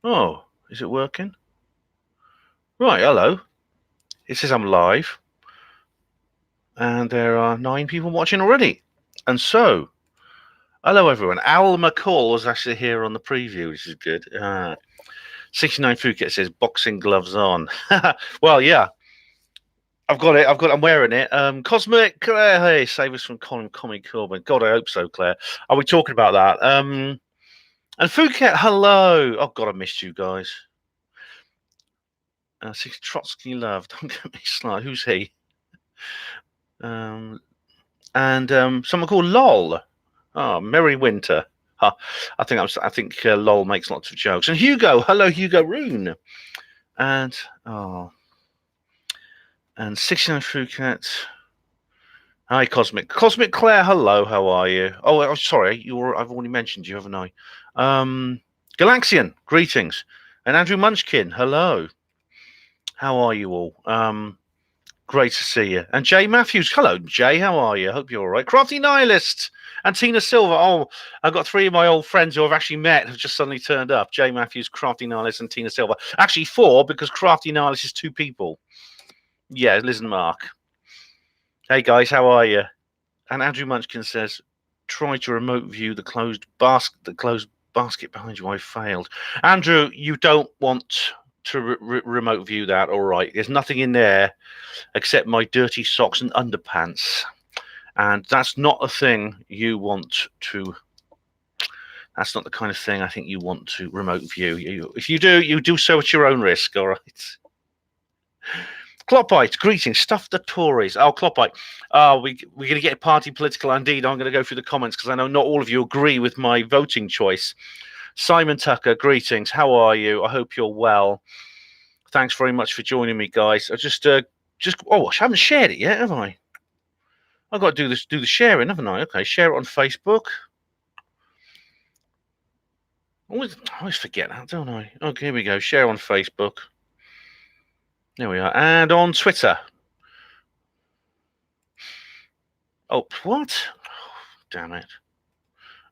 Oh, is it working? Right, hello. It says I'm live, and there are 9 people watching already. And so, hello everyone. Owl McCall was actually here on the preview, which is good. 69 Phuket says boxing gloves on. Well, yeah, I've got it. I'm wearing it. Cosmic Claire, hey, save us from Colin Comic Corbin. God, I hope so, Claire. Are we talking about that? And Phuket, hello. Oh God, I missed you guys. Trotsky love. Don't get me started. Who's he? And someone called Lol. Oh, Merry Winter. Huh. I think Lol makes lots of jokes. And Hugo, hello, Hugo Rune. And oh, and 69 Phuket. Hi, Cosmic Claire. Hello, how are you? Oh, sorry, I've already mentioned you, haven't I? Galaxian, greetings, and Andrew Munchkin. Hello, how are you all? Great to see you. And Jay Matthews. Hello, Jay. How are you? Hope you're all right. Crafty Nihilist and Tina Silver. Oh, I've got 3 of my old friends who I've actually met have just suddenly turned up. Jay Matthews, Crafty Nihilist, and Tina Silver. Actually, 4 because Crafty Nihilist is 2 people. Yeah, Liz and Mark. Hey, guys. How are you? And Andrew Munchkin says, try to remote view the closed basket behind you. I failed. Andrew, you don't want to remote view that. All right. There's nothing in there except my dirty socks and underpants. And that's not a thing you want to. That's not the kind of thing I think you want to remote view. If you do so at your own risk. All right. Clopite, greetings. Stuff the Tories. Oh, Clopite. We're going to get party political. Indeed, I'm going to go through the comments because I know not all of you agree with my voting choice. Simon Tucker, greetings. How are you? I hope you're well. Thanks very much for joining me, guys. I haven't shared it yet, have I? I've got to do the sharing, haven't I? Okay, share it on Facebook. I always forget that, don't I? Okay, here we go. Share on Facebook. There we are. And on Twitter. Oh, what? Oh, damn it.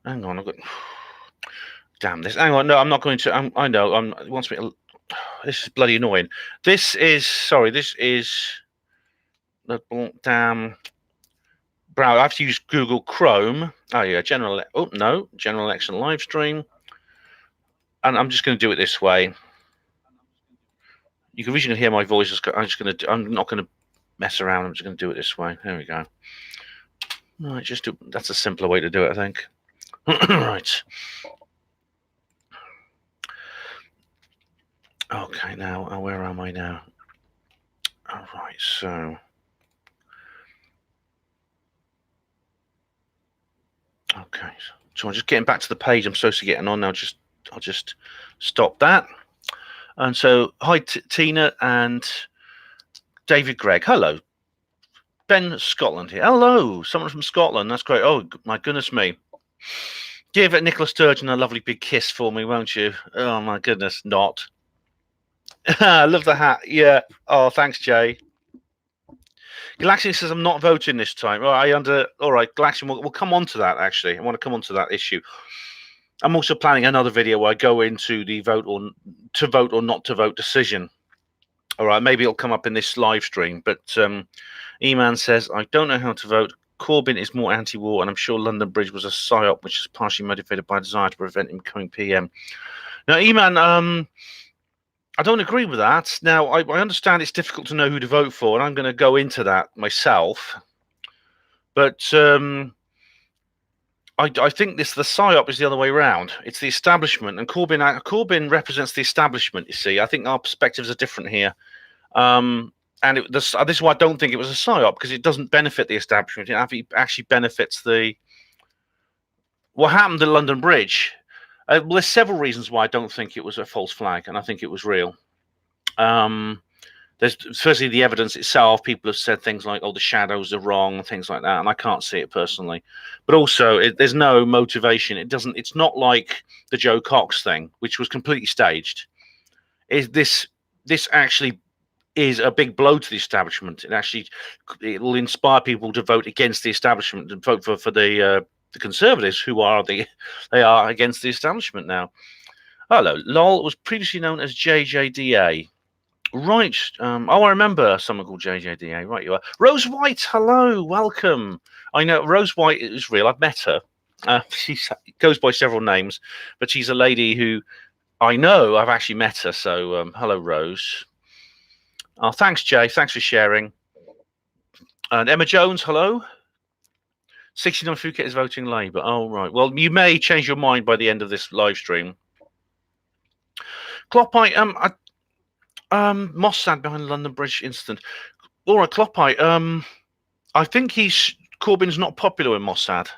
Hang on, I've got. Damn this. Hang on, no, I'm not going to. I know. It wants me to. This is bloody annoying. This is. The damn. Browser. I have to use Google Chrome. Oh, yeah. General election live stream. And I'm just going to do it this way. You can visually hear my voice. I'm not going to mess around. I'm just going to do it this way. There we go. Right, that's a simpler way to do it, I think. Right. Okay, now where am I now? All right, so. Okay, so I'm just getting back to the page I'm supposed to get on now. I'll just stop that. And so, hi, Tina and David Gregg. Hello. Ben Scotland here. Hello, someone from Scotland. That's great. Oh, my goodness me. Give Nicola Sturgeon a lovely big kiss for me, won't you? Oh, my goodness, not. I love the hat. Yeah. Oh, thanks, Jay. Galaxian says I'm not voting this time. All right, Galaxian, we'll come on to that, actually. I want to come on to that issue. I'm also planning another video where I go into the vote or not to vote decision. All right, maybe it'll come up in this live stream. But E-Man says, I don't know how to vote. Corbyn is more anti-war, and I'm sure London Bridge was a psyop, which is partially motivated by a desire to prevent him becoming PM. Now, E-Man, I don't agree with that. Now, I understand it's difficult to know who to vote for, and I'm going to go into that myself. But I think the psyop is the other way around. It's the establishment, and Corbyn represents the establishment. You see, I think our perspectives are different here. And this is why I don't think it was a psyop, because it doesn't benefit the establishment. It actually benefits what happened at London Bridge. Well, there's several reasons why I don't think it was a false flag, and I think it was real. There's firstly the evidence itself. People have said things like, "Oh, the shadows are wrong," and things like that, and I can't see it personally. But also, there's no motivation. It's not like the Joe Cox thing, which was completely staged. This actually is a big blow to the establishment. It will inspire people to vote against the establishment and vote for the Conservatives, who are they are against the establishment now. Hello. LOL was previously known as JJDA. Right. Oh, I remember someone called JJDA. Right, you are. Rose White, hello. Welcome. I know Rose White is real. I've met her. She goes by several names, but she's a lady who I know. I've actually met her. So, hello, Rose. Oh, thanks, Jay. Thanks for sharing. And Emma Jones, hello. 69 Phuket is voting Labour. Oh, right. Well, you may change your mind by the end of this live stream. Kloppite, Mossad behind London Bridge incident. All right, Kloppite, I think Corbyn's not popular in Mossad.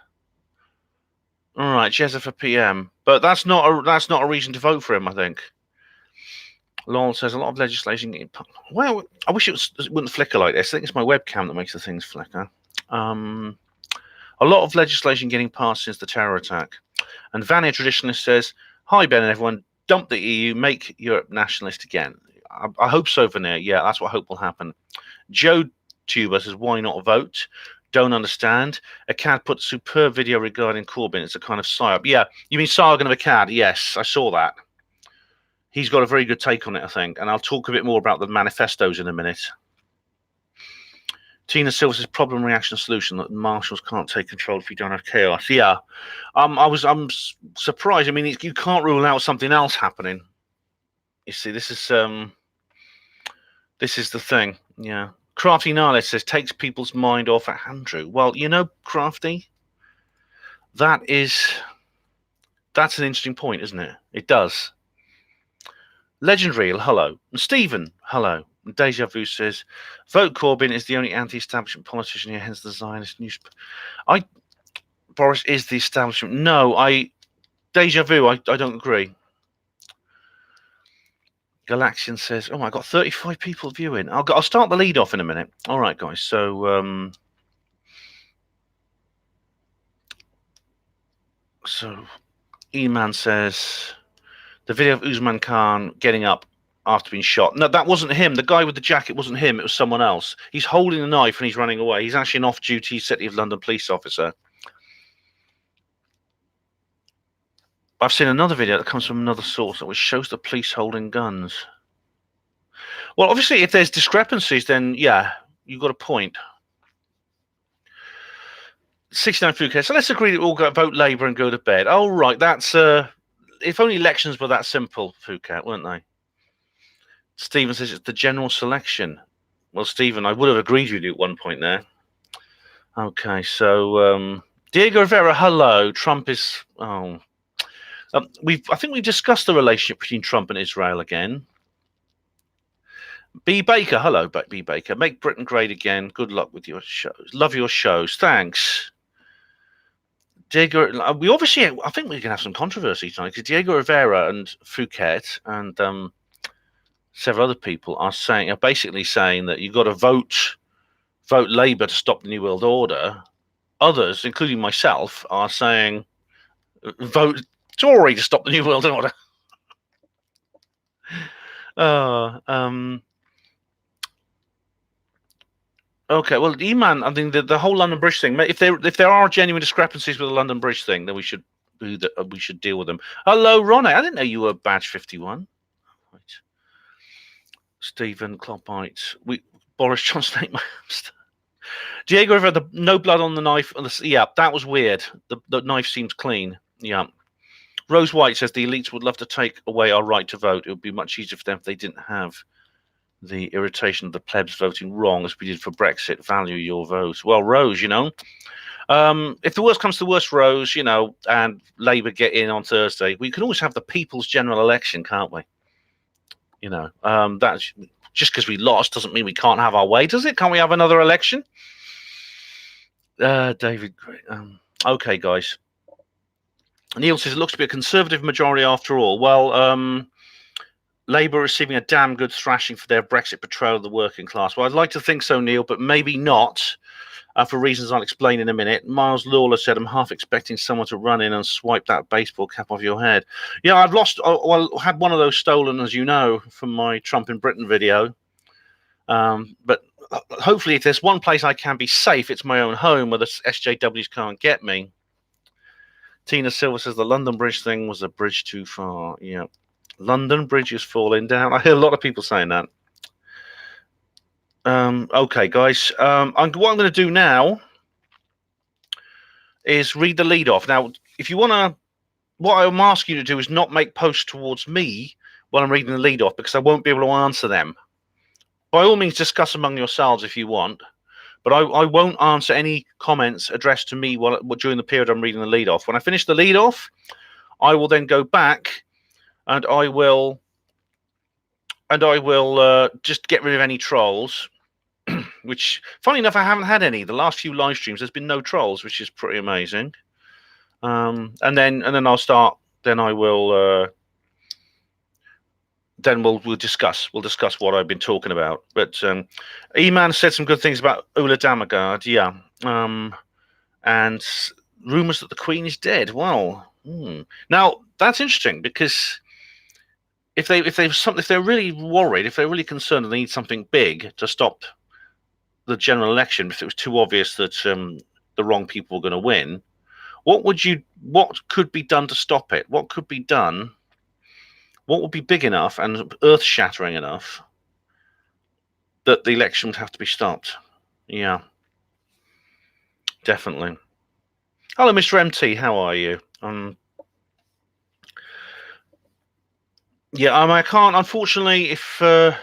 All right, Jezza for PM, but that's not a reason to vote for him. I think. Lowell says a lot of legislation. Well, I wish it wouldn't flicker like this. I think it's my webcam that makes the things flicker. A lot of legislation getting passed since the terror attack. And Vania Traditionalist says, "Hi Ben and everyone, dump the EU, make Europe nationalist again." I hope so, Vania. Yeah, that's what I hope will happen. Joe Tuber says, "Why not vote? Don't understand." A CAD put superb video regarding Corbyn. It's a kind of psyop. Yeah, you mean Sargon of Akkad? Yes, I saw that. He's got a very good take on it, I think, and I'll talk a bit more about the manifestos in a minute. Tina Silver says problem, reaction, solution that marshals can't take control if you don't have chaos. Yeah, I'm surprised. I mean, you can't rule out something else happening. You see, this is the thing. Yeah, Crafty Nile says takes people's mind off at Andrew. Well, you know, Crafty, that's an interesting point, isn't it? It does. Legendary, hello. And Stephen, hello. And Deja Vu says, vote Corbyn is the only anti-establishment politician here, hence the Zionist news. Boris is the establishment. No, Deja Vu, I don't agree. Galaxian says, oh, I got 35 people viewing. I'll start the lead off in a minute. All right, guys. So, E-Man says, the video of Usman Khan getting up after being shot. No, that wasn't him. The guy with the jacket wasn't him. It was someone else. He's holding a knife and he's running away. He's actually an off-duty City of London police officer. I've seen another video that comes from another source which shows the police holding guns. Well, obviously, if there's discrepancies, then, yeah, you've got a point. 69 Phuket. So let's agree that we'll go vote Labour and go to bed. Oh, right. That's... if only elections were that simple, Phuket, weren't they? Stephen says it's the general selection. Well, Stephen, I would have agreed with you at one point there. Okay, so Diego Rivera, hello. Trump is... Oh. I think we've discussed the relationship between Trump and Israel again. B. Baker, hello, B. Baker. Make Britain great again. Good luck with your shows. Love your shows. Thanks. Diego, I think we can have some controversy tonight because Diego Rivera and Phuket and several other people are basically saying that you've got to vote Labour to stop the New World Order. Others, including myself, are saying vote Tory to stop the New World Order. Okay, well, E-Man, I think the whole London Bridge thing. If there are genuine discrepancies with the London Bridge thing, then we should deal with them. Hello, Ronnie. I didn't know you were badge 51. Right. Stephen Kloppite. Boris Johnson ate my hamster. Diego Rivera, no blood on the knife. Yeah, that was weird. The knife seems clean. Yeah. Rose White says the elites would love to take away our right to vote. It would be much easier for them if they didn't have the irritation of the plebs voting wrong, as we did for Brexit. Value your vote. Well, Rose, you know, if the worst comes to the worst, Rose, you know, and Labour get in on Thursday, we can always have the people's general election, can't we? You know, that's just because we lost doesn't mean we can't have our way, does it? Can't we have another election? David, okay, guys. Neil says it looks to be a conservative majority after all. Well, Labour receiving a damn good thrashing for their Brexit betrayal of the working class. Well, I'd like to think so, Neil, but maybe not, for reasons I'll explain in a minute. Miles Lawler said, I'm half expecting someone to run in and swipe that baseball cap off your head. Yeah, I've had one of those stolen, as you know, from my Trump in Britain video. But hopefully, if there's one place I can be safe, it's my own home where the SJWs can't get me. Tina Silver says the London Bridge thing was a bridge too far. Yeah. London Bridge is falling down. I hear a lot of people saying that. Okay, guys. What I'm going to do now is read the lead off. Now, if you want to, what I'm asking you to do is not make posts towards me while I'm reading the lead off, because I won't be able to answer them. By all means, discuss among yourselves if you want, but I won't answer any comments addressed to me during the period I'm reading the lead off. When I finish the lead off, I will then go back and I will just get rid of any trolls. Which, funny enough, I haven't had any. The last few live streams, there's been no trolls, which is pretty amazing. And then I'll start. Then I will. Then we'll discuss. We'll discuss what I've been talking about. But E-Man said some good things about Ula Damagard. Yeah. And rumors that the Queen is dead. Well, now that's interesting, because if they're really worried, if they're really concerned, and they need something big to stop the general election, if it was too obvious that the wrong people were going to win, what could be done to stop it? What could be done? What would be big enough and earth-shattering enough that the election would have to be stopped? Yeah, definitely. Hello, Mr. MT. How are you? Yeah, I can't. Unfortunately, if I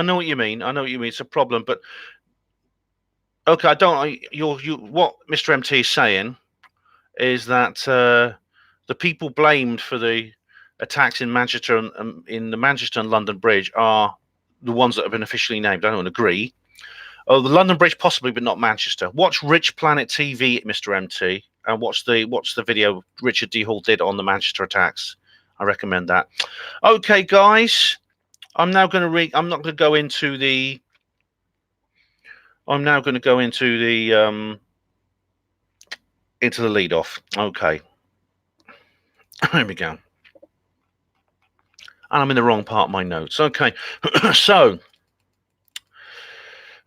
know what you mean. I know what you mean. It's a problem, but okay, I don't. What Mr. MT is saying is that the people blamed for the attacks in Manchester and in the Manchester and London Bridge are the ones that have been officially named. I don't agree. Oh, the London Bridge possibly, but not Manchester. Watch Rich Planet TV, Mr. MT, and watch the video Richard D. Hall did on the Manchester attacks. I recommend that. Okay, guys, I'm now going to read. I'm not going to go into the. I'm now going to go into the lead off. Okay. Here we go. And I'm in the wrong part of my notes. Okay. So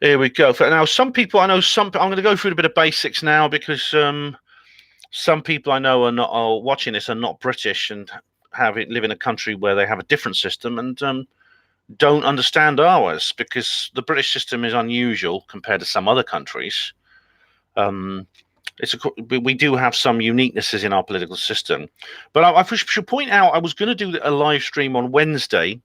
here we go. Now, some people, I know I'm going to go through a bit of basics now, because some people I know are watching this are not British and live in a country where they have a different system and don't understand ours, because the British system is unusual compared to some other countries. We do have some uniquenesses in our political system, but I should point out I was going to do a live stream on Wednesday,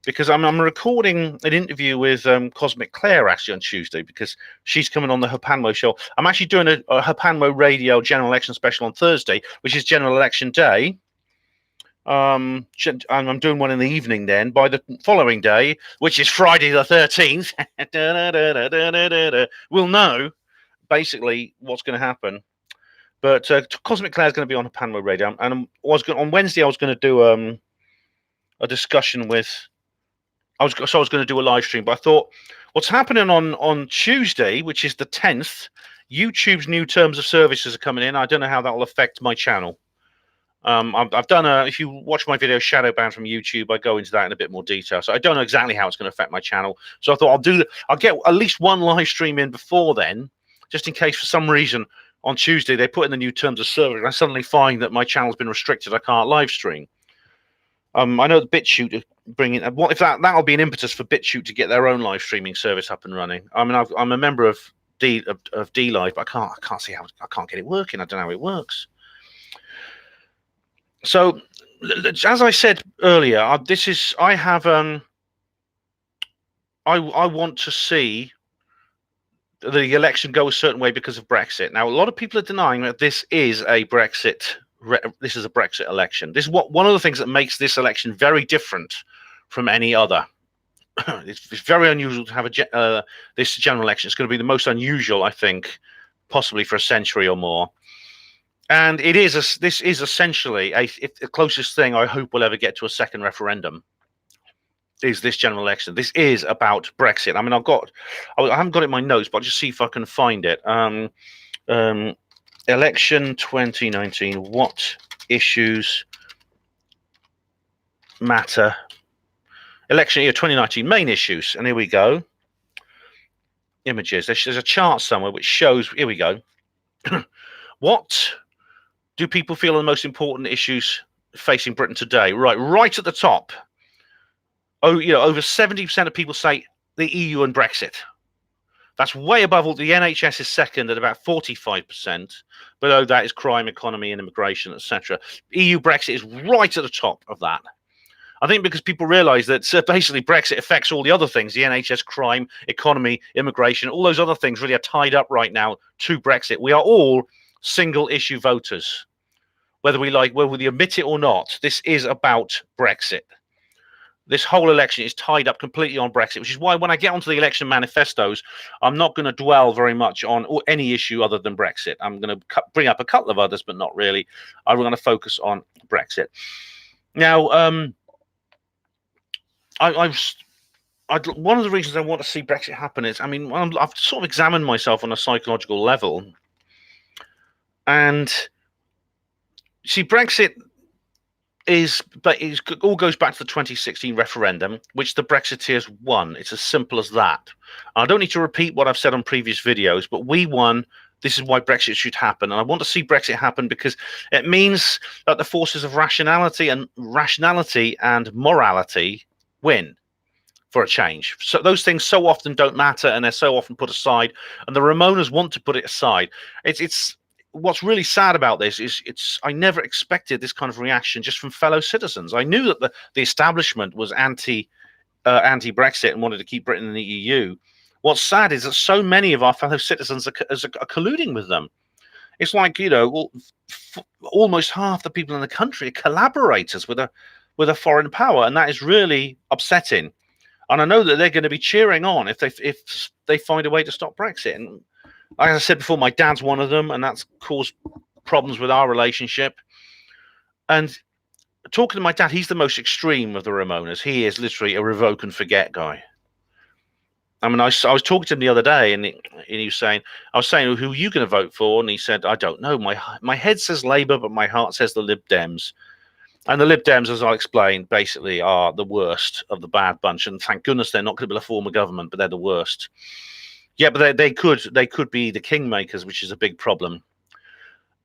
because I'm recording an interview with Cosmic Claire actually on Tuesday, because she's coming on the Hapanmo show. I'm actually doing a Hapanmo Radio general election special on Thursday, which is general election day. And I'm doing one in the evening then. By the following day, which is Friday the 13th, we'll know basically what's going to happen. But Cosmic Claire is going to be on Hapanmo Radio, and on Wednesday I was going to do a discussion with. I was going to do a live stream, but I thought what's happening on Tuesday, which is the 10th, YouTube's new terms of services are coming in. I don't know how that will affect my channel. I've done if you watch my video Shadowbound from YouTube, I go into that in a bit more detail. So I don't know exactly how it's going to affect my channel. So I thought I'll get at least one live stream in before then, just in case for some reason on Tuesday they put in the new terms of service and I suddenly find that my channel's been restricted. I can't live stream. I know the BitChute are bringing. What if that'll be an impetus for BitChute to get their own live streaming service up and running? I mean, I'm a member of D Live, but I can't see how I can't get it working. I don't know how it works. So, as I said earlier, I want to see the election go a certain way because of Brexit. Now, a lot of people are denying that this is a Brexit election. This is one of the things that makes this election very different from any other. It's very unusual to have this general election. It's going to be the most unusual, I think, possibly for a century or more. And this is essentially the closest thing I hope we'll ever get to a second referendum. Is this general election? This is about Brexit. I mean, I haven't got it in my notes, but I'll just see if I can find it. Election 2019. What issues matter? Election year 2019. Main issues. And here we go. Images. There's a chart somewhere which shows. Here we go. What do people feel are the most important issues facing Britain today, right at the top. Oh, over 70% of people say the EU and Brexit. That's way above all. The NHS is second at about 45%. Below that is crime, economy, and immigration, etc. EU Brexit is right at the top of that. I think because people realise that basically Brexit affects all the other things: the NHS, crime, economy, immigration. All those other things really are tied up right now to Brexit. We are all single-issue voters, whether we admit it or not. This is about Brexit. This whole election is tied up completely on Brexit, which is why when I get onto the election manifestos, I'm not going to dwell very much on any issue other than Brexit. I'm going to bring up a couple of others, but not really. I'm going to focus on Brexit. Now, one of the reasons I want to see Brexit happen is, I've sort of examined myself on a psychological level, and see, Brexit all goes back to the 2016 referendum, which the Brexiteers won. It's as simple as that. I don't need to repeat what I've said on previous videos, but we won. This is why Brexit should happen. And I want to see Brexit happen because it means that the forces of rationality and morality win for a change. So those things so often don't matter, and they're so often put aside, and the Ramonas want to put it aside. It's what's really sad about this is I never expected this kind of reaction just from fellow citizens. I knew that the establishment was anti-Brexit and wanted to keep Britain in the EU. What's sad is that so many of our fellow citizens are colluding with them. It's like, almost half the people in the country are collaborators with a foreign power, and that is really upsetting. And I know that they're going to be cheering on if they find a way to stop Brexit. And like I said before, my dad's one of them, and that's caused problems with our relationship. And talking to my dad, he's the most extreme of the Ramonas. He is literally a revoke and forget guy. I was talking to him the other day, and he was saying, I was saying, who are you going to vote for? And he said, I don't know. My head says Labour, but my heart says the Lib Dems. And the Lib Dems, as I explained, basically are the worst of the bad bunch. And thank goodness they're not going to be a form of government, but they're the worst. Yeah, but they could be the kingmakers, which is a big problem.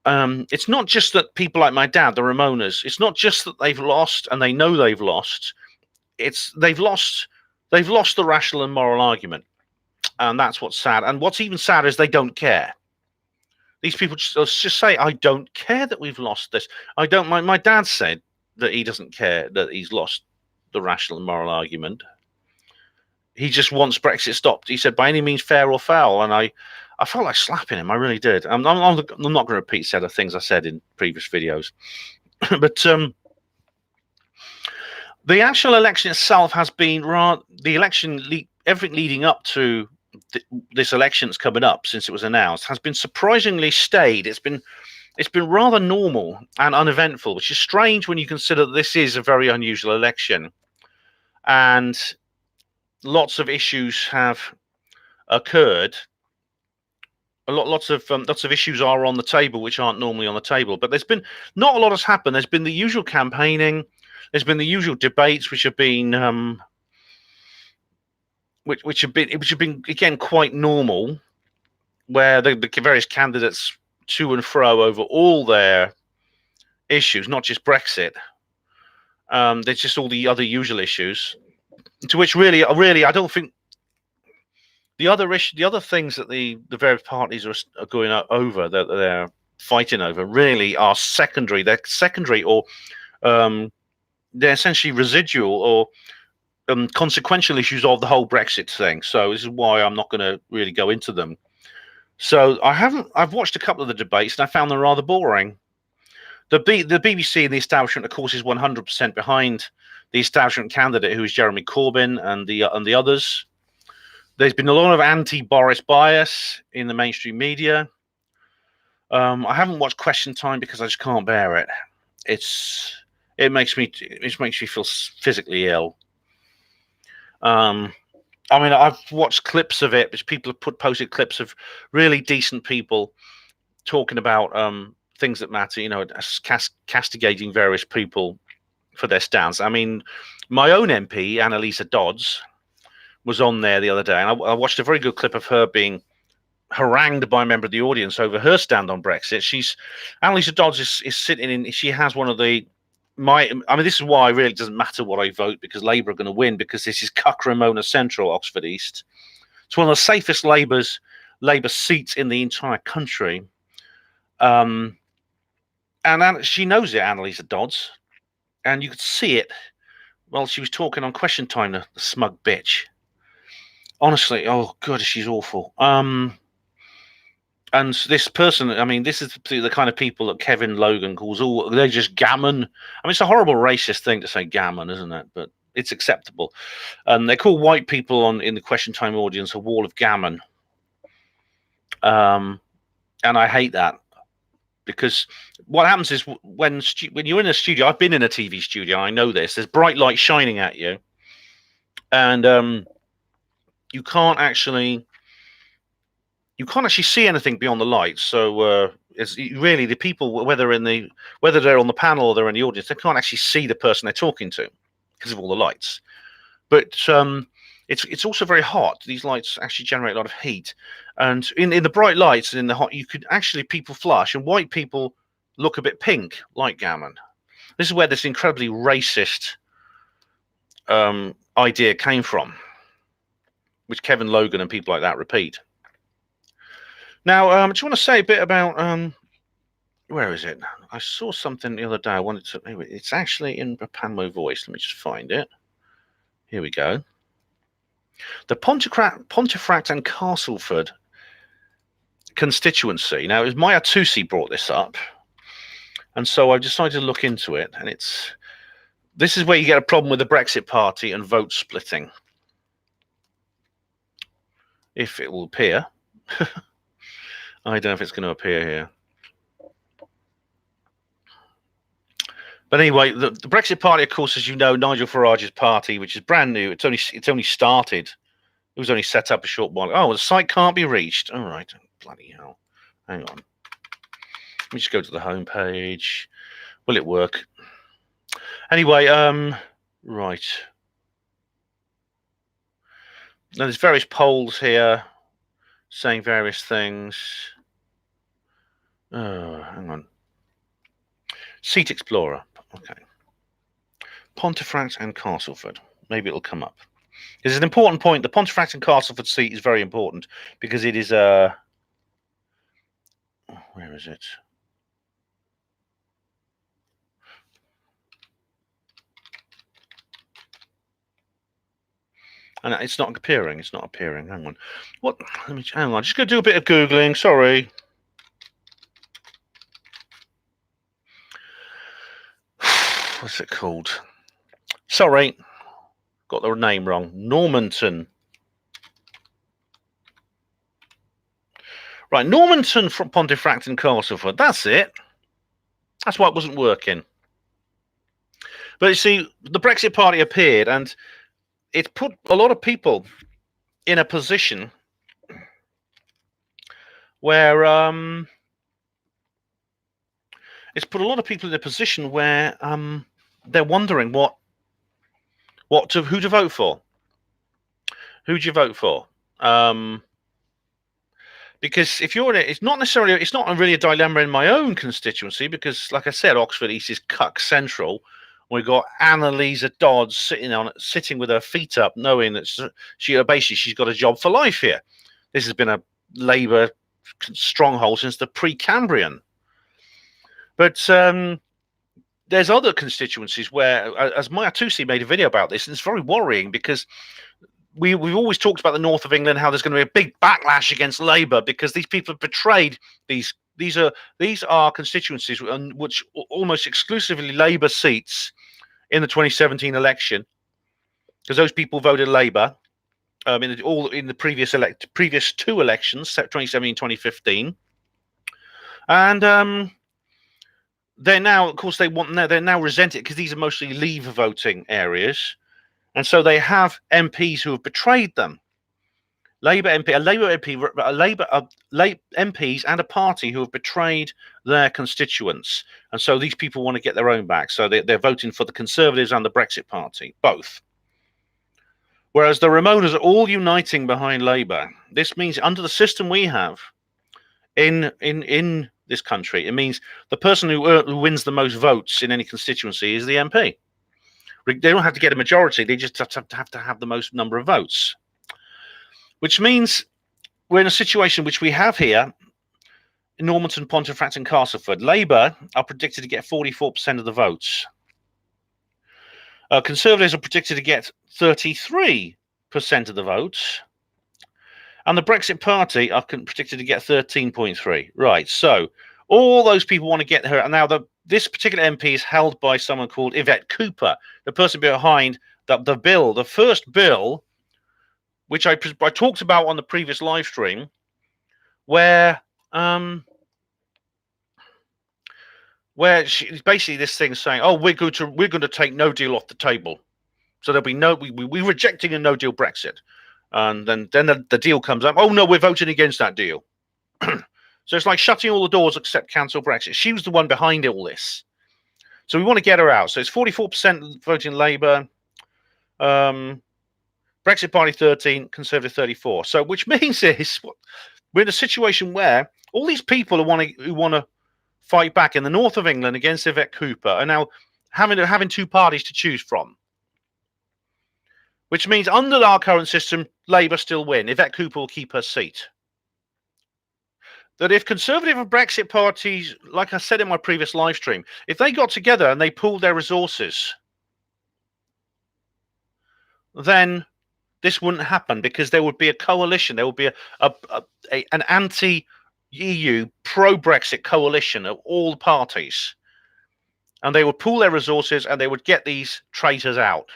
It's not just that people like my dad, the Ramonas, it's not just that they've lost and they know they've lost. They've lost the rational and moral argument, and that's what's sad. And what's even sadder is they don't care. These people just say, I don't care that we've lost this. I don't. My dad said that he doesn't care that he's lost the rational and moral argument. He just wants Brexit stopped. He said, by any means, fair or foul. And I felt like slapping him. I really did. I'm not going to repeat set of things I said in previous videos. But the actual election itself has been everything leading up to this election that's coming up since it was announced has been surprisingly staid. It's been rather normal and uneventful, which is strange when you consider that this is a very unusual election. And lots of issues have occurred. Lots of issues are on the table which aren't normally on the table. But there's been not a lot has happened. There's been the usual campaigning. There's been the usual debates, which have been which have been again quite normal, where the various candidates to and fro over all their issues, not just Brexit. There's just all the other usual issues. To which really, I don't think the other things that the various parties are going over, that they're fighting over, really are secondary. They're secondary, or they're essentially residual or consequential issues of the whole Brexit thing. So this is why I'm not going to really go into them. So I've watched a couple of the debates, and I found them rather boring. The BBC and the establishment, of course, is 100% behind the establishment candidate, who is Jeremy Corbyn, and the others. There's been a lot of anti-Boris bias in the mainstream media. I haven't watched Question Time because I just can't bear it. It makes me feel physically ill. I've watched clips of it, which people have posted clips of really decent people talking about things that matter, castigating various people for their stance. I mean, my own MP, Annalisa Dodds, was on there the other day, and I watched a very good clip of her being harangued by a member of the audience over her stand on Brexit. Annalisa Dodds is sitting in. She has one of the this is why it really doesn't matter what I vote, because Labour are going to win, because this is Cuckramona Central, Oxford East. It's one of the safest Labour seats in the entire country. And she knows it, Annalisa Dodds, and you could see it while she was talking on Question Time, the smug bitch. Honestly, oh god, she's awful. And this person, I mean, this is the kind of people that Kevin Logan calls they're just gammon. I mean, it's a horrible racist thing to say gammon, isn't it? But it's acceptable. And they call white people in the Question Time audience a wall of gammon. And I hate that, because what happens is when you're in a studio, I've been in a TV studio, I know this, there's bright light shining at you, and you can't actually see anything beyond the lights. So it's really the people, whether they're on the panel or they're in the audience, they can't actually see the person they're talking to because of all the lights. But it's also very hot. These lights actually generate a lot of heat, and in the bright lights and in the hot, you could actually, people flush, and white people look a bit pink, like gammon. This is where this incredibly racist idea came from, which Kevin Logan and people like that repeat. Now, do you want to say a bit about where is it? I saw something the other day. I wanted to. It's actually in a Panmo voice. Let me just find it. Here we go. The Pontefract and Castleford constituency. Now, it was Maya Tusi brought this up, and so I decided to look into it. And this is where you get a problem with the Brexit Party and vote splitting, if it will appear. I don't know if it's going to appear here. But anyway, the Brexit Party, of course, as you know, Nigel Farage's party, which is brand new. It's only started. It was only set up a short while. Oh, the site can't be reached. All right, bloody hell. Hang on. Let me just go to the home page. Will it work? Anyway, right. Now there's various polls here saying various things. Hang on. Seat Explorer. Okay. Pontefract and Castleford. Maybe it'll come up. This is an important point. The Pontefract and Castleford seat is very important because it is where is it? And it's not appearing. It's not appearing. Hang on. What? Let me hang on. Just gonna do a bit of Googling. Sorry. What's it called? Sorry, got the name wrong. Normanton. Right, Normanton from Pontefract and Castleford. That's it. That's why it wasn't working. But you see, the Brexit Party appeared, and it put a lot of people in a position where they're wondering who to vote for. Who do you vote for? Because if you're in it, it's not really a dilemma in my own constituency, because, like I said, Oxford East is cuck central. We've got Annalisa Dodds sitting with her feet up, knowing that she's got a job for life here. This has been a Labour stronghold since the Precambrian. But there's other constituencies where, as Maya Tusi made a video about this, and it's very worrying because we've always talked about the north of England, how there's going to be a big backlash against Labour because these people have betrayed these. These are constituencies which almost exclusively Labour seats in the 2017 election, because those people voted Labour in the previous two elections, 2017, 2015, and they're now, of course, they're now resented because these are mostly Leave voting areas, and so they have MPs who have betrayed them. MPs and a party who have betrayed their constituents, and so these people want to get their own back. So they're voting for the Conservatives and the Brexit Party, both. Whereas the Remoaners are all uniting behind Labour. This means under the system we have in this country. It means the person who wins the most votes in any constituency is the MP. They don't have to get a majority. They just have to have the most number of votes, which means we're in a situation which we have here in Normanton, Pontefract and Castleford. Labour are predicted to get 44% of the votes. Conservatives are predicted to get 33% of the votes. And the Brexit Party are predicted to get 13.3%. Right, so all those people want to get her. And now this particular MP is held by someone called Yvette Cooper, the person behind the first bill, which I talked about on the previous live stream, where she's basically this thing saying, "Oh, we're going to take no deal off the table, so there'll be we're rejecting a no deal Brexit." And then the deal comes up. Oh no, we're voting against that deal. So it's like shutting all the doors except cancel Brexit. She was the one behind all this. So we want to get her out. So it's 44% voting Labour, Brexit Party 13, Conservative 34. So which means we're in a situation where all these people who want to fight back in the north of England against Yvette Cooper are now having two parties to choose from. Which means under our current system, Labour still win. Yvette Cooper will keep her seat. That if Conservative and Brexit parties, like I said in my previous live stream, if they got together and they pooled their resources, then this wouldn't happen, because there would be a coalition. There would be an anti-EU, pro-Brexit coalition of all parties. And they would pool their resources and they would get these traitors out.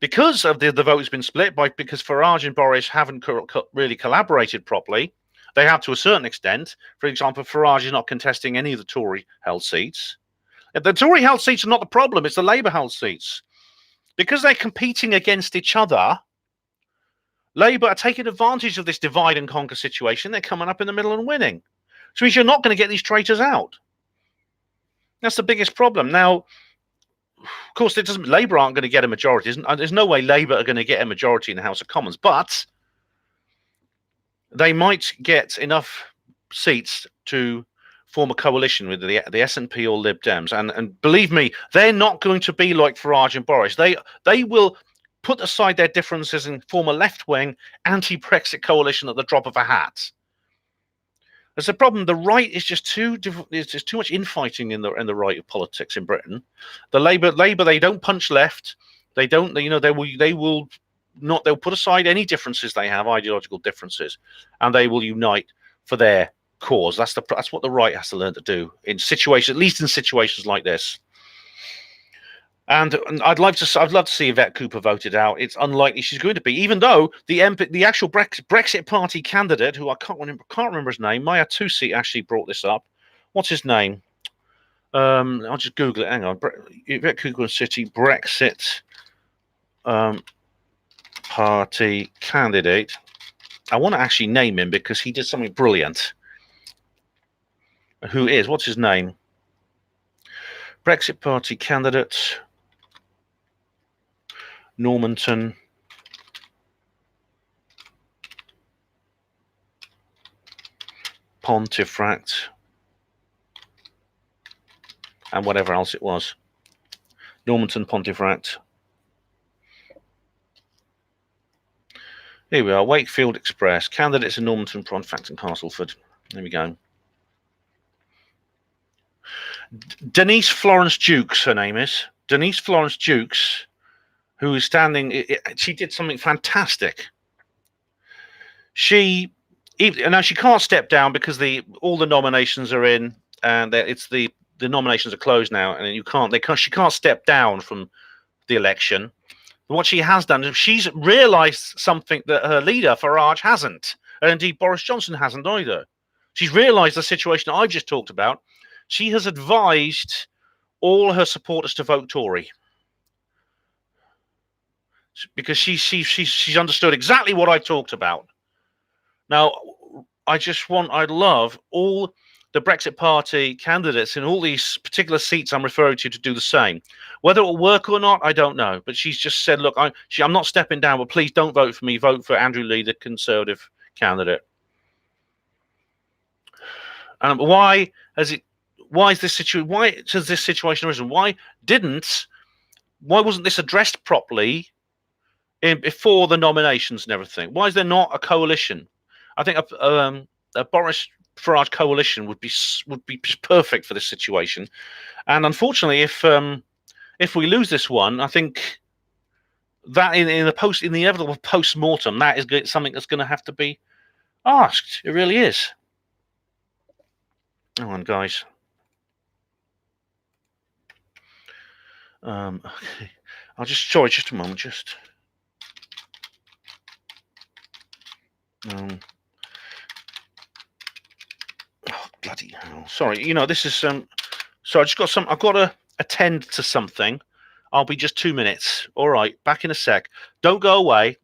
Because of the vote has been split, because Farage and Boris haven't really collaborated properly, they have to a certain extent. For example, Farage is not contesting any of the Tory-held seats. The Tory-held seats are not the problem, it's the Labour-held seats. Because they're competing against each other, Labour are taking advantage of this divide and conquer situation. They're coming up in the middle and winning. So means you're not going to get these traitors out. That's the biggest problem. Now, of course, Labour aren't going to get a majority. There's no way Labour are going to get a majority in the House of Commons, but they might get enough seats to form a coalition with the SNP or Lib Dems. And believe me, they're not going to be like Farage and Boris. They will put aside their differences and form a left-wing anti-Brexit coalition at the drop of a hat. There's a problem. The right is just there's just too much infighting in the right of politics in Britain. The Labour, they don't punch left. They don't. They'll put aside any differences they have, ideological differences, and they will unite for their cause. That's what the right has to learn to do in situations, at least in situations like this. And I'd love to see Yvette Cooper voted out. It's unlikely she's going to be, even though the actual Brexit Party candidate, who I can't remember his name, Maya Tusi actually brought this up. What's his name? I'll just Google it. Hang on. Yvette Cooper City Brexit Party candidate. I want to actually name him because he did something brilliant. What's his name? Brexit Party candidate. Normanton, Pontefract, and whatever else it was. Normanton, Pontefract. Here we are, Wakefield Express. Candidates in Normanton, Pontefract and Castleford. There we go. Denise Florence Jukes, her name is. Denise Florence Jukes, who is standing, she did something fantastic. Now she can't step down because all the nominations are in, and the nominations are closed now, and she can't step down from the election. But what she has done is she's realised something that her leader Farage hasn't, and indeed Boris Johnson hasn't either. She's realised the situation I just talked about. She has advised all her supporters to vote Tory, because she's understood exactly what I talked about. Now, I'd love all the Brexit Party candidates in all these particular seats I'm referring to do the same. Whether it will work or not, I don't know. But she's just said, look, I'm not stepping down, but please don't vote for me. Vote for Andrew Leigh, the Conservative candidate. And why has it? Why is this situation? Why has this situation arisen? Why wasn't this addressed properly before the nominations and everything? Why is there not a coalition? I think a Boris Farage coalition would be perfect for this situation. And unfortunately, if we lose this one, I think that in the inevitable post mortem, that is something that's going to have to be asked. It really is. Hang on, guys. Okay. Just a moment. Oh, bloody hell. Sorry. This is So I've got to attend to something. I'll be just 2 minutes. All right, back in a sec. Don't go away.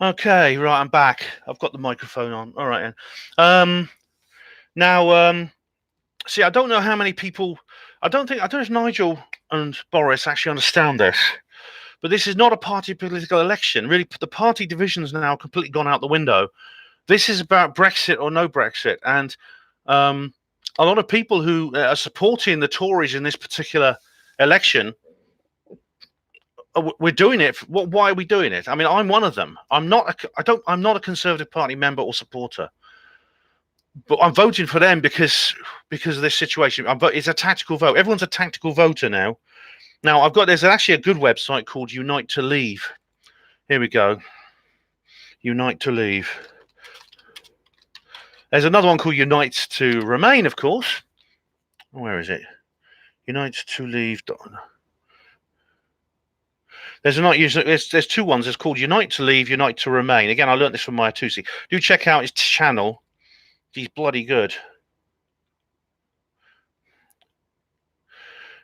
Okay, right, I'm back. I've got the microphone on. All right, then. Now, see, I don't know how many people. I don't know if Nigel and Boris actually understand this, but this is not a party political election. Really, the party division's now completely gone out the window. This is about Brexit or no Brexit, and a lot of people who are supporting the Tories in this particular election, we're doing it. Why are we doing it? I mean, I'm one of them. I'm not a Conservative Party member or supporter, but I'm voting for them because of this situation. It's a tactical vote. Everyone's a tactical voter now. Now there's actually a good website called Unite to Leave. Here we go. Unite to Leave. There's another one called Unite to Remain, of course. Where is it? Unite to Leave. There's two ones. It's called Unite to Leave, Unite to Remain. Again, I learned this from Maya Tusi. Do check out his channel. He's bloody good.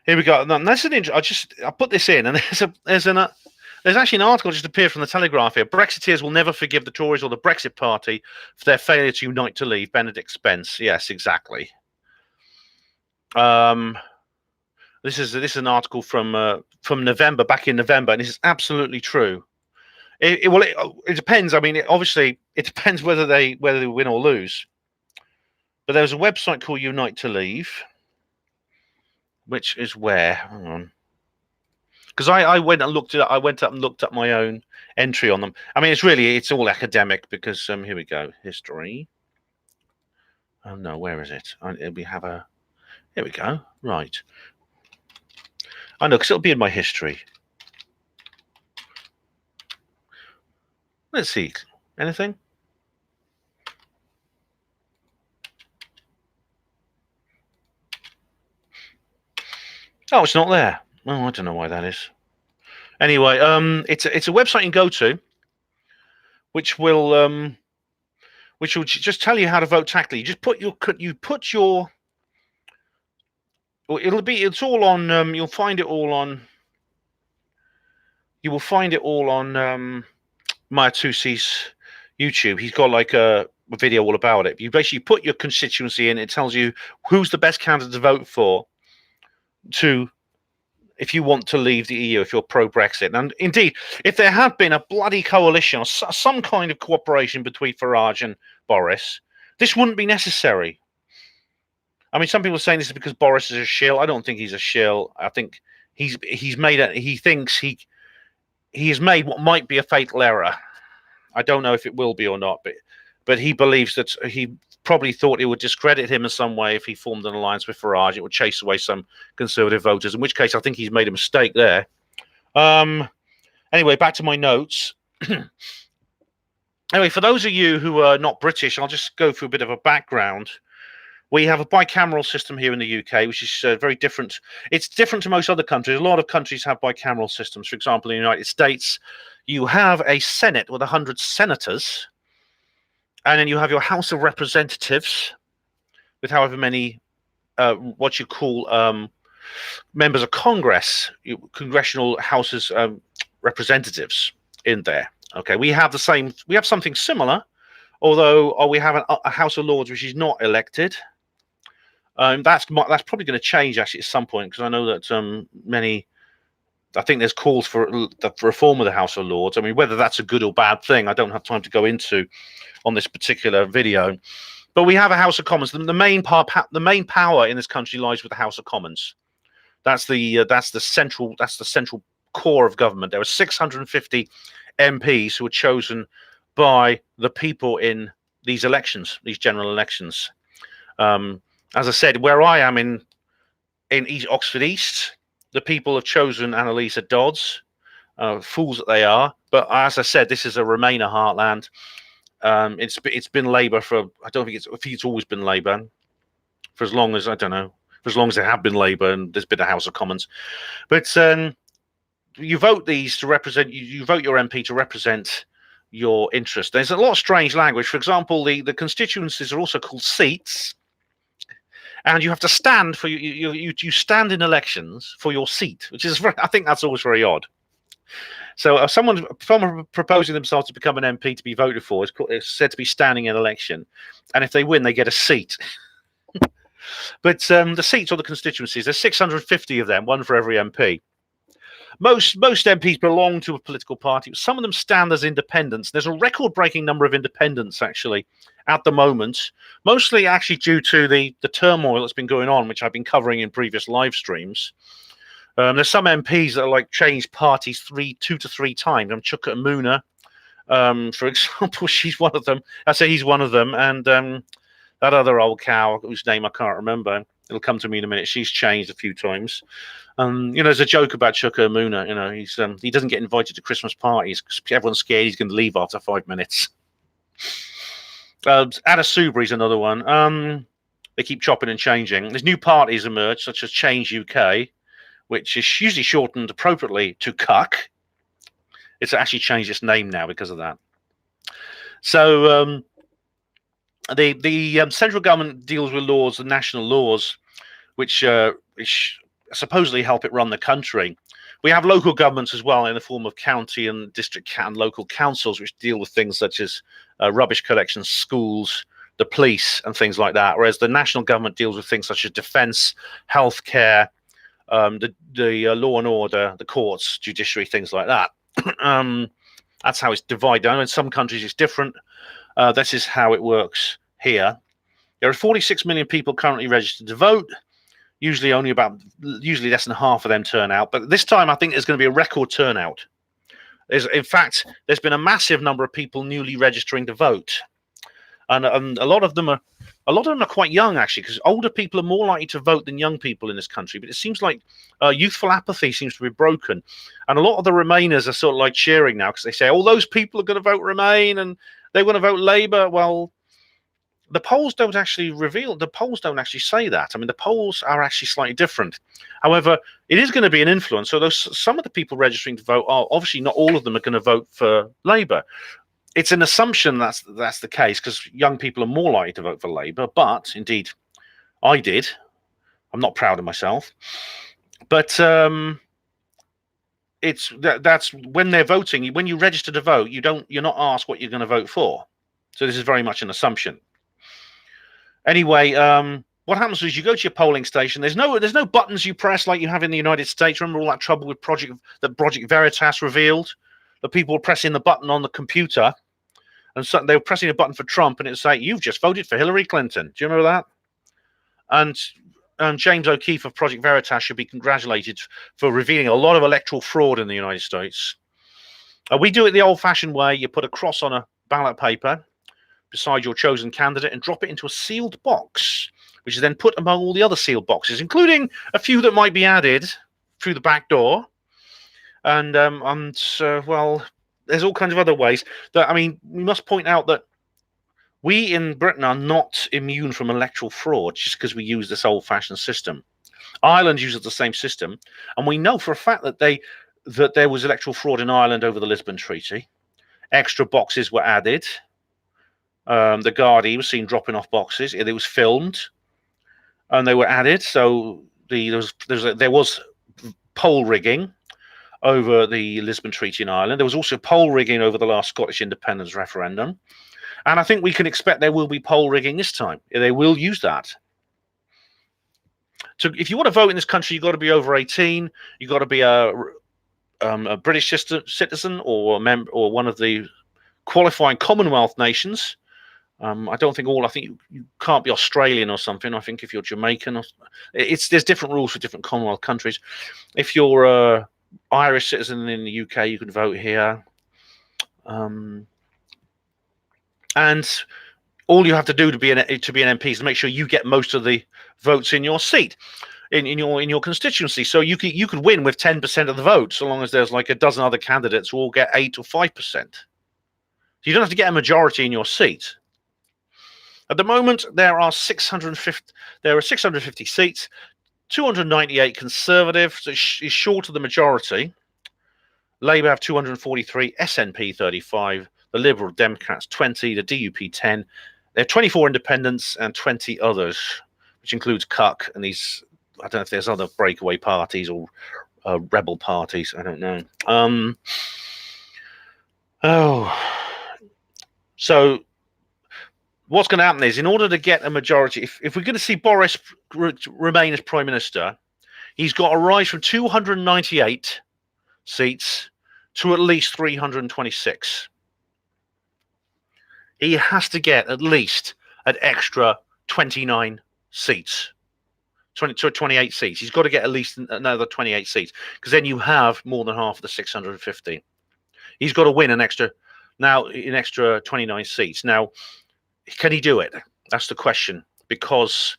Here we go. And that's I put this in, and there's actually an article just appeared from the Telegraph here. Brexiteers will never forgive the Tories or the Brexit Party for their failure to unite to leave. Benedict Spence. Yes, exactly. This is an article from November, back in November, and this is absolutely true. It depends. I mean, obviously, it depends whether they win or lose. But there's a website called Unite to Leave, which is where. Hang on. Because I went and looked it up. I went up and looked up my own entry on them. I mean, it's all academic because here we go, history. Oh no, where is it? We have a. Here we go. Right. I know, because it'll be in my history. Let's see. Anything? Oh, it's not there. Oh, I don't know why that is. Anyway, it's a website you can go to, which will just tell you how to vote tactically. You just put your well, it's all on. You'll find it all on. You will find it all on Maya Tusi's YouTube. He's got like a video all about it. You basically put your constituency in. It tells you who's the best candidate to vote for if you want to leave the EU, if you're pro-Brexit. And indeed, if there had been a bloody coalition or some kind of cooperation between Farage and Boris, this wouldn't be necessary. I mean, some people are saying this is because Boris is a shill. I don't think he's a shill. I think he thinks he has made what might be a fatal error. I don't know if it will be or not, but he believes that he probably thought it would discredit him in some way if he formed an alliance with Farage. It would chase away some Conservative voters, in which case I think he's made a mistake there. Anyway, back to my notes. Anyway, for those of you who are not British, I'll just go through a bit of a background. We have a bicameral system here in the UK, which is very different. It's different to most other countries. A lot of countries have bicameral systems. For example, in the United States, you have a Senate with 100 senators, and then you have your House of Representatives with however many, what you call members of Congress, congressional houses, representatives in there. Okay, we have something similar, although we have a House of Lords which is not elected. That's probably going to change actually at some point, because I know that I think there's calls for the reform of the House of Lords. I mean, whether that's a good or bad thing, I don't have time to go into on this particular video. But we have a House of Commons. The main power in this country lies with the House of Commons. That's the central core of government. There are 650 MPs who are chosen by the people in these elections, these general elections. As I said, where I am in East Oxford East, the people have chosen Annalisa Dodds, fools that they are. But as I said, this is a Remainer heartland. It's been Labour for, I think it's always been Labour for as long as, I don't know, for as long as there have been Labour and there's been a House of Commons. But you vote these to represent, you vote your MP to represent your interest. There's a lot of strange language. For example, the constituencies are also called seats. And you have to stand for you stand in elections for your seat, which is I think that's always very odd. So someone proposing themselves to become an MP to be voted for is said to be standing in election, and if they win, they get a seat. But the seats or the constituencies, there's 650 of them, one for every MP. Most MPs belong to a political party. Some of them stand as independents. There's a record-breaking number of independents, actually, at the moment, mostly actually due to the turmoil that's been going on, which I've been covering in previous live streams. There's some MPs that are like changed parties 2 to 3 times. Chuka Amuna, for example, she's one of them. I say he's one of them, and that other old cow whose name I can't remember. It'll come to me in a minute. She's changed a few times. There's a joke about Chuka Amuna. He doesn't get invited to Christmas parties because everyone's scared he's going to leave after 5 minutes. Anna Soubry's another one. They keep chopping and changing. There's new parties emerged, such as Change UK, which is usually shortened appropriately to CUCK. It's actually changed its name now because of that. So the central government deals with laws, the national laws, which supposedly help it run the country. We have local governments as well in the form of county and district and local councils, which deal with things such as rubbish collection, schools, the police, and things like that. Whereas the national government deals with things such as defence, healthcare, the law and order, the courts, judiciary, things like that. That's how it's divided. I know in some countries it's different. This is how it works here. There are 46 million people currently registered to vote. Usually less than half of them turn out. But this time I think there's going to be a record turnout. In fact, there's been a massive number of people newly registering to vote. And a lot of them are quite young, actually, because older people are more likely to vote than young people in this country. But it seems like youthful apathy seems to be broken. And a lot of the Remainers are sort of like cheering now because they say, oh, those people are going to vote Remain and they want to vote Labour. Well, The polls don't actually reveal. The polls don't actually say that. I mean, the polls are actually slightly different. However, it is going to be an influence. So some of the people registering to vote are obviously not all of them are going to vote for Labour. It's an assumption that's the case because young people are more likely to vote for Labour. But indeed, I did. I'm not proud of myself, but that's when they're voting. When you register to vote, you're not asked what you're going to vote for. So this is very much an assumption. Anyway, what happens is you go to your polling station. There's no buttons you press like you have in the United States. Remember all that trouble with Project Veritas revealed? The people were pressing the button on the computer, and so they were pressing a button for Trump, and it was like, "You've just voted for Hillary Clinton." Do you remember that? And James O'Keefe of Project Veritas should be congratulated for revealing a lot of electoral fraud in the United States. We do it the old-fashioned way. You put a cross on a ballot paper beside your chosen candidate and drop it into a sealed box, which is then put among all the other sealed boxes, including a few that might be added through the back door. And well, there's all kinds of other ways. I mean, we must point out that we in Britain are not immune from electoral fraud just because we use this old-fashioned system. Ireland uses the same system, and we know for a fact that there was electoral fraud in Ireland over the Lisbon Treaty. Extra boxes were added. The Gardaí was seen dropping off boxes. It was filmed, and they were added. So there was poll rigging over the Lisbon Treaty in Ireland. There was also poll rigging over the last Scottish independence referendum. And I think we can expect there will be poll rigging this time. They will use that. So if you want to vote in this country, you've got to be over 18. You've got to be a British citizen or a member or one of the qualifying Commonwealth nations. I think you can't be Australian or something. I think if you're Jamaican, there's different rules for different Commonwealth countries. If you're a Irish citizen in the UK, you can vote here. And all you have to do to be an MP is make sure you get most of the votes in your seat, in your constituency. So you could win with 10% of the vote, so long as there's like a dozen other candidates who all get 8 or 5%. You don't have to get a majority in your seat. At the moment, there are 650 seats, 298 Conservative, so is short of the majority. Labour have 243, SNP 35, the Liberal Democrats 20, the DUP 10. There are 24 independents and 20 others, which includes CUC and these. I don't know if there's other breakaway parties or rebel parties. I don't know. So what's going to happen is, in order to get a majority, if we're going to see Boris remain as Prime Minister, he's got to rise from 298 seats to at least 326. He has to get at least an extra 29 seats, 28 seats. He's got to get at least another 28 seats, because then you have more than half of the 650. He's got to win an extra 29 seats. Now, can he do it? That's the question, because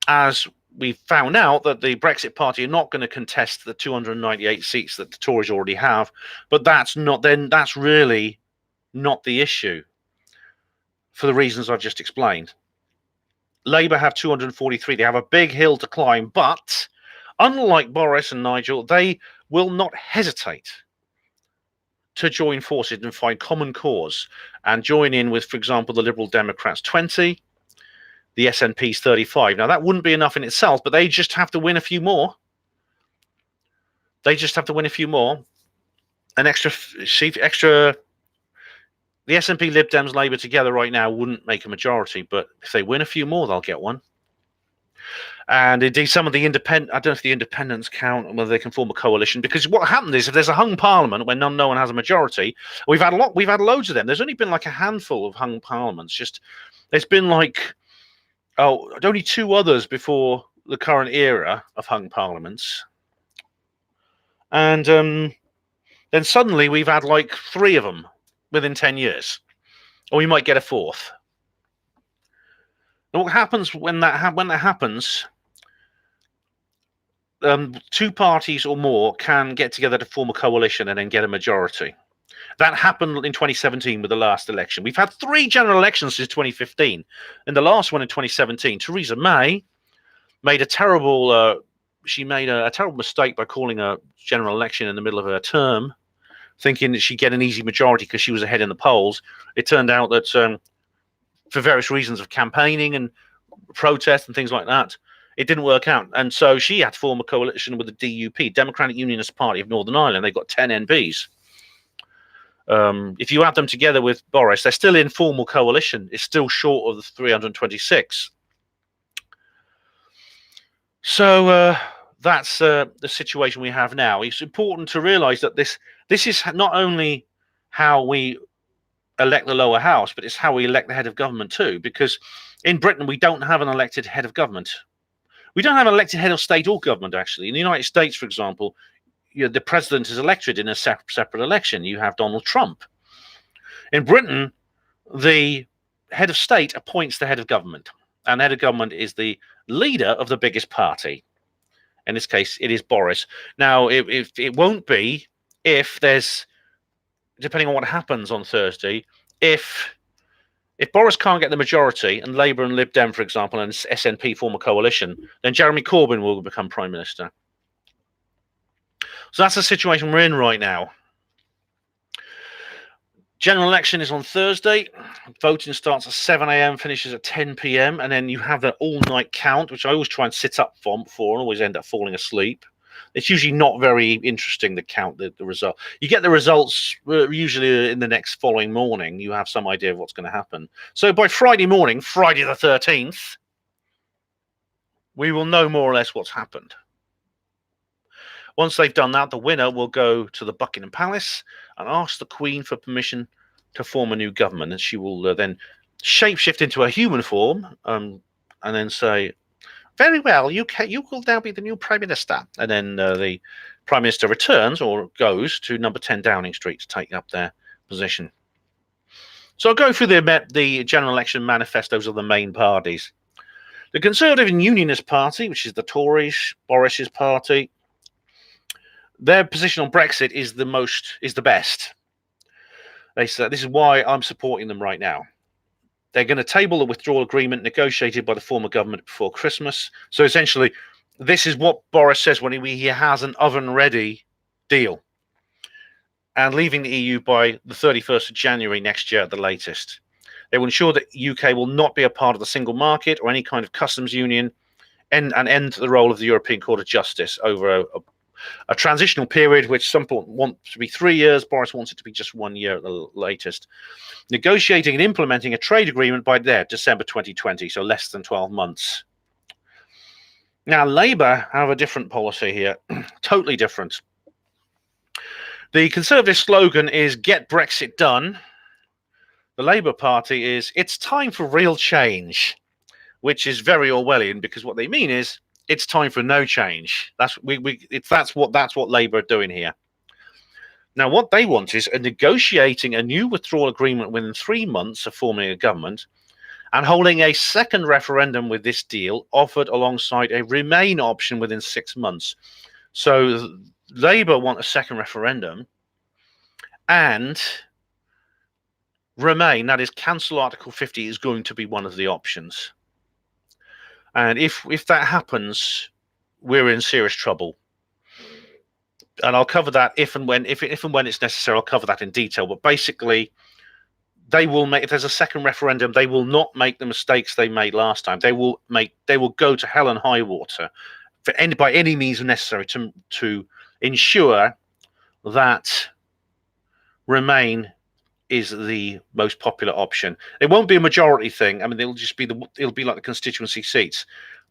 as we found out that the Brexit Party are not going to contest the 298 seats that the Tories already have, but that's really not the issue, for the reasons I've just explained. Labour have 243. They have a big hill to climb, but unlike Boris and Nigel, they will not hesitate to join forces and find common cause and join in with, for example, the Liberal Democrats 20, the SNP's 35. Now, that wouldn't be enough in itself, but they just have to win a few more. An extra. The SNP, Lib Dems, Labour together right now wouldn't make a majority, but if they win a few more, they'll get one. And indeed, some of the I don't know if the independents count and whether they can form a coalition, because what happened is, if there's a hung parliament when no one has a majority, we've had loads of them. There's only been like a handful of hung parliaments. There's been only 2 others before the current era of hung parliaments. And then suddenly we've had 3 of them within 10 years, or we might get a 4th. And what happens when that happens? 2 parties or more can get together to form a coalition and then get a majority. That happened in 2017 with the last election. We've had 3 general elections since 2015. In the last one in 2017, Theresa May made a terrible terrible mistake by calling a general election in the middle of her term, thinking that she'd get an easy majority because she was ahead in the polls. It turned out that for various reasons of campaigning and protest and things like that, it didn't work out. And so she had to form a coalition with the DUP, Democratic Unionist Party of Northern Ireland. They got 10 MPs. If you add them together with Boris, they're still in formal coalition. It's still short of the 326. So that's the situation we have now. It's important to realise that this is not only how we elect the lower house, but it's how we elect the head of government too. Because in Britain, we don't have an elected head of government. We don't have an elected head of state or government, actually. In the United States, for example, the president is elected in a separate election. You have Donald Trump. In Britain, the head of state appoints the head of government, and the head of government is the leader of the biggest party. In this case, it is Boris. Now, it won't be if there's, depending on what happens on Thursday, if Boris can't get the majority and Labour and Lib Dem, for example, and SNP form a coalition, then Jeremy Corbyn will become Prime Minister. So that's the situation we're in right now. General election is on Thursday. Voting starts at 7 a.m, finishes at 10 p.m, and then you have the all-night count, which I always try and sit up for and always end up falling asleep. It's usually not very interesting to count the result. You get the results usually in the next following morning. You have some idea of what's going to happen. So by Friday morning, Friday the 13th, we will know more or less what's happened. Once they've done that, the winner will go to the Buckingham Palace and ask the Queen for permission to form a new government. And she will then shapeshift into a human form and then say, very well, you will now be the new Prime Minister. And then the Prime Minister returns or goes to number 10 Downing Street to take up their position. So I'll go through the general election manifestos of the main parties. The Conservative and Unionist Party, which is the Tories, Boris's party, their position on Brexit is the best. They say this is why I'm supporting them right now. They're going to table the withdrawal agreement negotiated by the former government before Christmas. So essentially, this is what Boris says when he has an oven-ready deal, and leaving the EU by the 31st of January next year at the latest. They will ensure that the UK will not be a part of the single market or any kind of customs union, and end the role of the European Court of Justice over a transitional period, which some people want to be 3 years. Boris wants it to be just 1 year at the latest. Negotiating and implementing a trade agreement by December 2020, so less than 12 months. Now, Labour have a different policy here, totally different. The Conservative slogan is "Get Brexit Done." The Labour Party is "It's time for real change," which is very Orwellian, because what they mean is it's time for no change. That's what Labour are doing here. Now, what they want is negotiating a new withdrawal agreement within 3 months of forming a government, and holding a second referendum with this deal offered alongside a Remain option within 6 months. So Labour want a second referendum, and Remain, that is cancel Article 50, is going to be one of the options. And if that happens, we're in serious trouble. And I'll cover that if and when it's necessary. I'll cover that in detail. But basically, they will make, if there's a second referendum, they will not make the mistakes they made last time. They will go to hell and high water by any means necessary to ensure that Remain is the most popular option. It won't be a majority thing. I mean, it'll be like the constituency seats.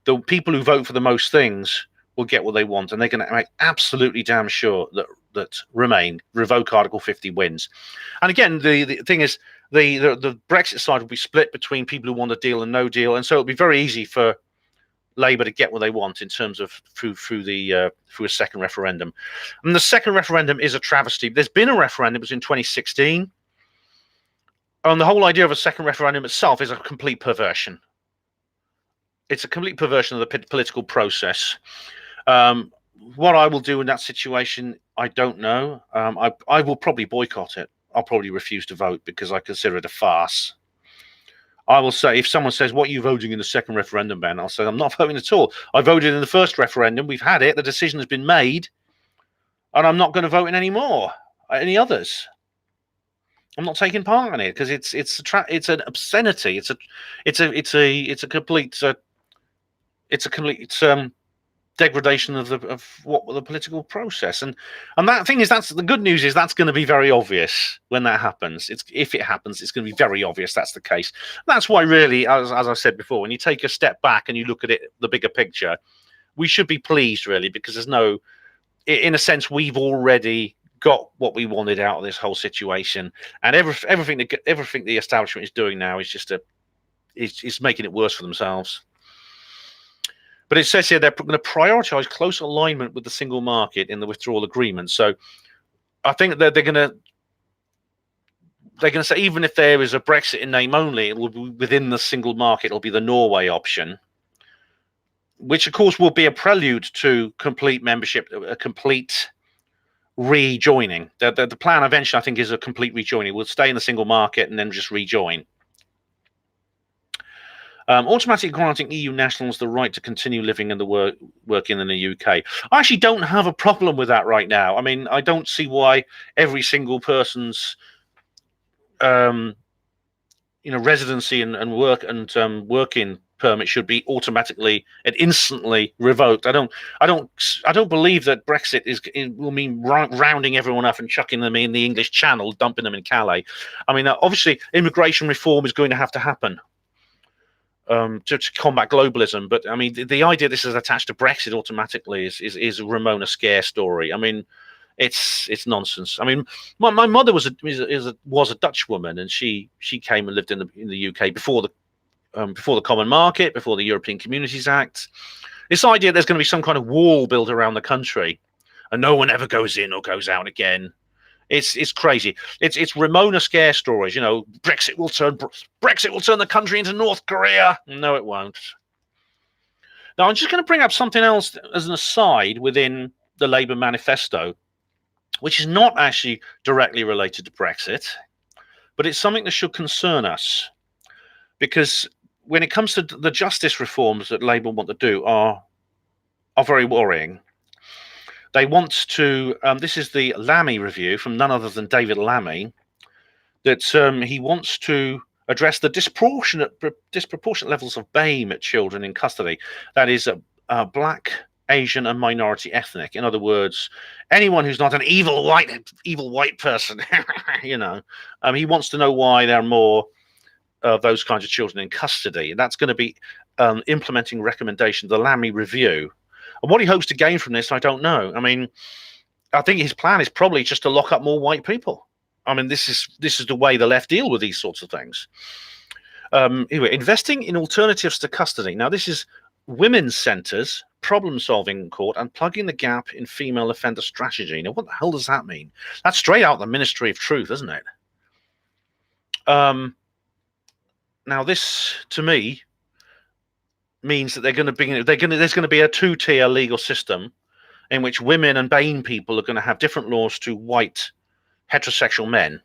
The people who vote for the most things will get what they want, and they're going to make absolutely damn sure that Remain, revoke Article 50, wins. And again, the thing is, the Brexit side will be split between people who want a deal and no deal, and so it'll be very easy for Labour to get what they want in terms of through a second referendum. And the second referendum is a travesty. There's been a referendum, it was in 2016. And the whole idea of a second referendum itself is a complete It's a complete perversion of the political process. what I will do in that situation, I don't know. I will probably boycott it. I'll probably refuse to vote because I consider it a farce. I will say, if someone says, "What are you voting in the second referendum ban?" I'll say, "I'm not voting at all. I voted in the first referendum. We've had it. The decision has been made, and I'm not going to vote in any more, any others. I'm not taking part in it because it's an obscenity. It's a complete degradation of the political process. And that thing is, that's the good news is that's going to be very obvious when that happens. If it happens, it's going to be very obvious that's the case. That's why, really, as I said before, when you take a step back and you look at it, the bigger picture, we should be pleased, really, because there's no, in a sense, we've already got what we wanted out of this whole situation, and everything the establishment is doing now is just it's making it worse for themselves. But it says here they're going to prioritise close alignment with the single market in the withdrawal agreement. So I think that they're going to say, even if there is a Brexit in name only, it will be within the single market. It'll be the Norway option, which of course will be a prelude to complete membership, a complete rejoining. The plan eventually, I think, is a complete rejoining. We'll stay in the single market and then just rejoin. Automatically granting EU nationals the right to continue living and working in the UK. I actually don't have a problem with that right now. I mean, I don't see why every single person's residency and working permit should be automatically and instantly revoked. I don't believe that Brexit will mean rounding everyone up and chucking them in the English Channel, dumping them in Calais. I mean, obviously, immigration reform is going to have to happen to combat globalism. But I mean, the idea this is attached to Brexit automatically is a Ramona Scare story. I mean, it's nonsense. I mean, my mother was a Dutch woman, and she came and lived in the UK before the Common Market, before the European Communities Act. This idea there's going to be some kind of wall built around the country, and no one ever goes in or goes out again. It's crazy. It's Ramona Scare stories. Brexit will turn the country into North Korea. No, it won't. Now, I'm just going to bring up something else as an aside within the Labour manifesto, which is not actually directly related to Brexit, but it's something that should concern us, because when it comes to the justice reforms that Labour want to do are very worrying. They want to, this is the Lammy review from none other than David Lammy, that he wants to address the disproportionate levels of BAME at children in custody. That is black, Asian, and minority ethnic. In other words, anyone who's not an evil white person, he wants to know why there are more of those kinds of children in custody. And that's going to be implementing recommendation, the Lammy review. And what he hopes to gain from this, I don't know. I mean, I think his plan is probably just to lock up more white people. I mean, this is the way the left deal with these sorts of things. Anyway, investing in alternatives to custody. Now, this is women's centres, problem-solving in court, and plugging the gap in female offender strategy. Now, what the hell does that mean? That's straight out the Ministry of Truth, isn't it? Now, this, to me, means that there's going to be a two-tier legal system in which women and BAME people are going to have different laws to white heterosexual men.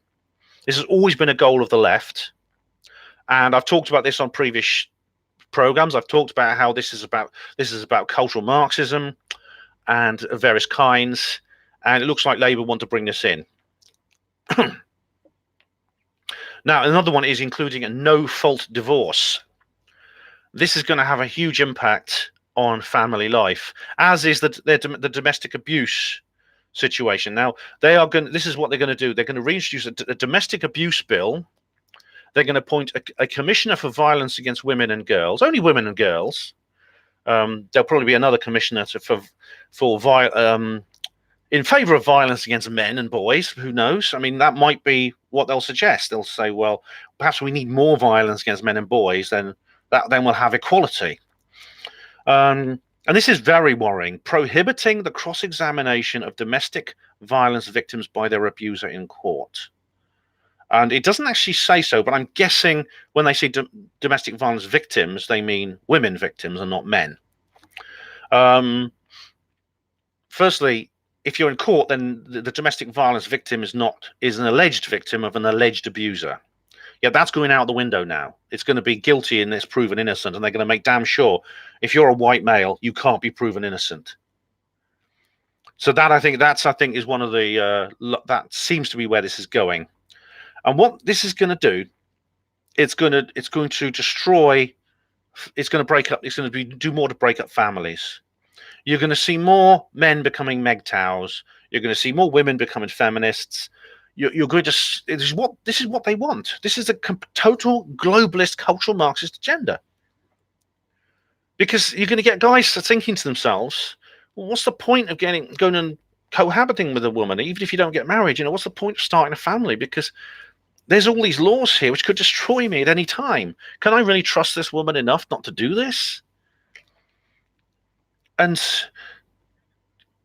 This has always been a goal of the left, and I've talked about this on previous programs. I've talked about how this is about cultural Marxism and various kinds, and it looks like Labour want to bring this in. Now, another one is including a no-fault divorce. This is going to have a huge impact on family life, as is the domestic abuse situation. Now, this is what they're going to do. They're going to reintroduce a domestic abuse bill. They're going to appoint a commissioner for violence against women and girls, only women and girls. There'll probably be another commissioner in favour of violence against men and boys. Who knows? I mean, that might be what they'll suggest. They'll say, well, perhaps we need more violence against men and boys, then we'll have equality. And this is very worrying. Prohibiting the cross-examination of domestic violence victims by their abuser in court. And it doesn't actually say so, but I'm guessing when they say domestic violence victims, they mean women victims and not men. firstly, if you're in court, then the domestic violence victim is an alleged victim of an alleged abuser. Yeah, that's going out the window now. It's going to be guilty and it's proven innocent, and they're going to make damn sure if you're a white male, you can't be proven innocent. So that I think is one of the that seems to be where this is going, and what this is going to do, it's going to destroy. It's going to break up. It's going to do more to break up families. You're going to see more men becoming MGTOWs. You're going to see more women becoming feminists. You're going to. This is what they want. This is a total globalist, cultural Marxist agenda. Because you're going to get guys thinking to themselves, well, what's the point of going and cohabiting with a woman, even if you don't get married? What's the point of starting a family? Because there's all these laws here which could destroy me at any time. Can I really trust this woman enough not to do this? And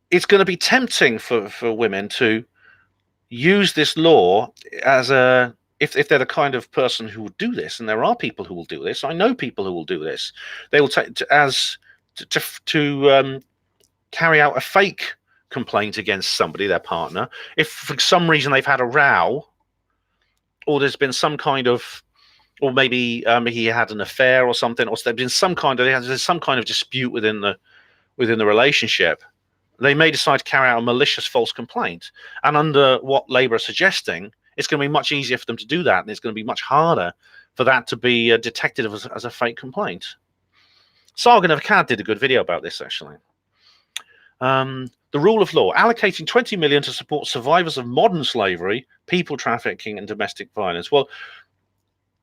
it's going to be tempting for women to use this law as a, if they're the kind of person who would do this, and there are people who will do this. I know people who will do this. They will take to carry out a fake complaint against somebody, their partner, if for some reason they've had a row, or there's been some kind of, or maybe he had an affair or something, or there's been some kind of dispute within the relationship. They may decide to carry out a malicious false complaint, and under what Labour are suggesting, it's going to be much easier for them to do that, and it's going to be much harder for that to be detected as a fake complaint. Sargon of Akkad did a good video about this, actually. The rule of law, allocating 20 million to support survivors of modern slavery, people trafficking, and domestic violence. Well,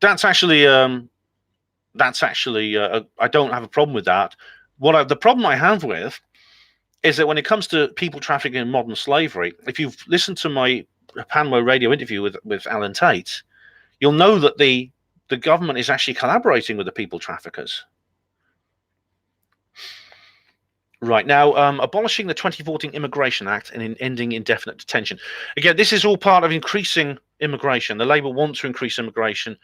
that's actually I don't have a problem with that. The problem I have with is that when it comes to people trafficking and modern slavery, if you've listened to my Panmo radio interview with Alan Tate, you'll know that the government is actually collaborating with the people traffickers. Right, now, abolishing the 2014 Immigration Act and ending indefinite detention. Again, this is all part of increasing immigration. The Labour want to increase immigration.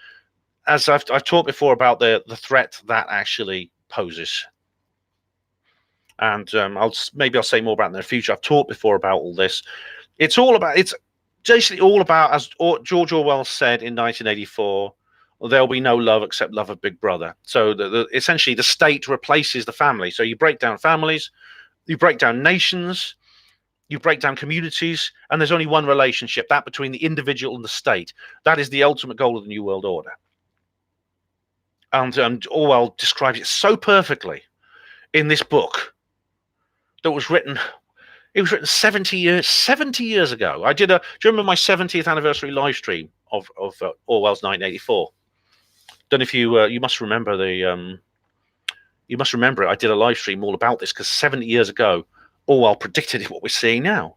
As I've talked before about the threat that actually poses. And I'll say more about it in the future. I've talked before about all this. It's basically all about, as George Orwell said in 1984, there'll be no love except love of Big Brother. So essentially the state replaces the family. So you break down families, you break down nations, you break down communities, and there's only one relationship, that between the individual and the state. That is the ultimate goal of the New World Order. And Orwell describes it so perfectly in this book that was written. It was written 70 years ago. Do you remember my 70th anniversary live stream of Orwell's 1984? Don't know if you must remember you must remember it. I did a live stream all about this because 70 years ago, Orwell predicted what we're seeing now.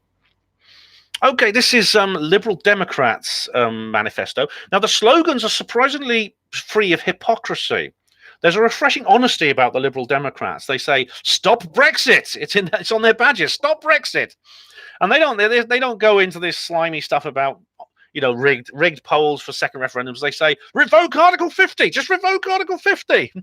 Okay, this is Liberal Democrats' manifesto. Now, the slogans are surprisingly free of hypocrisy. There's a refreshing honesty about the Liberal Democrats. They say, "Stop Brexit." It's on their badges. Stop Brexit, and they don't go into this slimy stuff about rigged polls for second referendums. They say, "Revoke Article 50. Just revoke Article 50."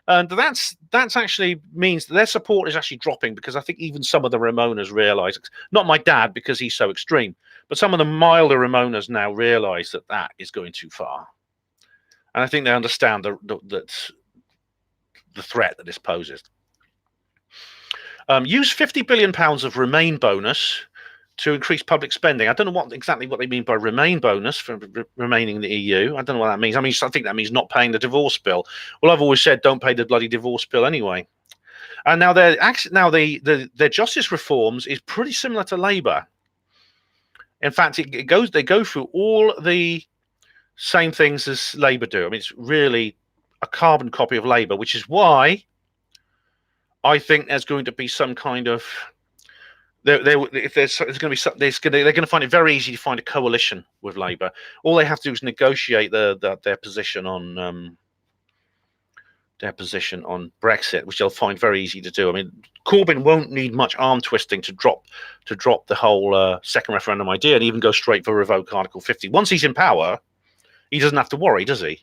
And that's actually means that their support is actually dropping, because I think even some of the Ramonas realise, not my dad because he's so extreme, but some of the milder Ramonas now realise that is going too far. And I think they understand the threat that this poses. Use £50 billion of Remain bonus to increase public spending. I don't know exactly what they mean by Remain bonus for remaining in the EU. I don't know what that means. I think that means not paying the divorce bill. Well, I've always said don't pay the bloody divorce bill anyway. And now their justice reforms is pretty similar to Labour. In fact, they go through all the same things as Labour do. I mean, it's really a carbon copy of Labour, which is why I think there's going to be some kind of they're going to find it very easy to find a coalition with Labour. All they have to do is negotiate their position on Brexit, which they'll find very easy to do. I mean, Corbyn won't need much arm twisting to drop the whole second referendum idea and even go straight for revoke Article 50. Once he's in power, he doesn't have to worry, does he?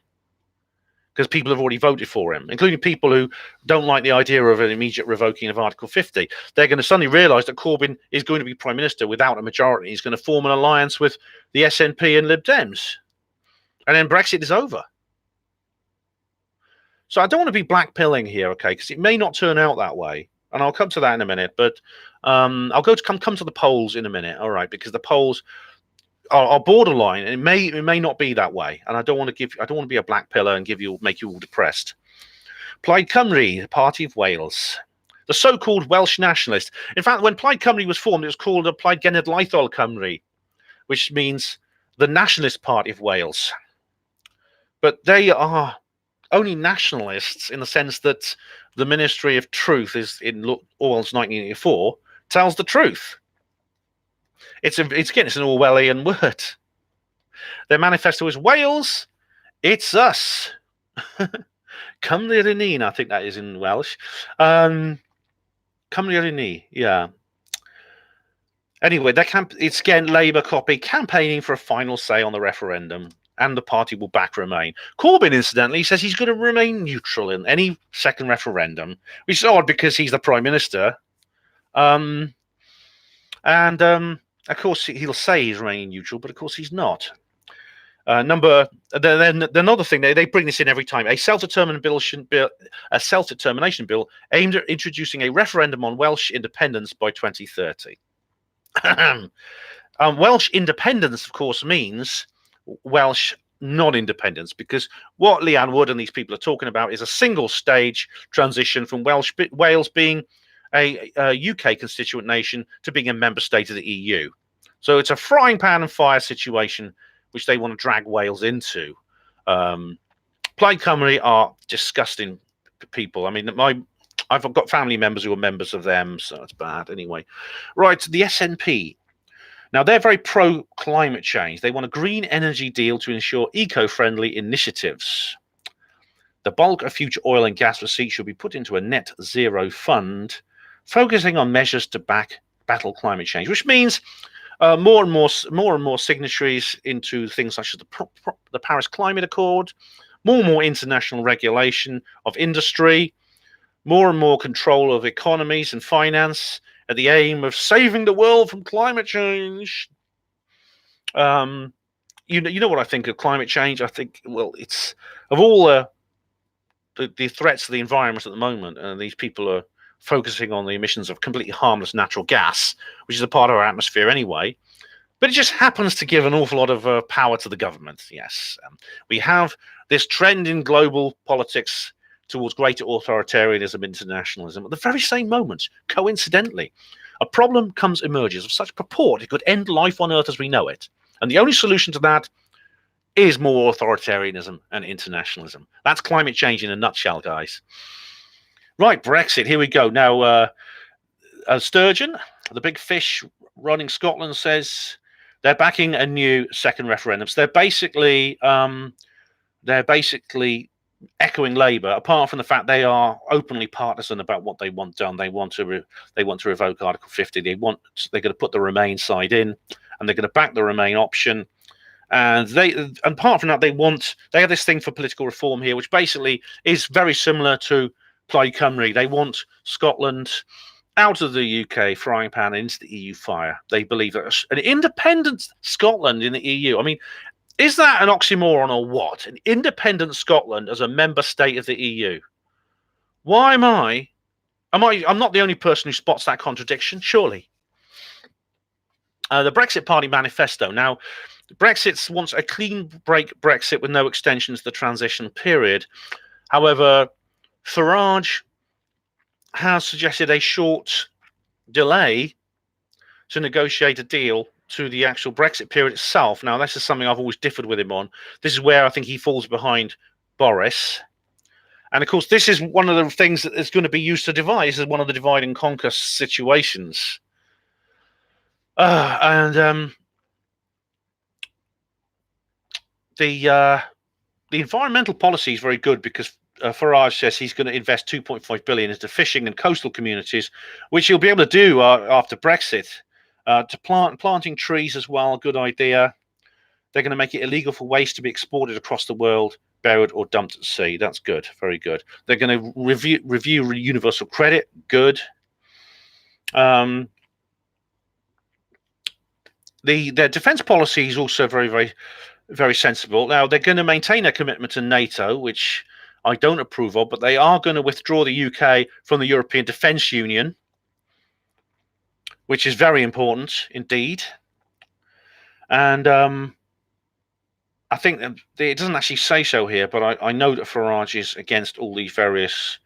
because people have already voted for him, including people who don't like the idea of an immediate revoking of Article 50. They're going to suddenly realise that Corbyn is going to be Prime Minister without a majority. He's going to form an alliance with the SNP and Lib Dems. And then Brexit is over. So I don't want to be blackpilling here, okay, because it may not turn out that way. And I'll come to that in a minute. But I'll come to the polls in a minute, all right, because the polls are borderline, and it may not be that way. And I don't want to be a black pillar and make you all depressed. Plaid Cymru, the Party of Wales, the so-called Welsh nationalist. In fact, when Plaid Cymru was formed, it was called a Plaid Genedlaethol Cymru, which means the Nationalist Party of Wales. But they are only nationalists in the sense that the Ministry of Truth is in Orwell's 1984 tells the truth. It's an Orwellian word. Their manifesto is Wales, it's us. Cymru Rydyn ni, I think that is in Welsh. Cymru Rydyn ni, yeah. Anyway, it's again Labour copy, campaigning for a final say on the referendum, and the party will back Remain. Corbyn, incidentally, says he's going to remain neutral in any second referendum, which is odd because he's the Prime Minister. Of course, he'll say he's remaining neutral, but of course he's not. Another thing, they bring this in every time. A self-determination bill aimed at introducing a referendum on Welsh independence by 2030. Welsh independence, of course, means Welsh non-independence, because what Leanne Wood and these people are talking about is a single-stage transition from Wales being a UK constituent nation to being a member state of the EU. So it's a frying pan and fire situation which they want to drag Wales into. Plaid Cymru are disgusting people. I mean, I've got family members who are members of them, so it's bad. Anyway, right, the SNP. Now, they're very pro-climate change. They want a green energy deal to ensure eco-friendly initiatives. The bulk of future oil and gas receipts should be put into a net zero fund, focusing on measures to battle climate change, which means more and more signatories into things such as the Paris Climate Accord, more and more international regulation of industry, more and more control of economies and finance at the aim of saving the world from climate change. You know what I think of climate change? I think, well, it's of all the threats to the environment at the moment, and these people are focusing on the emissions of completely harmless natural gas, which is a part of our atmosphere anyway. But it just happens to give an awful lot of power to the government. Yes, we have this trend in global politics towards greater authoritarianism, internationalism. At the very same moment, coincidentally, a problem emerges of such purport it could end life on Earth as we know it. And the only solution to that is more authoritarianism and internationalism. That's climate change in a nutshell, guys. Right, Brexit, here we go. Now, Sturgeon, the big fish running Scotland, says they're backing a new second referendum. So they're basically echoing Labour, apart from the fact they are openly partisan about what they want done. They want to revoke Article 50. They're going to put the Remain side in, and they're going to back the Remain option. And apart from that, they have this thing for political reform here, which basically is very similar to Plaid Cymru. They want Scotland out of the UK frying pan and into the EU fire. They believe that an independent Scotland in the EU, I mean, is that an oxymoron or what? An independent Scotland as a member state of the EU? Why I'm not the only person who spots that contradiction, surely. The Brexit Party manifesto. Now, Brexit wants a clean break Brexit with no extensions to the transition period. However, Farage has suggested a short delay to negotiate a deal to the actual Brexit period itself. Now, this is something I've always differed with him on. This is where I think he falls behind Boris. And of course, this is one of the things that is going to be used to divide. This is one of the divide and conquer situations. The environmental policy is very good because Farage says he's going to invest 2.5 billion into fishing and coastal communities, which he'll be able to do after Brexit. To planting trees as well, good idea. They're going to make it illegal for waste to be exported across the world, buried or dumped at sea. That's good, very good. They're going to review universal credit. Good. Their defence policy is also very, very, very sensible. Now, they're going to maintain their commitment to NATO, which I don't approve of, but they are going to withdraw the UK from the European Defence Union, which is very important indeed. And I think that it doesn't actually say so here, but I know that Farage is against all these various,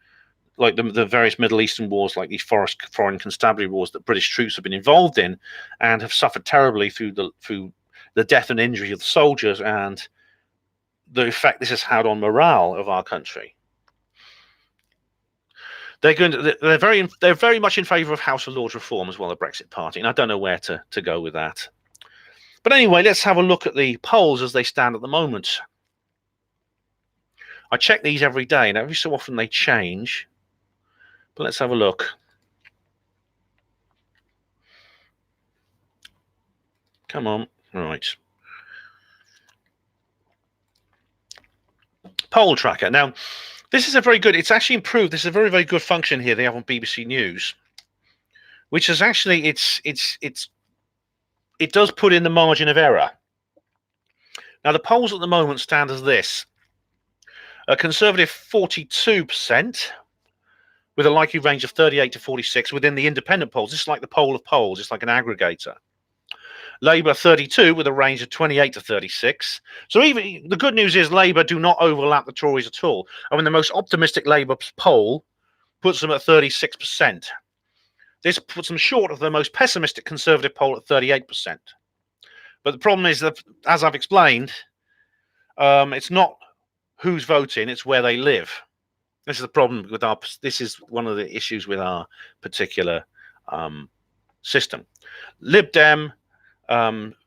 like the various Middle Eastern wars, like these foreign constabulary wars that British troops have been involved in, and have suffered terribly through the death and injury of the soldiers and the effect this has had on morale of our country. They're very much in favour of House of Lords reform as well, the Brexit Party, and I don't know where to go with that. But anyway, let's have a look at the polls as they stand at the moment. I check these every day, and every so often they change. But let's have a look. Come on. Right. Poll tracker. Now, this is a very good, it's actually improved. This is a very, very good function here they have on BBC News, which is actually, it does put in the margin of error. Now, the polls at the moment stand as this. A Conservative 42%, with a likely range of 38 to 46 within the independent polls. This is like the poll of polls. It's like an aggregator. Labour 32 with a range of 28 to 36. So even the good news is Labour do not overlap the Tories at all. I mean, the most optimistic Labour poll puts them at 36%. This puts them short of the most pessimistic Conservative poll at 38%. But the problem is that, as I've explained, it's not who's voting, it's where they live. This is the problem with this is one of the issues with our particular system. Lib Dem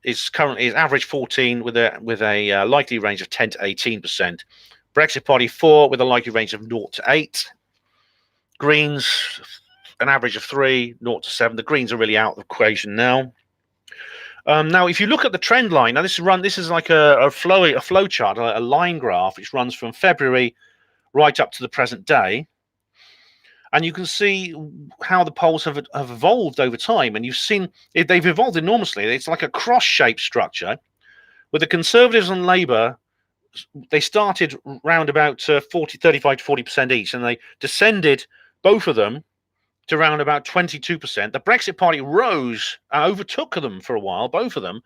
is currently average 14 with a likely range of 10 to 18%. Brexit Party 4 with a likely range of 0 to 8. Greens an average of 3, 0 to 7. The Greens are really out of the equation now. Now, if you look at the trend line, now this is like a flow chart, a line graph, which runs from February right up to the present day, and you can see how the polls have evolved over time. And you've seen they've evolved enormously. It's like a cross-shaped structure, with the Conservatives and Labour. They started round about 35 to 40% each, and they descended, both of them, to around about 22%. The Brexit Party rose and overtook them for a while, both of them,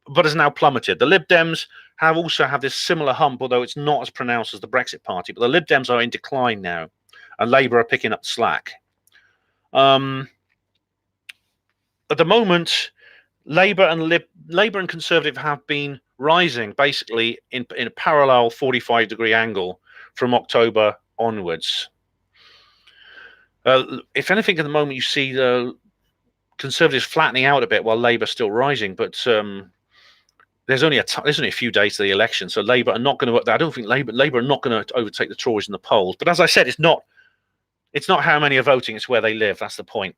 but has now plummeted. The Lib Dems also have this similar hump, although it's not as pronounced as the Brexit Party. But the Lib Dems are in decline now, and Labour are picking up slack. At the moment, Labour and Conservative have been rising basically in a parallel 45-degree angle from October onwards. If anything, at the moment you see the Conservatives flattening out a bit while Labour still rising, but there's only a few days to the election, so Labour are not going to. I don't think Labour are not going to overtake the Tories in the polls. But as I said, it's not how many are voting; it's where they live. That's the point.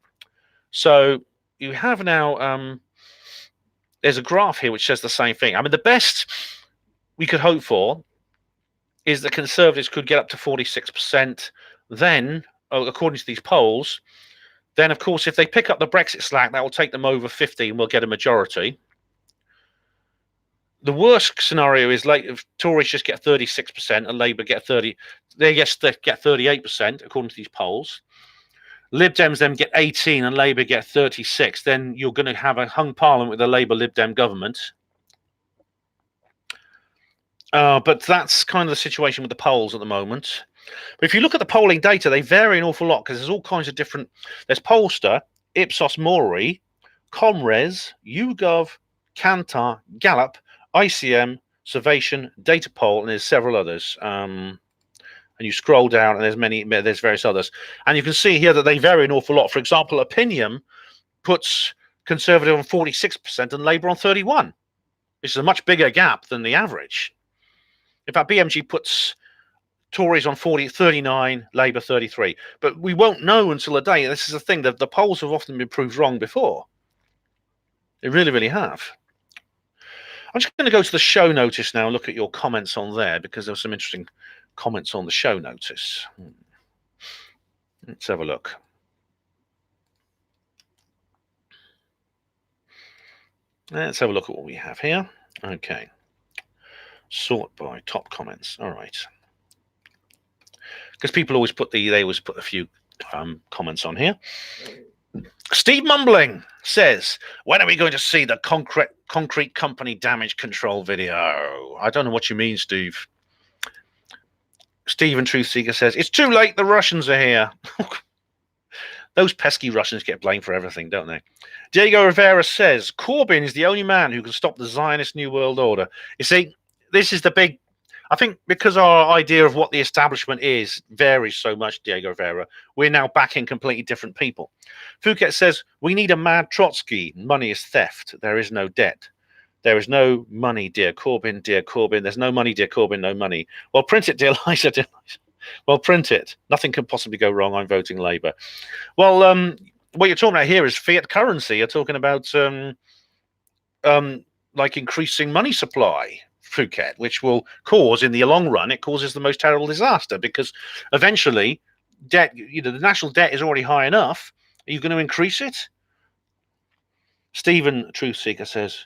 So you have now. There's a graph here which says the same thing. I mean, the best we could hope for is the Conservatives could get up to 46%. Then, according to these polls, then of course, if they pick up the Brexit slack, that will take them over 50 and we'll get a majority. The worst scenario is if Tories just get 36% and Labour get 30. They get 38% according to these polls. Lib Dems then get 18 and Labour get 36. Then you're going to have a hung parliament with a Labour Lib Dem government. But that's kind of the situation with the polls at the moment. But if you look at the polling data, they vary an awful lot because there's all kinds of different. There's Pollster, Ipsos Mori, Comres, YouGov, Kantar, Gallup, ICM, Survation, Data Poll, and there's several others. And you scroll down, and there's various others, and you can see here that they vary an awful lot. For example, Opinion puts Conservative on 46% and Labour on 31%. This is a much bigger gap than the average. In fact, BMG puts Tories on 39, Labour 33. But we won't know until the day. This is the thing, that the polls have often been proved wrong before. They really, really have. I'm just going to go to the show notice now and look at your comments on there, because there were some interesting comments on the show notice. Let's have a look. Let's have a look at what we have here. Okay. Sort by top comments. All right. Because people always put they always put a few comments on here. Steve Mumbling says, when are we going to see the concrete company damage control video? I don't know what you mean, Steve. Stephen Truthseeker says, it's too late, the Russians are here. Those pesky Russians get blamed for everything, don't they? Diego Rivera says, Corbyn is the only man who can stop the Zionist New World Order. You see, this is the big... I think because our idea of what the establishment is varies so much, Diego Rivera, we're now backing completely different people. Phuket says, we need a mad Trotsky. Money is theft. There is no debt. There is no money, dear Corbyn, dear Corbyn. There's no money, dear Corbyn, no money. Well, print it, dear Liza, dear Liza. Well, print it. Nothing can possibly go wrong. I'm voting Labour. Well, what you're talking about here is fiat currency. You're talking about like increasing money supply, Phuket, which will cause, in the long run, it causes the most terrible disaster, because eventually debt, the national debt is already high enough. Are you going to increase it? Stephen Truthseeker says,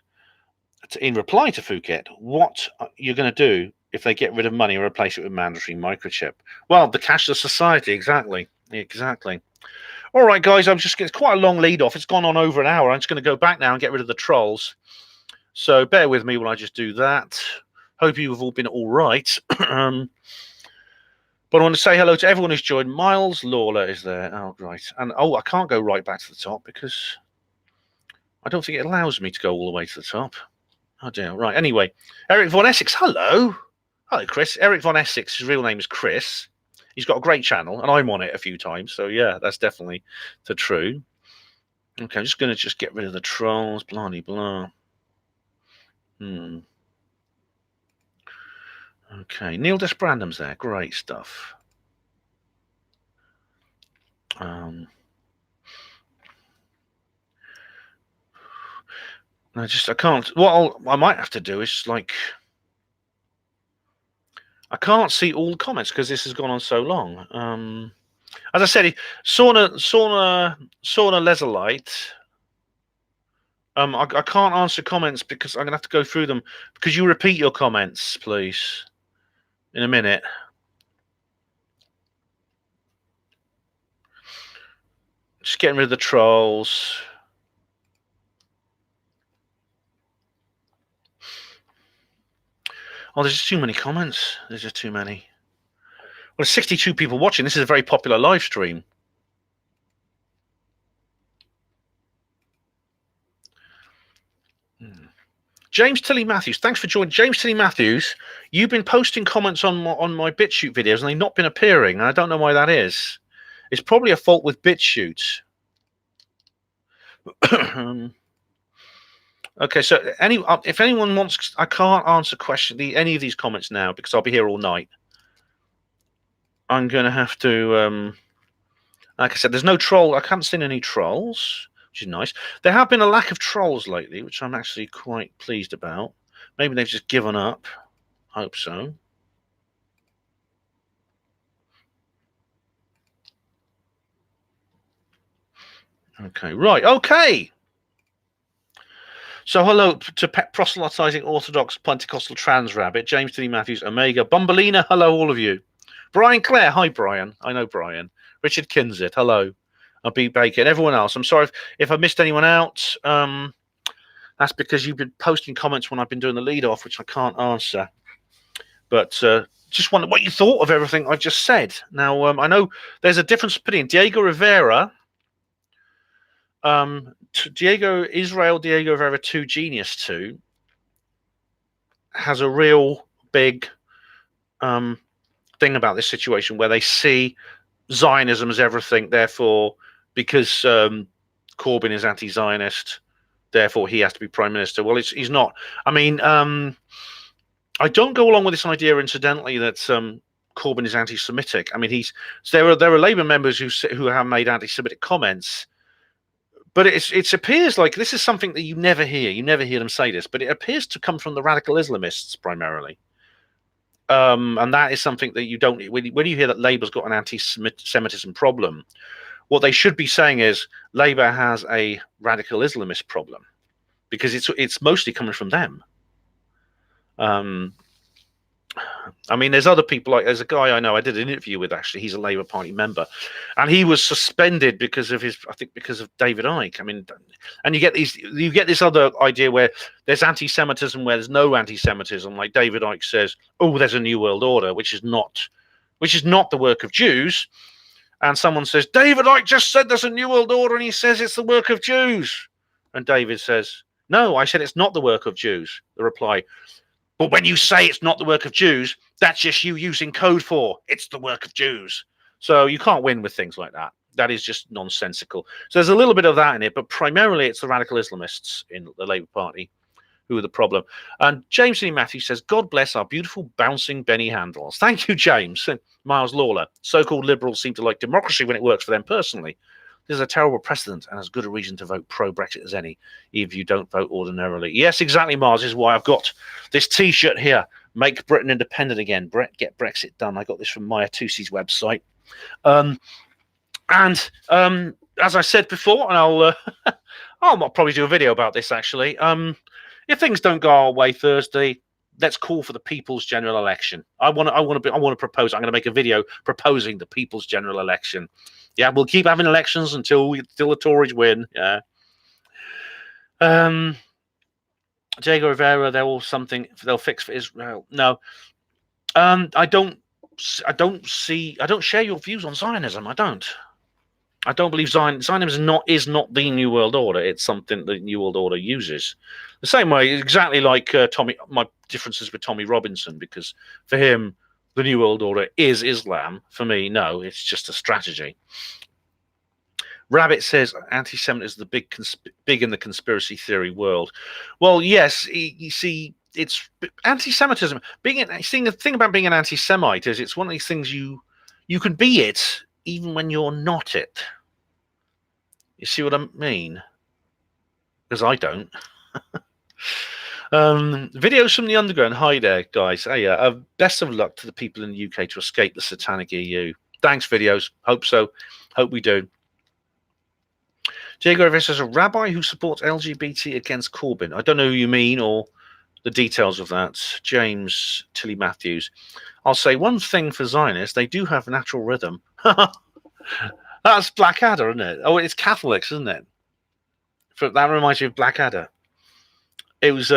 in reply to Phuket, what you're going to do if they get rid of money and replace it with mandatory microchip? Well, the cashless society, exactly. All right, guys, it's quite a long lead off. It's gone on over an hour. I'm just going to go back now and get rid of the trolls. So bear with me while I just do that. Hope you've all been all right. But I want to say hello to everyone who's joined. Miles Lawler is there. Oh, right. And I can't go right back to the top because I don't think it allows me to go all the way to the top. Oh, dear. Right. Anyway, Eric Von Essex. Hello. Hello, Chris. Eric Von Essex. His real name is Chris. He's got a great channel, and I'm on it a few times. So, yeah, that's definitely the true. Okay, I'm just going to get rid of the trolls. Blah, blah, blah. Okay, Neil Desprandum's there. Great stuff. I can't. What I might have to do is I can't see all the comments because this has gone on so long. As I said, Sauna Lesolite. I can't answer comments because I'm gonna have to go through them. Because you repeat your comments, please, in a minute. Just getting rid of the trolls. Oh, there's just too many comments. There's just too many. Well, there's 62 people watching. This is a very popular live stream. James Tilly Matthews, thanks for joining. James Tilly Matthews, you've been posting comments on my BitChute videos and they've not been appearing. And I don't know why that is. It's probably a fault with BitChute. Okay, so if anyone wants, I can't answer any of these comments now because I'll be here all night. I'm going to have to, like I said, there's no troll. I can't see any trolls, which is nice. There have been a lack of trolls lately, which I'm actually quite pleased about. Maybe they've just given up. I hope so. Okay, right. Okay. So hello to proselytizing Orthodox Pentecostal trans rabbit, James Tilly Matthews, Omega, Bumbelina, hello all of you. Brian Clare, hi Brian. I know Brian. Richard Kinzit, hello. B. Bacon, everyone else. I'm sorry if I missed anyone out. That's because you've been posting comments when I've been doing the lead off, which I can't answer. But just wondered what you thought of everything I just said. Now, I know there's a difference between Diego Rivera, Diego Rivera 2 Genius 2 has a real big thing about this situation where they see Zionism as everything. Therefore, because Corbyn is anti-Zionist, therefore he has to be prime minister. Well, he's not. I mean, I don't go along with this idea, incidentally, that Corbyn is anti-Semitic. I mean, there are Labour members who have made anti-Semitic comments, But it appears like this is something that you never hear. You never hear them say this, but it appears to come from the radical Islamists primarily. And that is something that you don't. When you hear that Labour's got an anti-Semitism problem, what they should be saying is Labour has a radical Islamist problem, because it's mostly coming from them. I mean, there's other people, like there's a guy I know I did an interview with, actually. He's a Labour Party member, and he was suspended because of because of David Icke. I mean, and you get this other idea where there's anti-Semitism where there's no anti-Semitism. Like David Icke says, "Oh, there's a new world order," which is not the work of Jews. And someone says, "David Icke just said there's a new world order, and he says it's the work of Jews." And David says, "No, I said it's not the work of Jews." The reply, "But when you say it's not the work of Jews, that's just you using code for it's the work of Jews." So you can't win with things like that. That is just nonsensical. So there's a little bit of that in it, but primarily it's the radical Islamists in the Labour Party who are the problem. And James E. Matthews says, "God bless our beautiful bouncing Benny Handles." Thank you, James. And Miles Lawler, "So-called liberals seem to like democracy when it works for them personally. This is a terrible precedent and as good a reason to vote pro-Brexit as any, even if you don't vote ordinarily." Yes, exactly, Mars. This is why I've got this T-shirt here. Make Britain independent again. Get Brexit done. I got this from Maya Tusi's website. As I said before, and I'll probably do a video about this, actually. If things don't go our way Thursday, let's call for the people's general election. I want to propose. I'm going to make a video proposing the people's general election. Yeah, we'll keep having elections until the Tories win. Yeah. Diego Rivera, they'll fix for Israel. No. I don't share your views on Zionism. I don't believe Zionism is not the New World Order. It's something the New World Order uses. The same way, exactly like my differences with Tommy Robinson, because for him, the New World Order is Islam. For me, no, it's just a strategy. Rabbit says anti-Semitism is big in the conspiracy theory world. Well, yes, you see, it's anti-Semitism. The thing about being an anti-Semite is it's one of these things you can be it even when you're not it. You see what I mean? Because I don't. Videos from the underground. Hi there, guys. Hey, best of luck to the people in the UK to escape the satanic EU. Thanks, videos. Hope so. Hope we do. Diego Rivera says, a rabbi who supports LGBT against Corbyn. I don't know who you mean or the details of that. James Tilly Matthews. I'll say one thing for Zionists. They do have natural rhythm. That's Blackadder, isn't it? Oh, it's Catholics, isn't it? That reminds me of Blackadder. It was,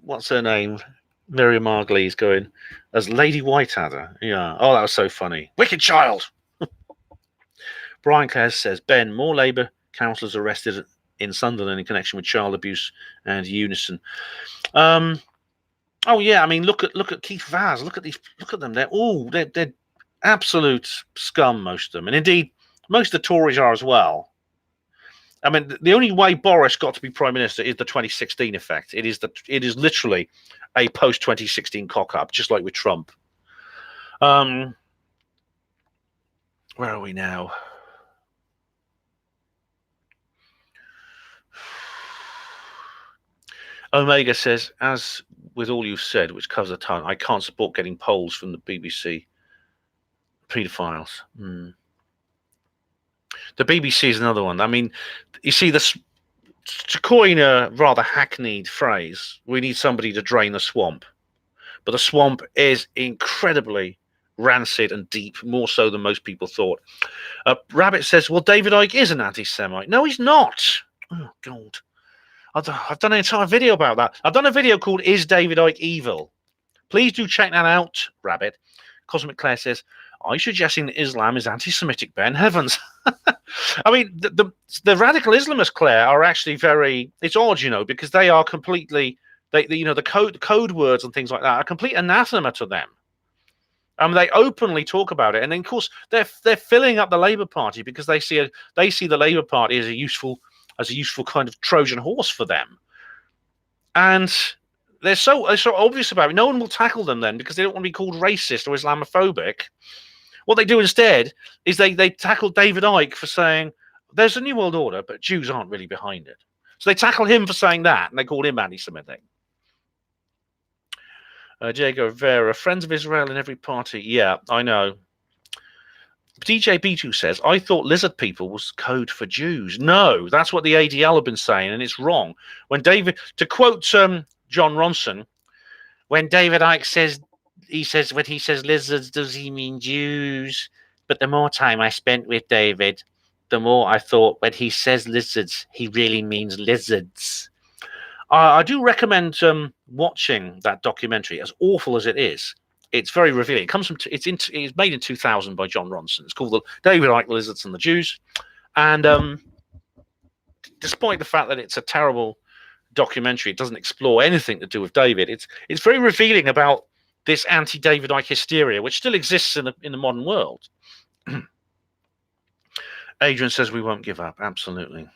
what's her name? Miriam Margley's going as Lady Whiteadder. Yeah. Oh, that was so funny. Wicked child. Brian Clare says, Ben, more Labour councillors arrested in Sunderland in connection with child abuse and Unison. Oh yeah, I mean, look at Keith Vaz. Look at them. They're absolute scum, most of them, and indeed most of the Tories are as well. I mean, the only way Boris got to be prime minister is the 2016 effect. It is literally a post 2016 cock up, just like with Trump. Where are we now? Omega says, as with all you've said, which covers a ton, I can't support getting polls from the BBC paedophiles. The BBC is another one. I mean, you see, this, to coin a rather hackneyed phrase, we need somebody to drain the swamp. But the swamp is incredibly rancid and deep, more so than most people thought. Rabbit says, well, David Icke is an anti-Semite. No, he's not. Oh, God. I've done an entire video about that. I've done a video called Is David Icke Evil? Please do check that out, Rabbit. Cosmic Claire says, are you suggesting that Islam is anti-Semitic, Ben? Heavens. I mean, the radical Islamists, Claire, are actually it's odd, because they are completely, the code words and things like that are complete anathema to them. They openly talk about it. And then, of course, they're filling up the Labour Party because they see the Labour Party as a useful kind of Trojan horse for them. And they're so obvious about it. No one will tackle them then because they don't want to be called racist or Islamophobic. What they do instead is they tackle David Icke for saying there's a New World Order, but Jews aren't really behind it. So they tackle him for saying that, and they call him anti-Semitic. Diego Rivera, friends of Israel in every party. Yeah, I know. DJ B2 says, I thought lizard people was code for Jews. No, that's what the ADL have been saying, and it's wrong. When David, to quote John Ronson, when David Icke says, when he says lizards, does he mean Jews? But the more time I spent with David, the more I thought when he says lizards, he really means lizards. I do recommend watching that documentary, as awful as it is. It's very revealing. It comes from it's made in 2000 by John Ronson. It's called David Icke, the Lizards and the Jews. And despite the fact that it's a terrible documentary, it doesn't explore anything to do with David. It's very revealing about this anti-David Icke hysteria, which still exists in the modern world. Adrian says we won't give up. Absolutely.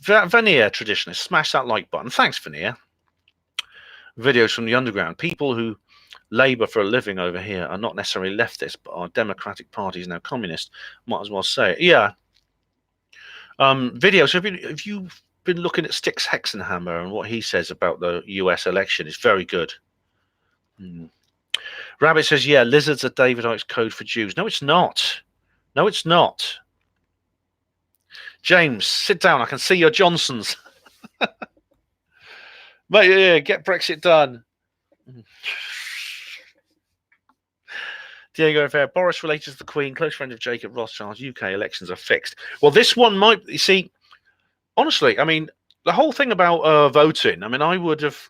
Veneer traditionalist, smash that like button. Thanks, Veneer. Videos from the underground. People who labour for a living over here are not necessarily leftist, but are Democratic parties now communist. Might as well say it. Yeah. Videos. Have you been looking at Styx Hexenhammer and what he says about the US election? It's very good. Rabbit says, yeah, lizards are David Icke's code for Jews. No, it's not. No, it's not. James, sit down. I can see your Johnsons. Mate, yeah, get Brexit done. Diego Rivera, Boris related to the Queen, close friend of Jacob Rothschild. UK elections are fixed. Well, this one might, you see, honestly, I mean, the whole thing about voting, I mean, I would have,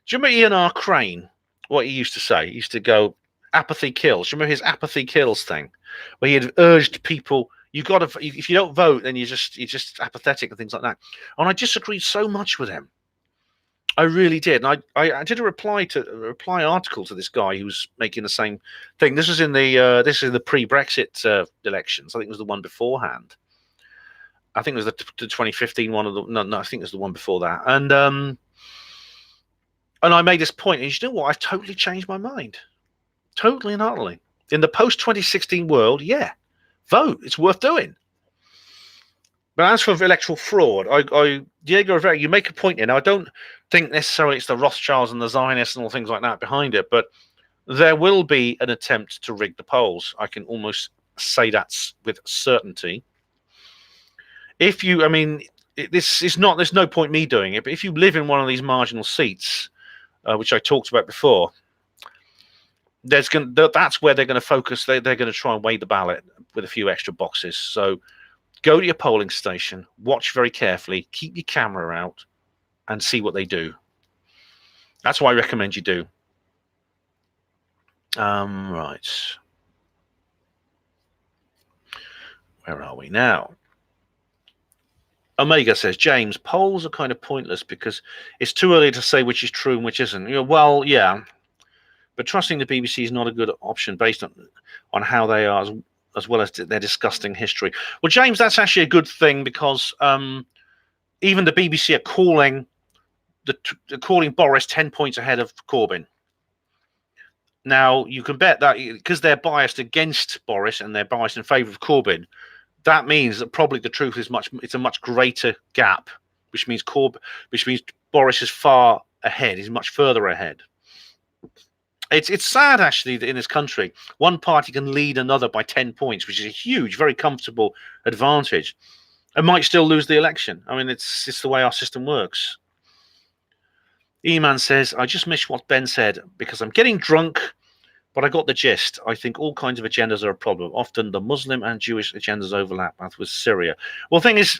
do you remember Ian R. Crane, what he used to say? He used to go, apathy kills. Do you remember his apathy kills thing? Where he had urged people, you got to, if you don't vote, then you're just apathetic and things like that. And I disagreed so much with him. I really did. And I did a reply article to this guy who was making the same thing. This was in the pre-Brexit elections. I think it was the one beforehand. I think it was the 2015 one. No, I think it was the one before that. And I made this point. And you know what? I've totally changed my mind. Totally and utterly. In the post-2016 world, yeah, vote. It's worth doing. But as for electoral fraud, Diego Rivera, you make a point here. Now, I don't think necessarily it's the Rothschilds and the Zionists and all things like that behind it, but there will be an attempt to rig the polls. I can almost say that with certainty. If you, I mean, this is not, there's no point me doing it, but if you live in one of these marginal seats, which I talked about before, that's where they're going to focus. They're going to try and weigh the ballot with a few extra boxes. So go to your polling station, watch very carefully, keep your camera out, and see what they do. That's what I recommend you do. Right. Where are we now? Omega says, James, polls are kind of pointless because it's too early to say which is true and which isn't. You know, well, yeah. But trusting the BBC is not a good option based on how they are, as well as their disgusting history. Well, James, that's actually a good thing because even the BBC are calling Boris 10 points ahead of Corbyn. Now, you can bet that because they're biased against Boris and they're biased in favour of Corbyn, that means that probably the truth is it's a much greater gap, which means Boris is far ahead. He's much further ahead. It's sad, actually, that in this country, one party can lead another by 10 points, which is a huge, very comfortable advantage, and might still lose the election. I mean, it's the way our system works. E-Man says, I just missed what Ben said because I'm getting drunk, but I got the gist. I think all kinds of agendas are a problem. Often the Muslim and Jewish agendas overlap, as with Syria. Well, the thing is,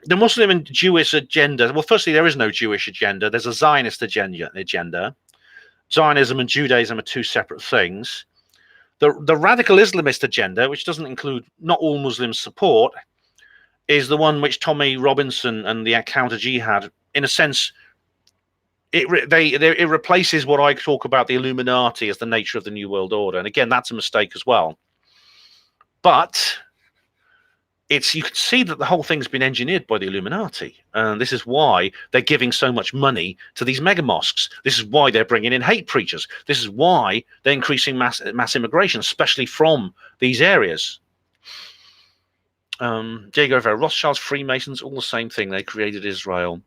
the Muslim and Jewish agenda, well, firstly, there is no Jewish agenda. There's a Zionist agenda. Zionism and Judaism are two separate things. The radical Islamist agenda, which doesn't include not all Muslims support, is the one which Tommy Robinson and the counter jihad, in a sense, it replaces what I talk about the Illuminati as the nature of the New World Order. And again, that's a mistake as well. But you can see that the whole thing's been engineered by the Illuminati. And this is why they're giving so much money to these mega mosques. This is why they're bringing in hate preachers. This is why they're increasing mass immigration, especially from these areas. Diego Rivera, Rothschilds, Freemasons, all the same thing. They created Israel.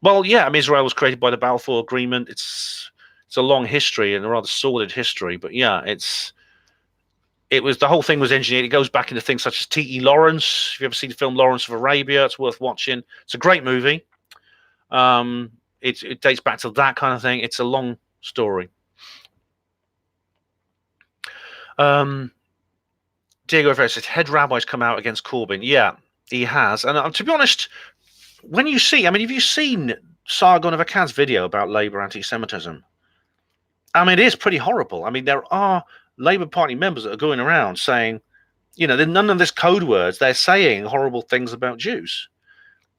Well, yeah, I mean, Israel was created by the Balfour Agreement. It's a long history and a rather sordid history, but yeah, it was the whole thing was engineered. It goes back into things such as T.E. Lawrence. If you ever seen the film Lawrence of Arabia, it's worth watching. It's a great movie. It dates back to that kind of thing. It's a long story. Diego Rivera says head rabbi's come out against Corbyn. Yeah, he has. And to be honest, when you see, I mean, have you seen Sargon of Akkad's video about Labour anti-Semitism? I mean, it is pretty horrible. I mean, there are Labour Party members that are going around saying, you know, none of this code words. They're saying horrible things about Jews.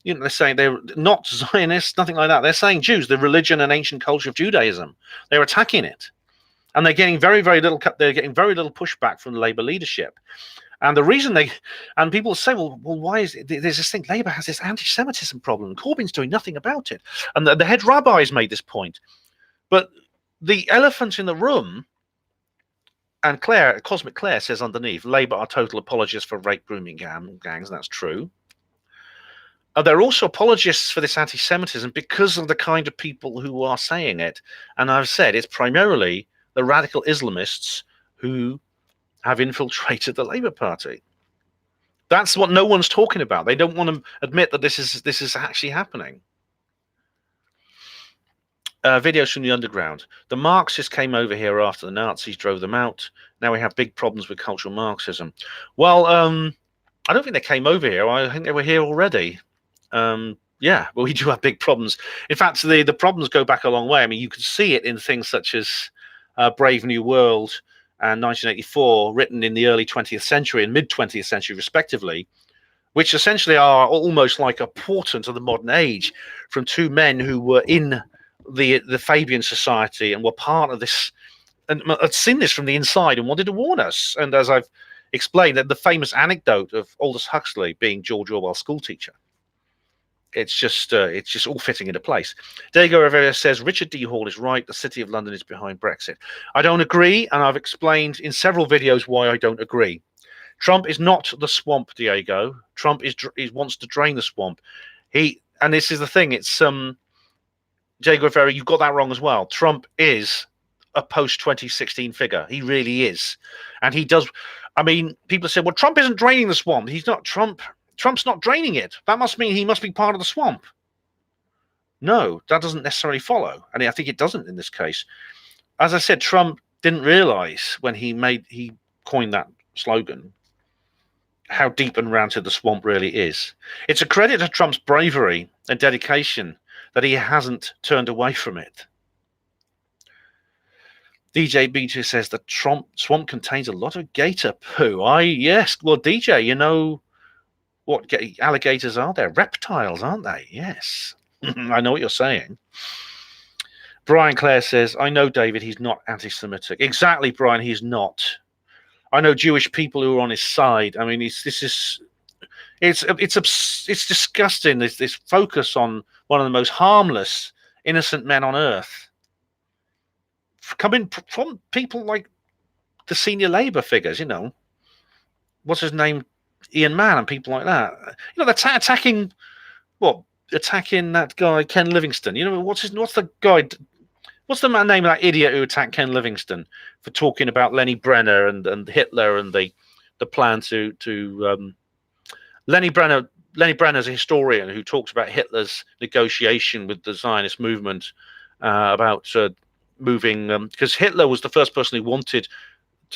You know, they're saying they're not Zionists, nothing like that. They're saying Jews, the religion and ancient culture of Judaism. They're attacking it, and they're getting very, very little. They're getting very little pushback from the Labour leadership. And the reason people say, well, why is it? There's this thing? Labour has this anti-Semitism problem. Corbyn's doing nothing about it, and the head rabbis made this point. But the elephant in the room, and Cosmic Claire says underneath, Labour are total apologists for rape grooming gangs. That's true. They're also apologists for this anti-Semitism because of the kind of people who are saying it. And I've said it's primarily the radical Islamists who have infiltrated the Labour Party. That's what no one's talking about. They don't want to admit that this is actually happening. Videos from the underground. The Marxists came over here after the Nazis drove them out. Now we have big problems with cultural Marxism. Well, I don't think they came over here. I think they were here already. Yeah, well, we do have big problems. In fact, the problems go back a long way. I mean, you can see it in things such as Brave New World and 1984, written in the early 20th century and mid 20th century, respectively, which essentially are almost like a portent of the modern age from two men who were in the Fabian Society and were part of this and had seen this from the inside and wanted to warn us. And as I've explained, that the famous anecdote of Aldous Huxley being George Orwell's schoolteacher. It's just all fitting into place. Diego Rivera says Richard D. Hall is right. The City of London is behind Brexit. I don't agree, and I've explained in several videos why I don't agree. Trump is not the swamp, Diego. Trump he wants to drain the swamp. And this is the thing. It's Diego Rivera, you got that wrong as well. Trump is a post-2016 figure. He really is, and he does. I mean, people say, well, Trump isn't draining the swamp. He's not. Trump's not draining it. That must mean he must be part of the swamp. No, that doesn't necessarily follow. And I think it doesn't in this case. As I said, Trump didn't realize when he coined that slogan how deep and rounded the swamp really is. It's a credit to Trump's bravery and dedication that he hasn't turned away from it. DJ B2 says the swamp contains a lot of gator poo. Yes, well, DJ, you know what alligators are? They're reptiles, aren't they? Yes. I know what you're saying. Brian Clare says, I know, David, he's not anti-Semitic. Exactly, Brian, he's not. I know Jewish people who are on his side. I mean, it's disgusting, this focus on one of the most harmless, innocent men on earth. Coming from people like the senior Labour figures, you know. What's his name? Ian Mann and people like that. You know, they're attacking that guy Ken Livingstone. You know, what's the name of that idiot who attacked Ken Livingstone for talking about Lenny Brenner and Hitler and the plan to Lenny Brenner's a historian who talks about Hitler's negotiation with the Zionist movement about moving because Hitler was the first person who wanted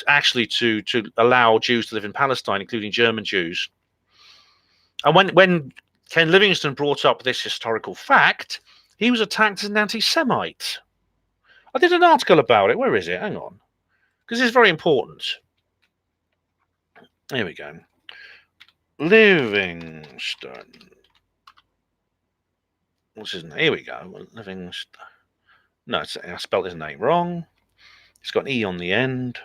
to allow Jews to live in Palestine, including German Jews. And when Ken Livingstone brought up this historical fact, he was attacked as an anti-Semite. I did an article about it. Where is it? Hang on. Because it's very important. Here we go. Livingstone. What's his name? Here we go. Livingstone. No, I spelled his name wrong. It's got an E on the end.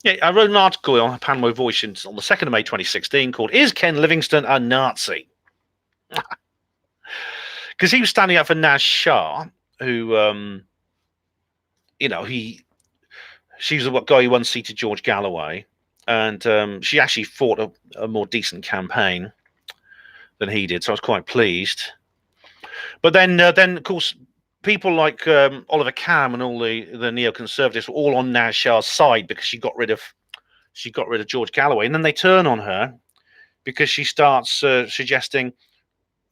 Yeah, I wrote an article on Panmo Voice on the 2nd of May 2016 called Is Ken Livingstone a Nazi? Because he was standing up for Naz Shah, who, She's the guy who unseated George Galloway, and she actually fought a more decent campaign than he did, so I was quite pleased. But then of course, people like Oliver Cam and all the neoconservatives were all on Naz Shah's side because she got rid of George Galloway, and then they turn on her because she starts suggesting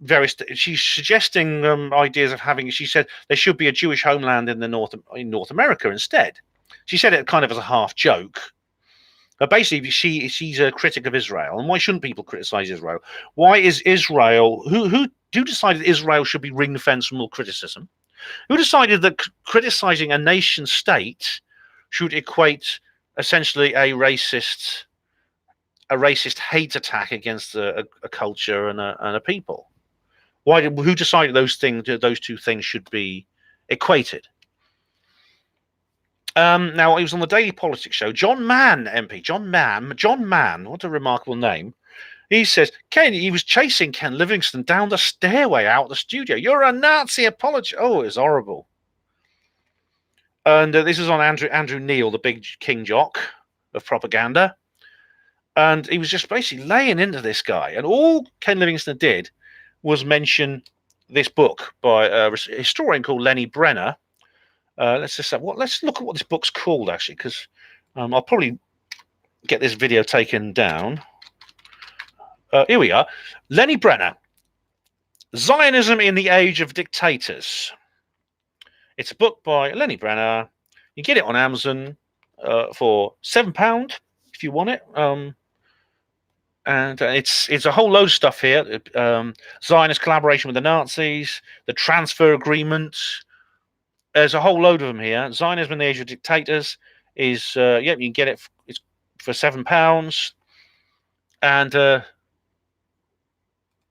ideas of having. She said there should be a Jewish homeland in North America instead. She said it kind of as a half joke. But basically, she's a critic of Israel, and why shouldn't people criticize Israel? Why is Israel who decided Israel should be ring fenced from all criticism? Who decided that criticizing a nation state should equate essentially a racist hate attack against a culture and a people? Who decided those two things should be equated? Now, he was on the Daily Politics show. John Mann, MP. John Mann, what a remarkable name. He says, he was chasing Ken Livingstone down the stairway out of the studio. You're a Nazi apologist. Oh, it's horrible. And this is on Andrew Neil, the big king jock of propaganda. And he was just basically laying into this guy. And all Ken Livingstone did was mention this book by a historian called Lenny Brenner. Let's look at what this book's called, actually, because I'll probably get this video taken down. Here we are. Lenny Brenner, Zionism in the Age of Dictators. It's a book by Lenny Brenner. You get it on Amazon for £7 if you want it. And it's a whole load of stuff here. Zionist collaboration with the Nazis, the transfer agreement. There's a whole load of them here. Zionism in the Age of Dictators is you can get it for £7, and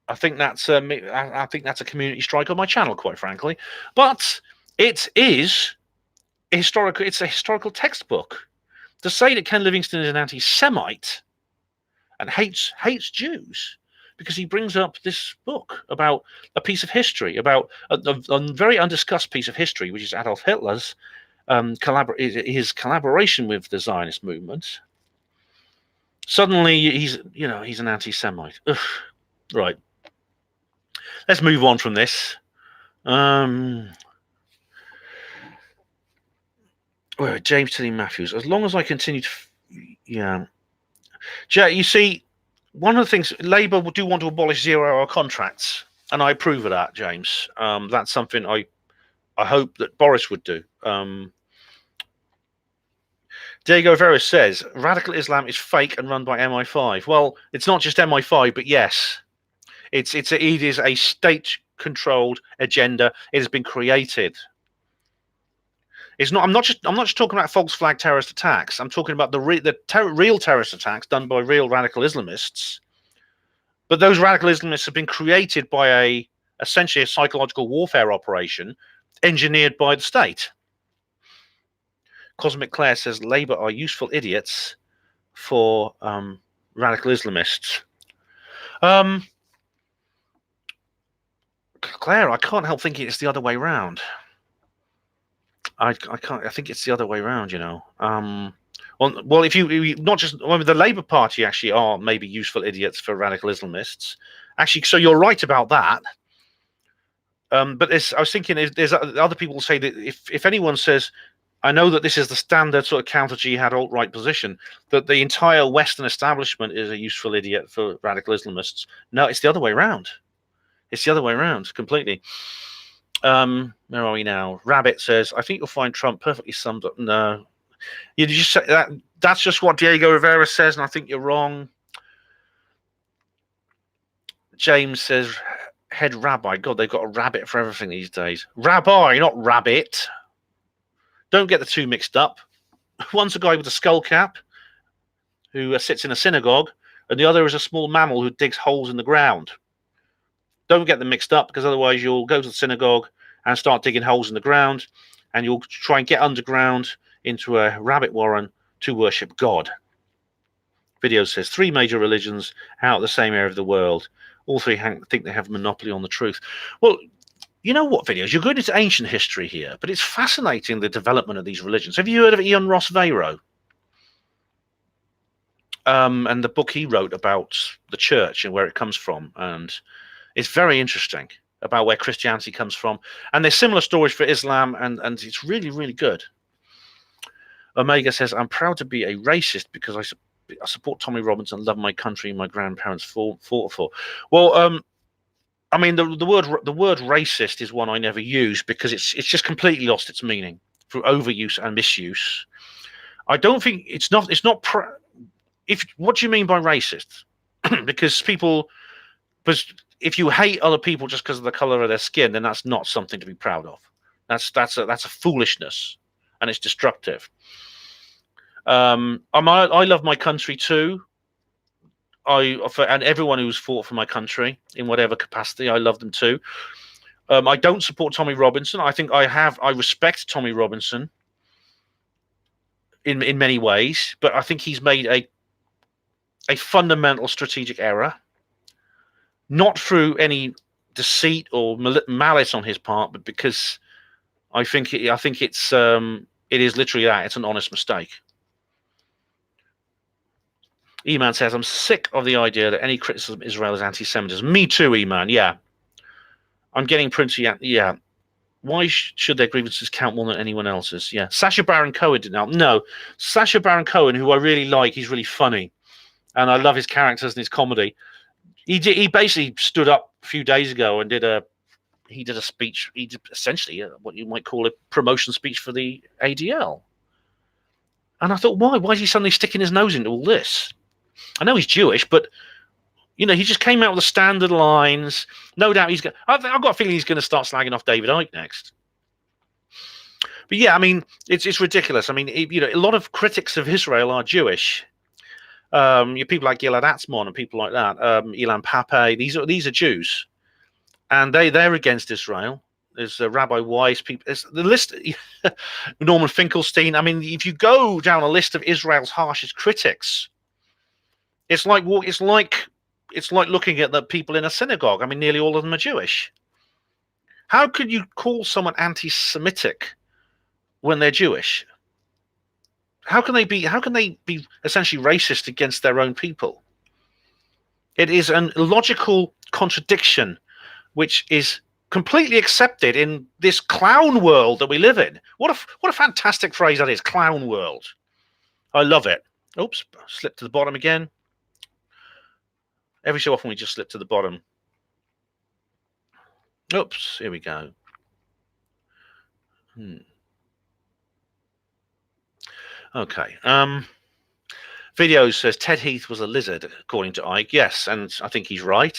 I think that's a community strike on my channel, quite frankly. But it is historical. It's a historical textbook. To say that Ken Livingstone is an anti-Semite and hates Jews because he brings up this book about a piece of history, about a very undiscussed piece of history, which is Adolf Hitler's his collaboration with the Zionist movement. Suddenly, he's an anti-Semite. Ugh. Right. Let's move on from this. James Tilly Matthews. As long as I continue to, you see, one of the things Labour do want to abolish zero-hour contracts, and I approve of that, James. That's something I hope that Boris would do. Diego Vera says radical Islam is fake and run by MI5. Well, it's not just MI5, but yes, it is a state-controlled agenda. It has been created. It's not. I'm not just talking about false flag terrorist attacks. I'm talking about the real terrorist attacks done by real radical Islamists. But those radical Islamists have been created by essentially a psychological warfare operation engineered by the state. Cosmic Claire says Labour are useful idiots for radical Islamists. Claire, I can't help thinking it's the other way around. I can't. I think it's the other way around. Well, if you not just the Labour Party actually are maybe useful idiots for radical Islamists. Actually, so you're right about that. But I was thinking, there's other people say that if anyone says, I know that this is the standard sort of counter-jihad alt-right position, that the entire Western establishment is a useful idiot for radical Islamists. No, it's the other way around. It's the other way around completely. Where are we now? Rabbit says, I think you'll find Trump perfectly summed up. No. You just say that. That's just what Diego Rivera says, and I think you're wrong. James says, head rabbi. God, they've got a rabbit for everything these days. Rabbi, not rabbit. Don't get the two mixed up. One's a guy with a skull cap who sits in a synagogue, and the other is a small mammal who digs holes in the ground. Don't get them mixed up, because otherwise you'll go to the synagogue and start digging holes in the ground, and you'll try and get underground into a rabbit warren to worship God. Video says 3 major religions out of the same area of the world. All 3 think they have a monopoly on the truth. Well, You know what videos? You're going into ancient history here, but it's fascinating, the development of these religions. Have you heard of Ian Ross Vero? And the book he wrote about the church and where it comes from. And it's very interesting about where Christianity comes from. And there's similar stories for Islam, and it's really, really good. Omega says, I'm proud to be a racist because I support Tommy Robinson, love my country, my grandparents fought for. Well, I mean, the word racist is one I never use because it's just completely lost its meaning through overuse and misuse. I don't think it's not. What do you mean by racist? Because if you hate other people just because of the color of their skin, then that's not something to be proud of. That's a foolishness, and it's destructive. I love my country too. And everyone who's fought for my country in whatever capacity, I love them too. I don't support Tommy Robinson. I think I respect Tommy Robinson in many ways, but I think he's made a fundamental strategic error, not through any deceit or malice on his part, but because I think it is literally that. It's an honest mistake. E-Man says, I'm sick of the idea that any criticism of Israel is anti-Semitism. Me too, E-Man, yeah. I'm getting pretty, yeah. Why should their grievances count more than anyone else's? Yeah. Sacha Baron Cohen did not. No. Sacha Baron Cohen, who I really like, he's really funny. And I love his characters and his comedy. He basically stood up a few days ago and did a speech. He did essentially what you might call a promotion speech for the ADL. And I thought, why? Why is he suddenly sticking his nose into all this? I know he's Jewish, but he just came out with the standard lines. No doubt I've got a feeling he's going to start slagging off David Icke next. But yeah, I mean, it's ridiculous. I mean, a lot of critics of Israel are Jewish. People like Gilad Atzmon and people like that. Ilan Pappé. These are Jews, and they're against Israel. There's Rabbi Weiss. There's the list. Norman Finkelstein. I mean, if you go down a list of Israel's harshest critics, it's like looking at the people in a synagogue. I mean, nearly all of them are Jewish. How could you call someone anti-Semitic when they're Jewish? How can they be essentially racist against their own people? It is an illogical contradiction, which is completely accepted in this clown world that we live in. What a fantastic phrase that is, clown world. I love it. Oops, slipped to the bottom again. Every so often we just slip to the bottom. Oops, here we go. Okay. Video says Ted Heath was a lizard, according to Ike. Yes, and I think he's right.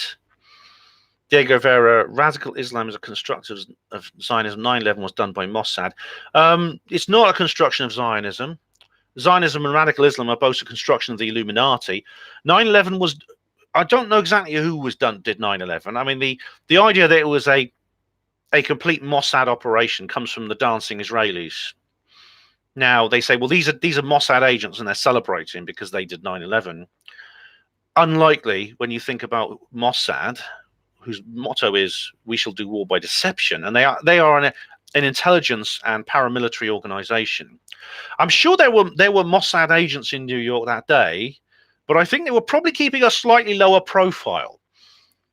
Diego Vera, radical Islam is a construction of Zionism. 9/11 was done by Mossad. It's not a construction of Zionism. Zionism and radical Islam are both a construction of the Illuminati. 9/11 was... I don't know exactly who did 9/11. I mean, the idea that it was a complete Mossad operation comes from the dancing Israelis. Now they say, well, these are Mossad agents and they're celebrating because they did 9/11. Unlikely when you think about Mossad, whose motto is "We shall do war by deception," and they are an intelligence and paramilitary organization. I'm sure there were Mossad agents in New York that day, but I think they were probably keeping a slightly lower profile.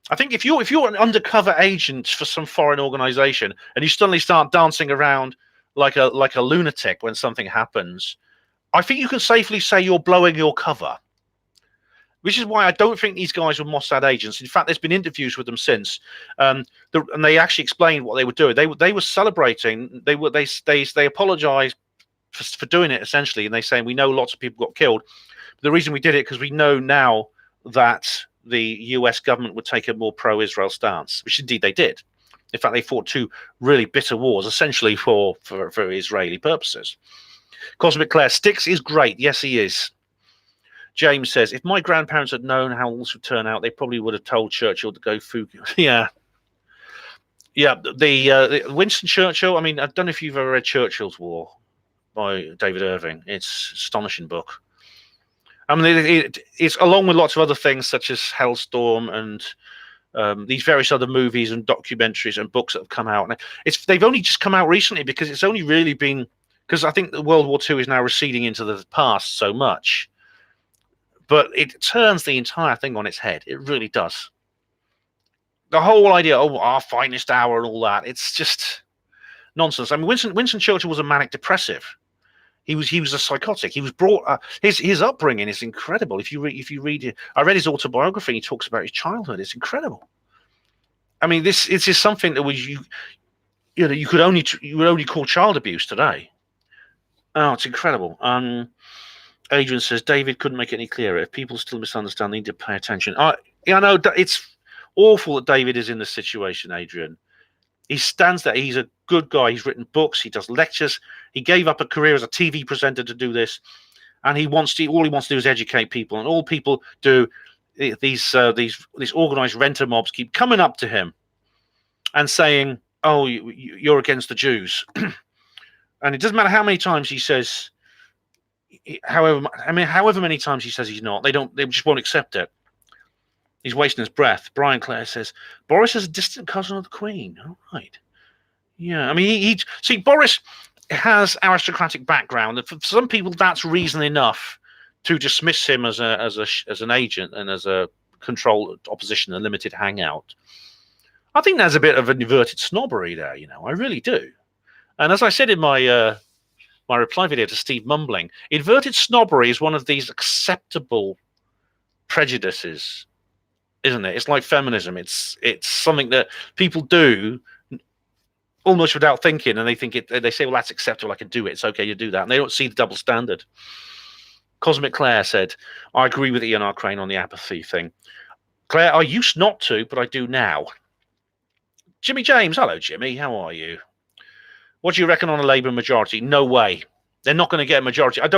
I think if you're an undercover agent for some foreign organization and you suddenly start dancing around like a lunatic when something happens, I think you can safely say you're blowing your cover. Which is why I don't think these guys were Mossad agents. In fact, there's been interviews with them since, and they actually explained what they were doing. They were celebrating. They apologized for doing it essentially, and they saying we know lots of people got killed. The reason we did it because we know now that the US government would take a more pro-Israel stance, which indeed they did. In fact, they fought two really bitter wars, essentially for Israeli purposes. Cosmic Claire, Sticks is great. Yes, he is. James says, if my grandparents had known how all this would turn out, they probably would have told Churchill to go Fuku. Yeah. Yeah, the Winston Churchill, I mean, I don't know if you've ever read Churchill's War by David Irving. It's an astonishing book. I mean, it's along with lots of other things such as Hellstorm and these various other movies and documentaries and books that have come out. And they've only just come out recently because it's only really been because I think the World War II is now receding into the past so much. But it turns the entire thing on its head. It really does. The whole idea, our finest hour and all that, it's just nonsense. I mean, Winston Churchill was a manic depressive. He was a psychotic. He was brought his upbringing is incredible. If you read it, I read his autobiography. He talks about his childhood. It's incredible. I mean, this is something that was you would only call child abuse today. Oh, it's incredible. Adrian says David couldn't make it any clearer. If people still misunderstand, they need to pay attention. I know it's awful that David is in this situation, Adrian. He stands there. He's a good guy. He's written books. He does lectures. He gave up a career as a TV presenter to do this, and all he wants to do is educate people. And all people do, these organized renter mobs keep coming up to him and saying, "Oh, you're against the Jews," and it doesn't matter how many times he says. However many times he says he's not, they just won't accept it. He's wasting his breath. Brian Clare says, Boris is a distant cousin of the Queen. All right. Yeah, I mean, see, Boris has aristocratic background. For some people, that's reason enough to dismiss him as an agent and as a controlled opposition, a limited hangout. I think there's a bit of an inverted snobbery there, I really do. And as I said in my reply video to Steve Mumbling, inverted snobbery is one of these acceptable prejudices, isn't it? It's like feminism. It's something that people do almost without thinking, and they say, well, that's acceptable, I can do it, it's okay to do that, and they don't see the double standard. Cosmic Claire said, I agree with Ian R. Crane on the apathy thing. Claire, I used not to, but I do now. Jimmy James, hello Jimmy, how are you? What do you reckon on a Labour majority? No way. They're not going to get a majority. I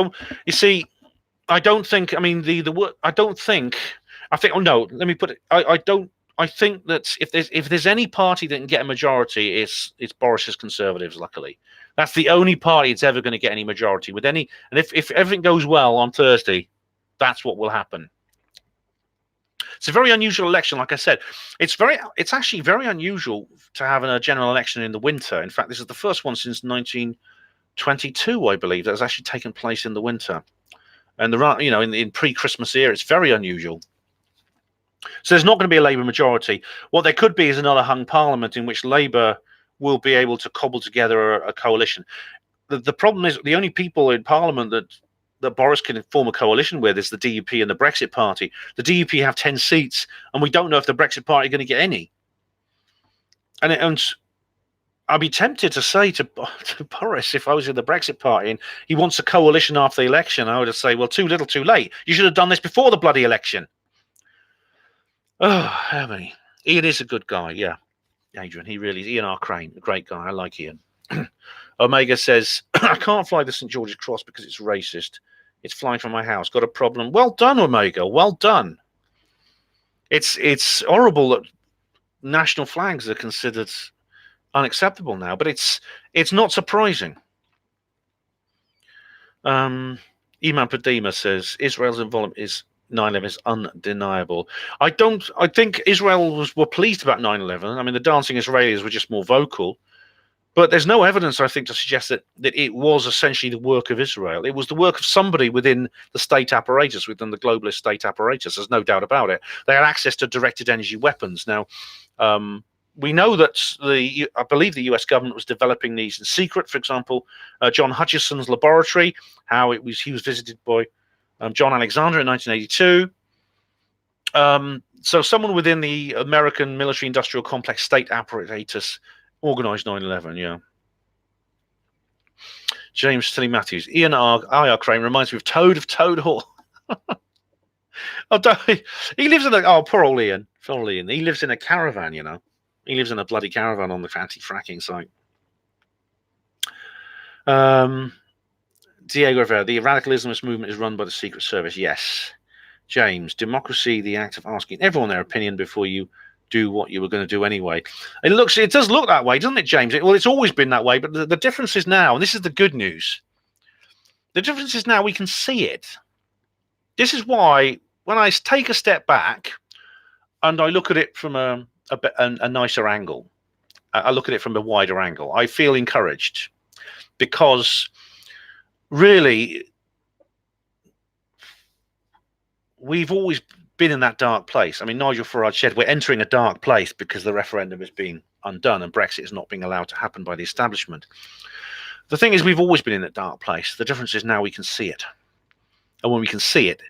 think that if there's any party that can get a majority, it's Boris's Conservatives, luckily. That's the only party that's ever going to get any majority. And if everything goes well on Thursday, that's what will happen. It's a very unusual election, like I said. It's actually very unusual to have a general election in the winter. In fact, this is the first one since 1922, I believe, that has actually taken place in the winter. And in pre-Christmas era, it's very unusual. So there's not going to be a Labour majority. What there could be is another hung parliament in which Labour will be able to cobble together a coalition. The problem is the only people in parliament that Boris can form a coalition with is the DUP and the Brexit Party. The DUP have 10 seats, and we don't know if the Brexit Party are going to get any. And I'd be tempted to say to Boris, if I was in the Brexit Party and he wants a coalition after the election, I would say, well, too little, too late. You should have done this before the bloody election. Oh, how many? Ian is a good guy, yeah. Adrian, he really is. Ian R. Crane, a great guy. I like Ian. Omega says, I can't fly the St. George's Cross because it's racist. It's flying from my house. Got a problem. Well done, Omega. Well done. It's horrible that national flags are considered unacceptable now, but it's not surprising. Iman Padima says Israel's involvement is 9/11 is undeniable. I think Israel were pleased about 9/11. I mean, the dancing Israelis were just more vocal. But there's no evidence, I think, to suggest that it was essentially the work of Israel. It was the work of somebody within the state apparatus, within the globalist state apparatus. There's no doubt about it. They had access to directed energy weapons. Now, we know that I believe the US government was developing these in secret. For example, John Hutchison's laboratory, he was visited by John Alexander in 1982. So someone within the American military-industrial complex state apparatus organized 9/11, yeah. James Tilly Matthews. Ian R. Crane reminds me of Toad Hall. He lives in poor old Ian. He lives in a caravan, He lives in a bloody caravan on the anti-fracking site. Diego Rivera, the radical Islamist movement is run by the Secret Service. Yes. James, democracy, the act of asking everyone their opinion before you do what you were going to do anyway. It does look that way, doesn't it, James? It's always been that way, but the difference is now, and this is the good news, the difference is now we can see it. This is why, when I take a step back, And I look at it from a nicer angle. I look at it from a wider angle. I feel encouraged because really we've always been in that dark place. I mean, Nigel Farage said we're entering a dark place because the referendum has been undone and Brexit is not being allowed to happen by the establishment. The thing is, we've always been in that dark place. The difference is now we can see it, and when we can see it,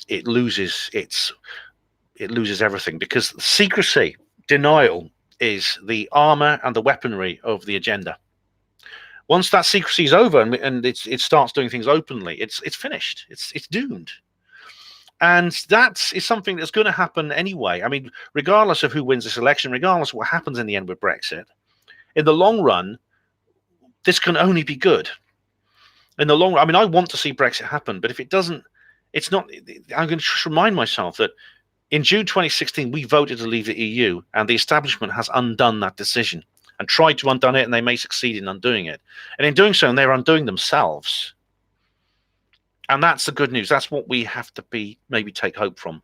it loses everything, because secrecy, denial, is the armor and the weaponry of the agenda. Once that secrecy is over and it starts doing things openly, it's finished. It's doomed. And that is something that's going to happen anyway. I mean, regardless of who wins this election, regardless of what happens in the end with Brexit, in the long run, this can only be good. In the long run, I mean, I want to see Brexit happen, but if it doesn't, it's not. I'm going to just remind myself that in June 2016, we voted to leave the EU, and the establishment has undone that decision and tried to undo it, and they may succeed in undoing it. And in doing so, they're undoing themselves. And that's the good news. That's what we have to maybe take hope from.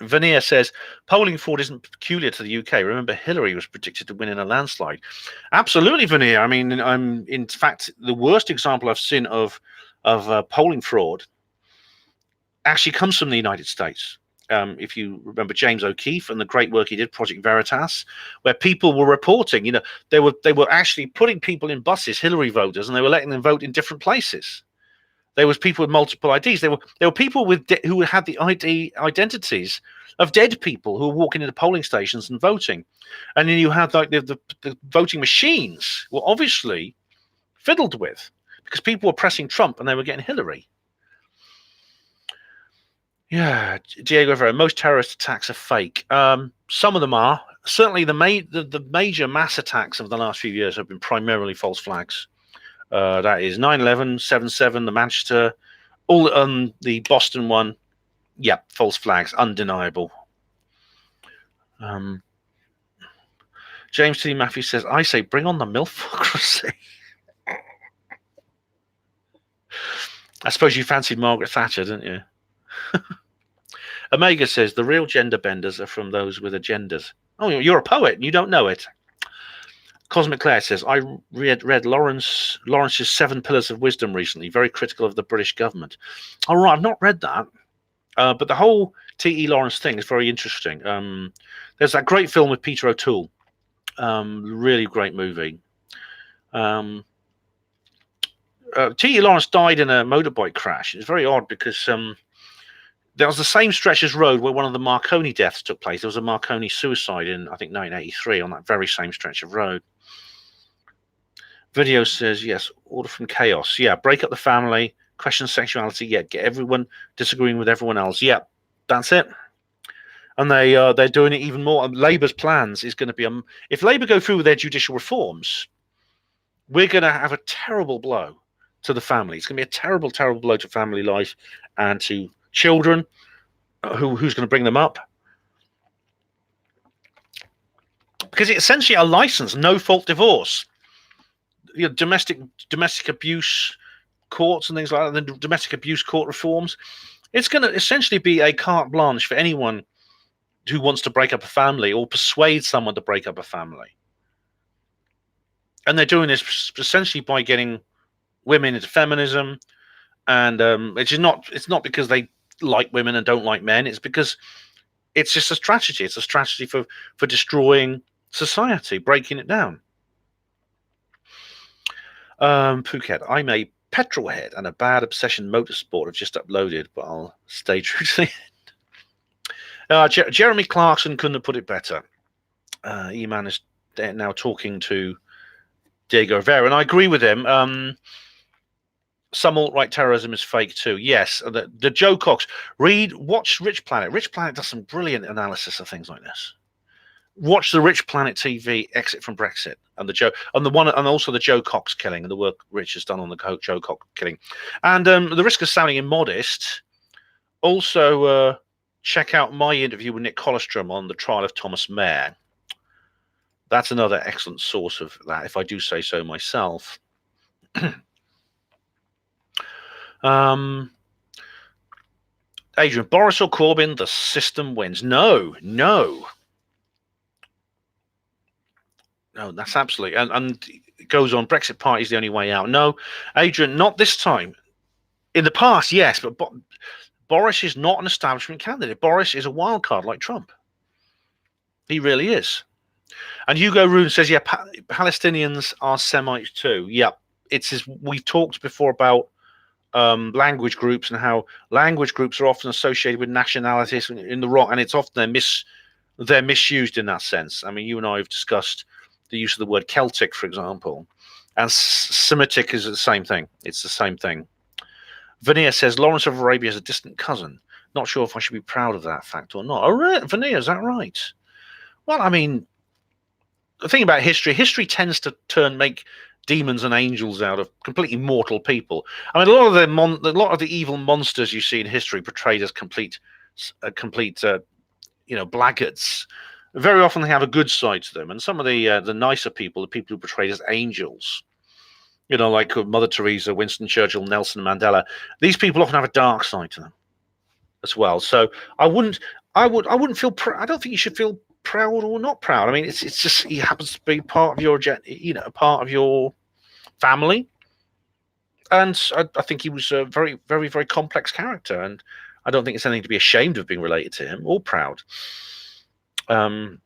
Veneer says, polling fraud isn't peculiar to the UK. Remember, Hillary was predicted to win in a landslide. Absolutely, Veneer. I mean, in fact, the worst example I've seen of polling fraud actually comes from the United States. If you remember James O'Keefe and the great work he did, Project Veritas, where people were reporting, they were actually putting people in buses, Hillary voters, and they were letting them vote in different places. There was people with multiple IDs. There were people who had the identities of dead people who were walking into polling stations and voting. And then you had like the voting machines were obviously fiddled with because people were pressing Trump and they were getting Hillary. Yeah, Diego Rivera, most terrorist attacks are fake. Some of them are. Certainly the major mass attacks of the last few years have been primarily false flags. That is 9/11, 7/7, the Manchester, all the Boston one. Yeah, false flags, undeniable. James T. Matthews says, I say bring on the milfocracy. I suppose you fancied Margaret Thatcher, didn't you? Omega says, the real gender benders are from those with agendas. Oh, you're a poet and you don't know it. Cosmic Claire says, I read Lawrence's 7 Pillars of Wisdom recently, very critical of the British government. All right, I've not read that. But the whole T.E. Lawrence thing is very interesting. There's that great film with Peter O'Toole. Really great movie. T.E. Lawrence died in a motorbike crash. It's very odd because there was the same stretch as road where one of the Marconi deaths took place. There was a Marconi suicide in, I think, 1983 on that very same stretch of road. Video says, yes, order from chaos. Yeah, break up the family, question sexuality. Yeah, get everyone disagreeing with everyone else. Yeah, that's it. And they're doing it even more. Labour's plans is going to be, if Labour go through with their judicial reforms, we're going to have a terrible blow to the family. It's going to be a terrible, terrible blow to family life and to children. Who's going to bring them up? Because it's essentially a license, no fault divorce. Domestic abuse courts and things like that, the domestic abuse court reforms. It's going to essentially be a carte blanche for anyone who wants to break up a family or persuade someone to break up a family. And they're doing this essentially by getting women into feminism, and it's not because they like women and don't like men. It's because it's just a strategy. It's a strategy for destroying society, breaking it down. Phuket, I'm a petrol head and a bad obsession motorsport. I've just uploaded, but I'll stay true to the end. Jeremy Clarkson couldn't have put it better. E-Man is now talking to Diego Rivera, and I agree with him. Some alt-right terrorism is fake too. Yes, the Joe Cox. Watch Rich Planet. Rich Planet does some brilliant analysis of things like this. Watch the Rich Planet TV exit from Brexit and also the Joe Cox killing and the work Rich has done on the Joe Cox killing. And the risk of sounding immodest. Also, check out my interview with Nick Colostrum on the trial of Thomas Mayer. That's another excellent source of that, if I do say so myself. Adrian, Boris or Corbyn, the system wins. No, that's absolutely. And it goes on, Brexit party is the only way out. No, Adrian, not this time. In the past, yes, but Boris is not an establishment candidate. Boris is a wild card like Trump. He really is. And Hugo Rune says, yeah, Palestinians are Semites too. Yeah, it's as we've talked before about language groups and how language groups are often associated with nationalities in the wrong, and it's often they're misused in that sense. I mean, you and I have discussed the use of the word Celtic, for example, and Semitic is the same thing. It's the same thing. Veneer says Lawrence of Arabia is a distant cousin. Not sure if I should be proud of that fact or not. Oh, right, Veneer, is that right? Well, I mean, the thing about history tends to make demons and angels out of completely mortal people. I mean, a lot of the evil monsters you see in history portrayed as complete blackguards. Very often they have a good side to them, and some of the nicer people, the people who are portrayed as angels, like Mother Teresa, Winston Churchill, Nelson Mandela. These people often have a dark side to them as well. So I wouldn't feel. I don't think you should feel proud or not proud. I mean, it's just he happens to be part of your part of your family, and I think he was a very, very, very complex character, and I don't think it's anything to be ashamed of being related to him or proud. Where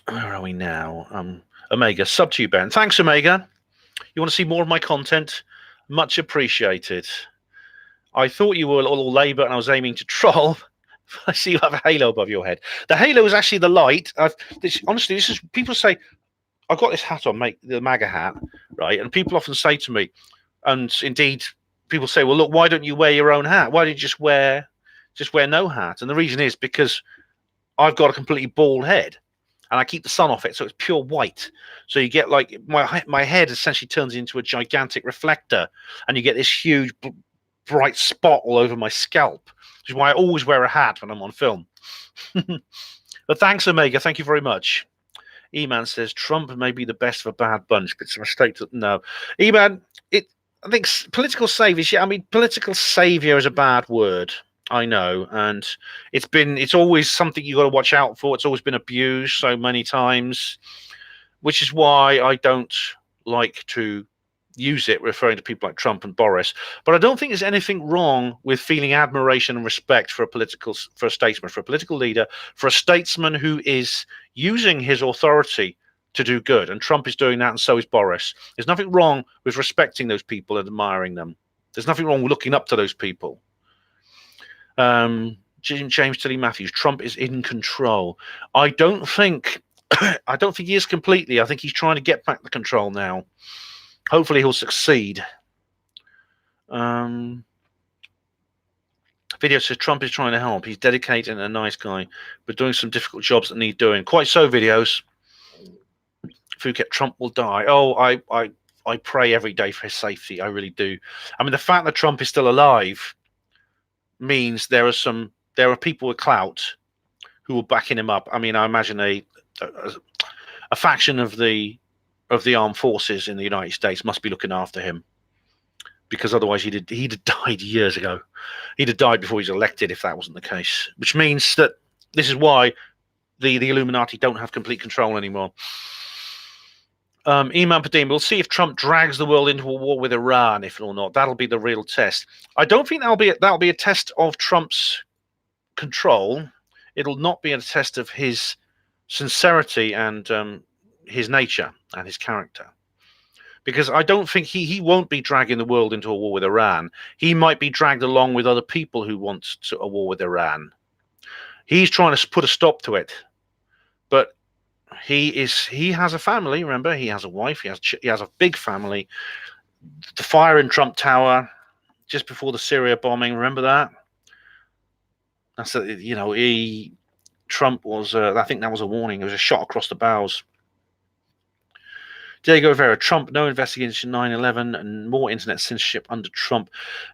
are we now? Omega, sub to you, Ben. Thanks, Omega. You want to see more of my content? Much appreciated. I thought you were all Labour and I was aiming to troll. I see you have a halo above your head. The halo is actually the light. Honestly, this is people say, I've got this hat on, the MAGA hat, right? And people often say to me, and indeed, people say, well, look, why don't you wear your own hat? Why don't you just wear no hat? And the reason is because I've got a completely bald head, and I keep the sun off it, so it's pure white. So you get like my head essentially turns into a gigantic reflector, and you get this huge bright spot all over my scalp, which is why I always wear a hat when I'm on film. But thanks, Omega. Thank you very much. E-Man says Trump may be the best of a bad bunch, but it's a mistake to no. E-Man, I think political savior. Yeah, I mean, political savior is a bad word. I know, and it's always something you got to watch out for. It's always been abused so many times, which is why I don't like to use it referring to people like Trump and Boris. But I don't think there's anything wrong with feeling admiration and respect for a statesman, for a political leader, for a statesman who is using his authority to do good. And Trump is doing that, and so is Boris. There's nothing wrong with respecting those people and admiring them. There's nothing wrong with looking up to those people. James Tilly Matthews, Trump is in control. I don't think he is completely. I think he's trying to get back the control now. Hopefully he'll succeed. Video says Trump is trying to help. He's dedicated and a nice guy, but doing some difficult jobs that need doing. Quite so, videos. Phuket, Trump will die. Oh, I pray every day for his safety. I really do. I mean, the fact that Trump is still alive means there are people with clout who are backing him up. I mean, I imagine a faction of the armed forces in the United States must be looking after him, because otherwise he'd have died years ago. He'd have died before he was elected if that wasn't the case, which means that this is why the Illuminati don't have complete control anymore. Imam Padim, we'll see if Trump drags the world into a war with Iran, if or not. That'll be the real test. I don't think that'll be a test of Trump's control. It'll not be a test of his sincerity and his nature and his character, because I don't think he won't be dragging the world into a war with Iran. He might be dragged along with other people who want a war with Iran. He's trying to put a stop to it, but he has a family. Remember, he has a wife. He has a big family. The fire in Trump Tower just before the Syria bombing. Remember that? That's Trump was. I think that was a warning. It was a shot across the bows. Diego Rivera, Trump, no investigation 9/11 and more internet censorship under Trump.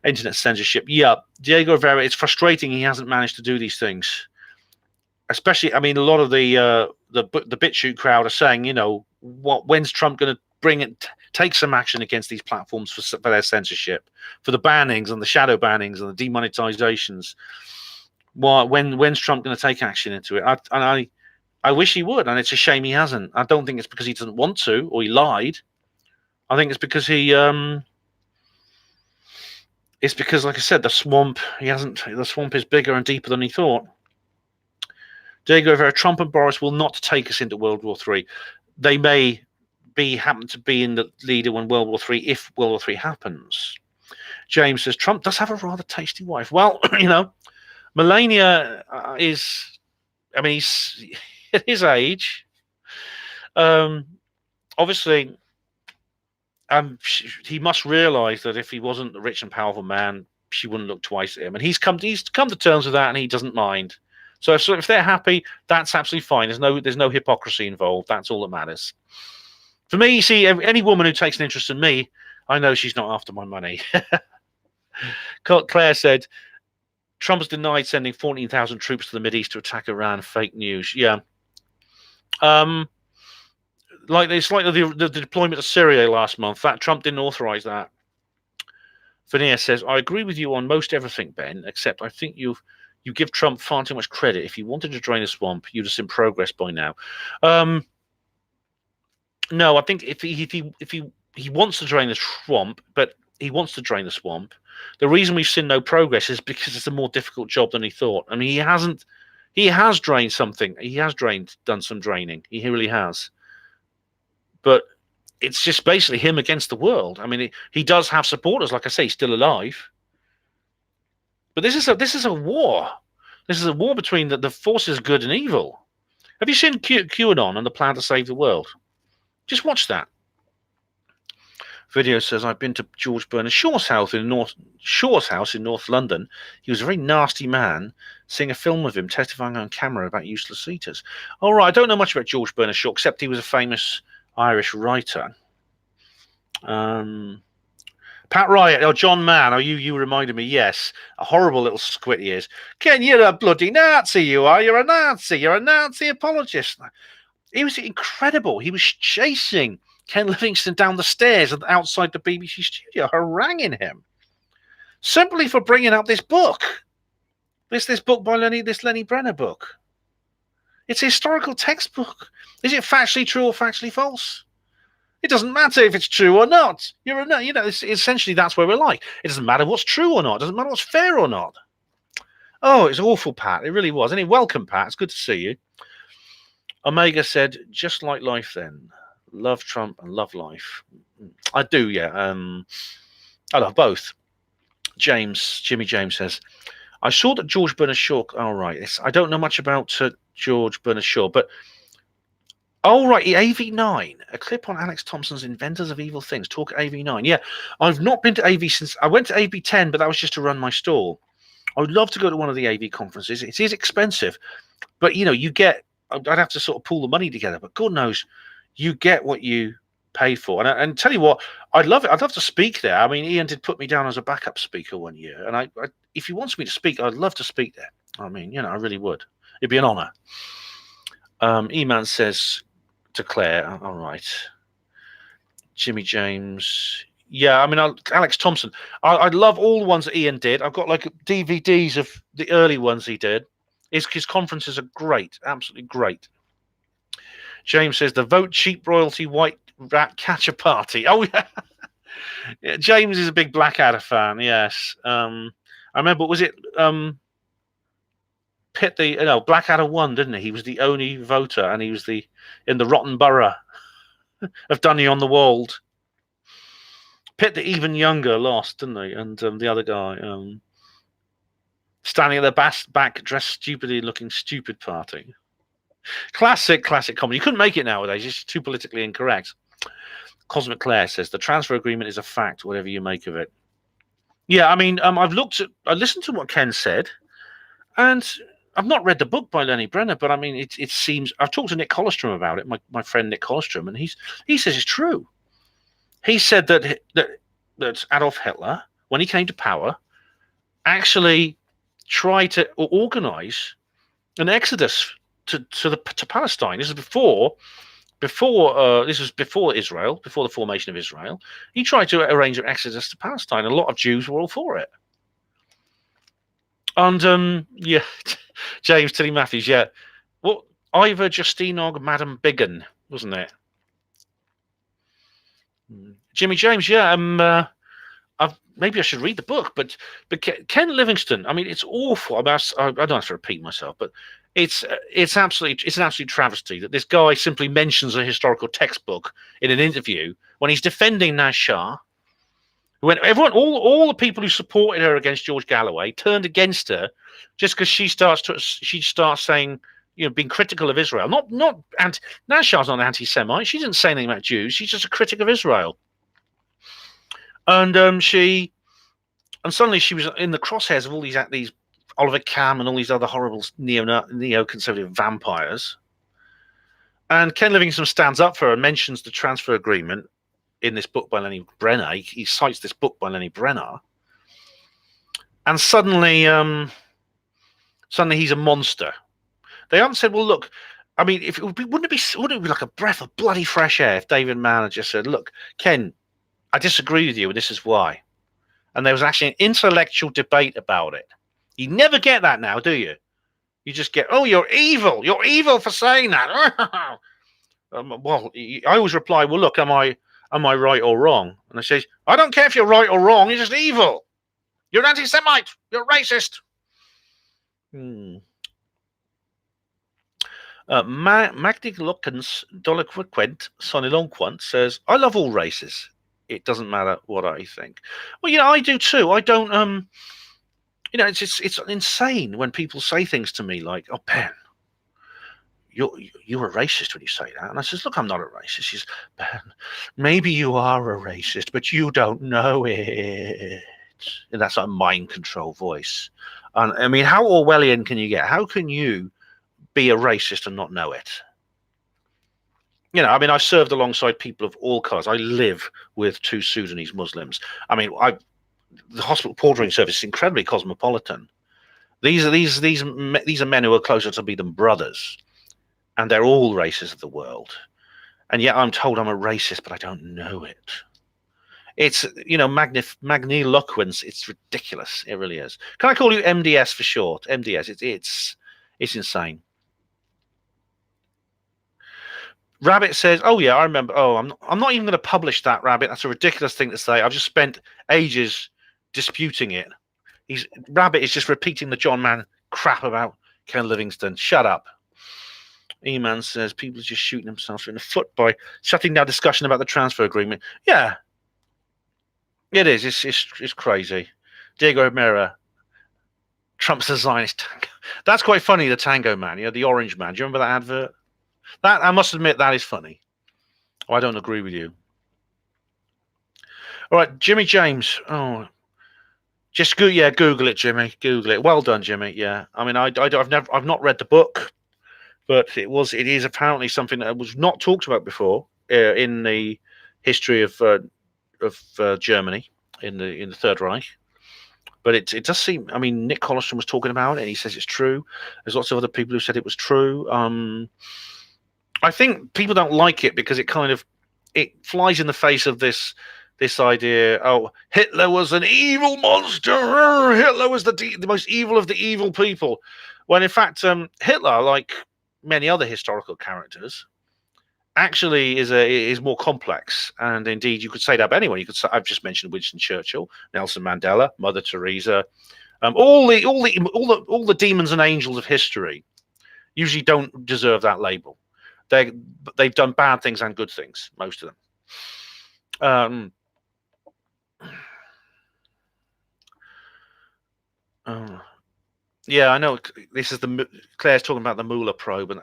Internet censorship. Yeah, Diego Rivera, it's frustrating he hasn't managed to do these things. Especially, I mean, a lot of the BitChute crowd are saying, when's Trump going to take some action against these platforms for their censorship, for the bannings and the shadow bannings and the demonetizations. When's Trump going to take action into it? I wish he would, and it's a shame he hasn't. I don't think it's because he doesn't want to or he lied. I think it's because it's because, like I said, the swamp is bigger and deeper than he thought. Diego Rivera, Trump and Boris will not take us into World War III. They may happen to be in the leader when World War III, if World War III happens. James says, Trump does have a rather tasty wife. Well, Melania he's at his age. Obviously, he must realise that if he wasn't a rich and powerful man, she wouldn't look twice at him. And he's come to terms with that, and he doesn't mind. So if they're happy, that's absolutely fine. There's no hypocrisy involved. That's all that matters. For me, you see, any woman who takes an interest in me, I know she's not after my money. Claire said, Trump's denied sending 14,000 troops to the Mideast to attack Iran. Fake news. Yeah. It's like the deployment of Syria last month. That Trump didn't authorize that. Veneer says, I agree with you on most everything, Ben, except I think you give Trump far too much credit. If he wanted to drain the swamp, you'd have seen progress by now. No, I think if he wants to drain the swamp, but he wants to drain the swamp, the reason we've seen no progress is because it's a more difficult job than he thought. I mean, he has drained something. He has done some draining. He really has. But it's just basically him against the world. I mean, he does have supporters, like I say, he's still alive. But this is a war. This is a war between the forces of good and evil. Have you seen QAnon and the plan to save the world? Just watch that. Video says, I've been to George Bernard Shaw's house in North London. He was a very nasty man. Seeing a film of him testifying on camera about useless eaters. All right, I don't know much about George Bernard Shaw, except he was a famous Irish writer. Pat Riot, John Mann, you reminded me, yes, a horrible little squid he is. Ken, you're a bloody Nazi, you are. You're a Nazi apologist. He was incredible. He was chasing Ken Livingstone down the stairs outside the BBC studio, haranguing him, simply for bringing out this book. This book by Lenny Brenner book. It's a historical textbook. Is it factually true or factually false? It doesn't matter if it's true or not. Essentially that's where we're like. It doesn't matter what's true or not. It doesn't matter what's fair or not. Oh, it's awful, Pat. It really was. Anyway, welcome, Pat. It's good to see you. Omega said, just like life then. Love Trump and love life. I do, yeah. I love both. Jimmy James says, I saw that George Bernard Shaw. All right. I don't know much about George Bernard Shaw, but all right, AV9, a clip on Alex Thompson's Inventors of Evil Things. Talk AV9. Yeah, I've not been to AV since I went to AV10, but that was just to run my stall. I would love to go to one of the AV conferences. It is expensive, but you get. I'd have to sort of pull the money together. But God knows, you get what you pay for. And tell you what, I'd love it. I'd love to speak there. I mean, Ian did put me down as a backup speaker one year, and I if he wants me to speak, I'd love to speak there. I mean, I really would. It'd be an honor. E-Man says to Claire, all right. Jimmy James. Yeah, I mean, Alex Thompson. I love all the ones that Ian did. I've got like DVDs of the early ones he did. His conferences are great, absolutely great. James says, the vote cheap royalty white rat catcher party. Oh, yeah. Yeah, James is a big Blackadder fan, yes. I remember, was it Pitt Blackadder won, didn't he? He was the only voter, and he was in the rotten borough of Dunny-on-the-Wold. Pitt, the even younger, lost, didn't he? And the other guy, standing at the back, dressed stupidly, looking stupid party. Classic comedy. You couldn't make it nowadays. It's too politically incorrect. Cosmic Claire says, the transfer agreement is a fact, whatever you make of it. Yeah, I mean, I listened to what Ken said, and I've not read the book by Lenny Brenner, but I mean, it seems, I've talked to Nick Colostrum about it, my friend Nick Colostrum, and he says it's true. He said that Adolf Hitler, when he came to power, actually tried to organize an exodus to Palestine. This is before before this was before Israel, before the formation of Israel. He tried to arrange an exodus to Palestine. A lot of Jews were all for it. And yeah, James Tilly Matthews, yeah. What Ivor Justinog Madam Biggin, wasn't it? Jimmy James, yeah. Maybe I should read the book, but Ken Livingstone. I mean, it's awful. I don't have to repeat myself, but it's an absolute travesty that this guy simply mentions a historical textbook in an interview when he's defending Naz Shah. When all the people who supported her against George Galloway turned against her just because she starts saying, being critical of Israel. And Naz Shah's not an anti-Semite. She didn't say anything about Jews. She's just a critic of Israel. And suddenly she was in the crosshairs of all these Oliver Cam and all these other horrible neo-conservative vampires. And Ken Livingstone stands up for her and mentions the transfer agreement in this book by Lenny Brenner. He cites this book by Lenny Brenner. And suddenly he's a monster. They haven't said, well, look, I mean, wouldn't it be like a breath of bloody fresh air if David Mann just said, look, Ken, I disagree with you, and this is why. And there was actually an intellectual debate about it. You never get that now, do you? You just get, oh, you're evil. You're evil for saying that. Well, I always reply, well, look, am I right or wrong? And I say, I don't care if you're right or wrong. You're just evil. You're an anti-Semite. You're racist. Magdig Lockens Dolaquent Sonilonquant says, I love all races. It doesn't matter what I think. Well, I do too. I don't, it's insane when people say things to me like, oh, Ben, you're a racist when you say that. And I says, look, I'm not a racist. She says, Ben, maybe you are a racist, but you don't know it. And that's a mind control voice. And I mean, how Orwellian can you get? How can you be a racist and not know it? I mean, I served alongside people of all colors. I live with 2 Sudanese Muslims. I mean, the hospital portering service is incredibly cosmopolitan. These are men who are closer to me than brothers, and they're all races of the world. And yet I'm told I'm a racist, but I don't know it. It's magniloquence. It's ridiculous. It really is. Can I call you MDS for short? MDS. It's insane. Rabbit says, oh yeah, I remember. Oh, I'm not even going to publish that, Rabbit. That's a ridiculous thing to say. I've just spent ages disputing it. Rabbit is just repeating the John Mann crap about Ken Livingstone. Shut up. E-Man says people are just shooting themselves in the foot by shutting down discussion about the transfer agreement. Yeah, it is. It's crazy. Diego Romero, Trump's a Zionist tango. That's quite funny. The Tango Man, the orange man. Do you remember that advert? That, I must admit, that is funny. Oh, I don't agree with you. All right, Jimmy James. Oh, just Google it, Jimmy. Google it. Well done, Jimmy. Yeah, I mean, I've not read the book, but it is apparently something that was not talked about before in the history of Germany in the Third Reich. But it does seem. I mean, Nick Colliston was talking about it, and he says it's true. There's lots of other people who said it was true. I think people don't like it because it flies in the face of this idea. Oh, Hitler was an evil monster. Hitler was the most evil of the evil people. When in fact, Hitler, like many other historical characters, actually is more complex. And indeed, you could say that about anyone. I've just mentioned Winston Churchill, Nelson Mandela, Mother Teresa, all the demons and angels of history usually don't deserve that label. They've done bad things and good things, most of them. Yeah, I know. This is Claire's talking about the Mueller probe, and